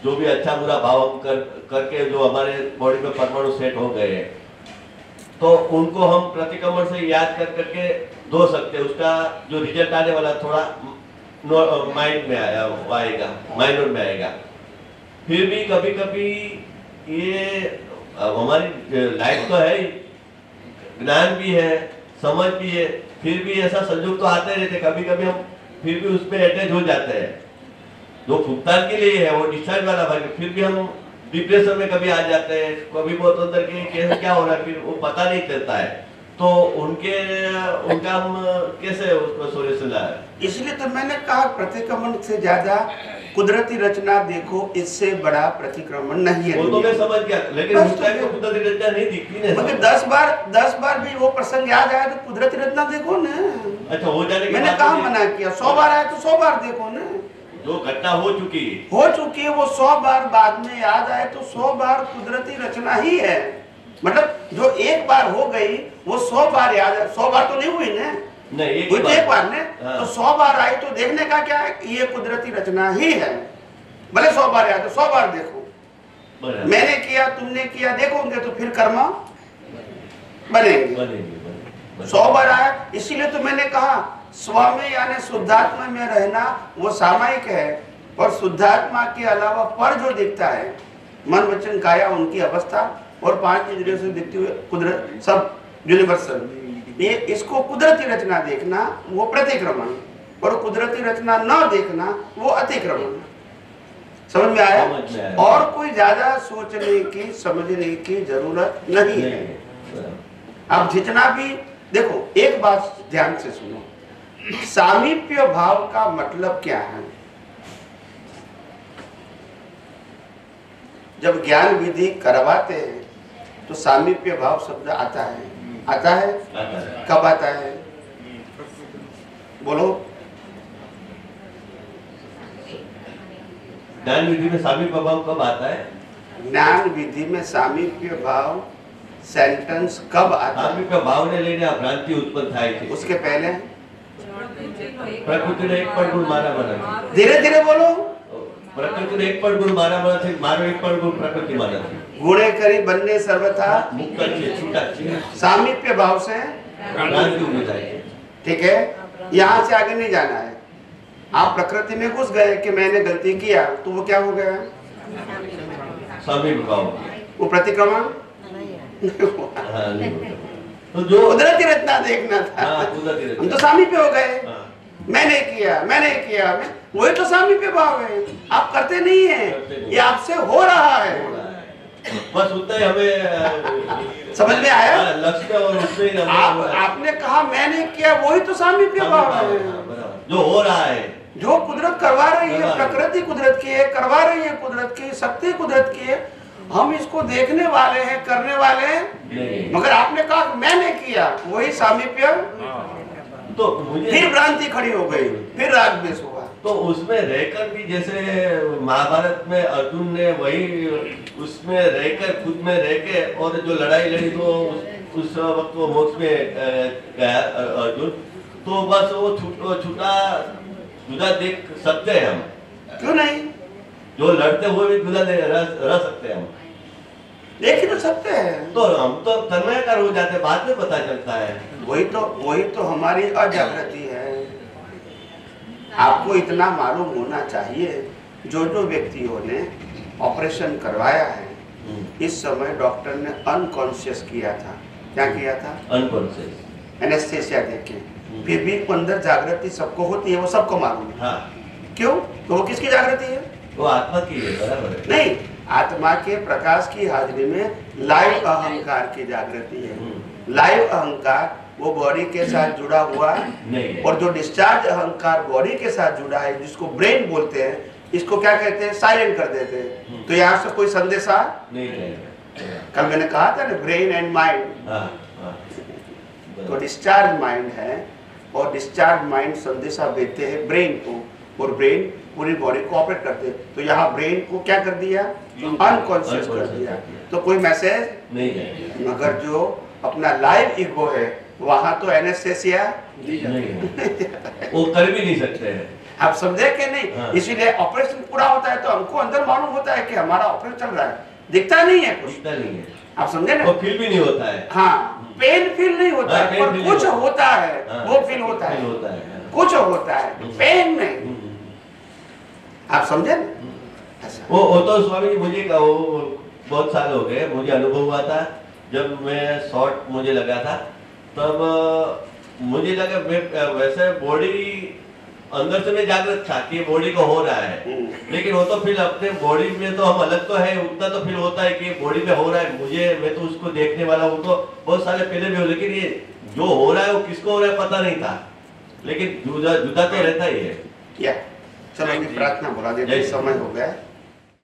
जो भी अच्छा बुरा भाव हम करके जो हमारे बॉडी में परमाणु सेट हो गए हैं, तो उनको हम प्रतिक्रमण से याद कर करके धो सकते हैं। उसका जो रिजल्ट आने वाला थोड़ा माइंड में आएगा, माइंड में आएगा। फिर भी कभी कभी ये हमारी लाइफ तो है, ज्ञान भी है, समझ भी है, फिर भी ऐसा संयोग तो आते रहते, कभी कभी हम फिर भी उसमें अटैच हो जाते हैं। जो भुगतान के लिए है वो डिस्चार्ज वाला भाग, फिर भी हम डिप्रेशन में कभी आ जाते हैं, कभी बहुत अंदर के कैसे क्या हो रहा है, फिर वो पता नहीं चलता है। तो उनका हम कैसे उसको सोल्यूशन लाए? इसलिए तो मैंने कहा प्रतिक्रमण से ज्यादा कुदरती रचना देखो, इससे बड़ा प्रतिक्रमण नहीं है। वो तो मैं समझ गया, लेकिन बस उस टाइम तो कुदरती रचना नहीं दिखती ना। मगर 10 बार भी वो प्रसंग याद आया तो कुदरती रचना देखो ना। अच्छा, हो जाने के मैंने बाद कहा भी- मना किया? 100 बार आया तो 100 बार देखो ना। जो घटना हो चुकी है वो 100 बार बाद में याद आए तो 100 बार कुदरती रचना ही है। मतलब जो एक बार हो गई वो 100 बार याद है। 100 बार तो नहीं हुई ना, नहीं, हुई तो एक बार ने। हाँ। तो 100 बार आई तो देखने का क्या है, ये कुदरती रचना ही है। भले 100 बार याद, 100 बार देखो। मैंने किया, तुमने किया, देखोगे तो फिर कर्म बनेंगे। 100 बार आया, इसीलिए तो मैंने कहा स्वामी यानी शुद्धात्मा में रहना वो सामायिक है, और शुद्धात्मा के अलावा पर जो दिखता है, मन वचन काया उनकी अवस्था और 5 इंद्रियों से दिखती हुई कुदरत, सब यूनिवर्सल, ये इसको कुदरती रचना देखना वो प्रतिक्रमण, और कुदरती रचना न देखना वो अतिक्रमण। समझ में आया? और कोई ज्यादा सोचने की समझने की जरूरत नहीं है। अब जितना भी देखो, एक बात ध्यान से सुनो, सामीप्य भाव का मतलब क्या है? जब ज्ञान विधि करवाते हैं तो सामीप्य भाव शब्द आता है। आता है? कब आता है? बोलो। ज्ञान विधि में सामीप्य भाव कब आता है? ज्ञान विधि में सामीप्य भाव सेंटेंस कब आता है? सामीप्य भाव ने लઈને આ ભ્રાંતિ ઉત્પન્ન થાય છે। उसके पहले પ્રકૃતિનો એક પણ ગુણ મારામાં નથી। धीरे धीरे बोलो। પ્રકૃતિનો એક પણ ગુણ મારામાં નથી, મારો એક પણ ગુણ પ્રકૃતિમાં નથી। गुणे करी बनने सर्वथा મુક્ત છે, છૂટા છે। सामीप्य भाव से ભ્રાંતિ ઊભી થાય છે। ठीक है, यहाँ से आगे नहीं जाना है। आप प्रकृति में घुस गए कि मैंने गलती किया, तो वो क्या हो गया? सामीप्य भाव। वो प्रतिक्रमण तो जो कुदरती रचना देखना था। हम तो सामीप्य हो गए। मैंने किया, वही तो सामीप्य भाव है। आप करते नहीं है, ये आपसे हो रहा है। बस उतना ही हमें समझ में आया? लक्ष्य और उसमें आपने कहा मैंने किया, वही तो सामीप्य भाव है। जो हो रहा है, जो कुदरत करवा रही है, प्रकृति कुदरत की है, करवा रही है कुदरत की, शक्ति कुदरत की है, हम इसको देखने वाले हैं, करने वाले हैं। मगर आपने कहा मैंने किया, वही सामीप्य। तो मुझे फिर भ्रांति खड़ी हो गई, फिर राग द्वेष हुआ। तो उसमें रहकर भी, जैसे महाभारत में अर्जुन ने वही उसमें रहकर, खुद में रह के, और जो लड़ाई लड़ी तो उस वक्त वो मोक्ष में गया अर्जुन, तो बस वो छूटा जुदा देख सकते हैं हम। क्यों नहीं? जो लड़ते हुए भी जुदा रह सकते हैं हम, देख ही तो सकते हैं। तो हम तो तन्मयकार हो जाते, बाद में पता चलता है। वही तो हमारी अजागृति है। आपको इतना मालूम होना चाहिए, जो व्यक्तियों ने ऑपरेशन करवाया है, इस समय डॉक्टर ने अनकॉन्शियस किया था। क्या किया था? अनकॉन्शियस एनेस्थेसिया देके, फिर भी अंदर जागृति सबको होती है, वो सबको मालूम है। क्यों? तो वो किसकी जागृति है? वो आत्मा की है, बराबर है। नहीं, आत्मा के प्रकाश की हाजिरी में लाइव अहंकार की जागृति है। लाइव अहंकार वो बॉडी के साथ जुड़ा हुआ नहीं, और जो डिस्चार्ज अहंकार बॉडी के साथ जुड़ा है, जिसको ब्रेन बोलते हैं, इसको क्या कहते हैं? साइलेंट कर देते हैं। तो यहाँ से कोई संदेशा नहीं। कल मैंने कहा था ना, ब्रेन एंड माइंड। तो डिस्चार्ज माइंड है, और डिस्चार्ज माइंड संदेशा देते हैं ब्रेन को, और ब्रेन पूरी बॉडी को ऑपरेट करते हैं। तो यहाँ ब्रेन को क्या कर दिया? अनकॉन्शियस कर दिया। तो कोई मैसेज नहीं। मगर जो अपना लाइव ईगो है, वहां तो एनेस्थेसिया वो कर भी नहीं सकते हैं। आप समझे कि नहीं? हाँ। इसीलिए ऑपरेशन पूरा होता है तो हमको अंदर मालूम होता है कि हमारा ऑपरेशन चल रहा है, दिखता नहीं है कुछ। दिखता नहीं है। आप समझे ना? वो फील भी नहीं होता है। हाँ, पेन फील नहीं होता हाँ, है, पर कुछ होता है। हाँ, वो फील होता है, कुछ होता है, पेन नहीं। आप समझे ना? वो तो स्वामी जी, मुझे बहुत साल हो गए, मुझे अनुभव हुआ था जब मैं शॉर्ट मुझे लगा था, तब मुझे लगा वैसे बॉडी अंदर से मैं जागृत था कि बॉडी को हो रहा है, लेकिन वो तो फील अपने बॉडी में तो हम अलग तो है, उतना तो फील होता है कि बॉडी में हो रहा है। मैं तो उसको देखने वाला हूँ, तो बहुत साल पहले भी हो, लेकिन ये जो हो रहा है वो किसको हो रहा है पता नहीं था, लेकिन जुदा तो रहता ही है। चलो जी प्रार्थना बुला देते, समय हो गया।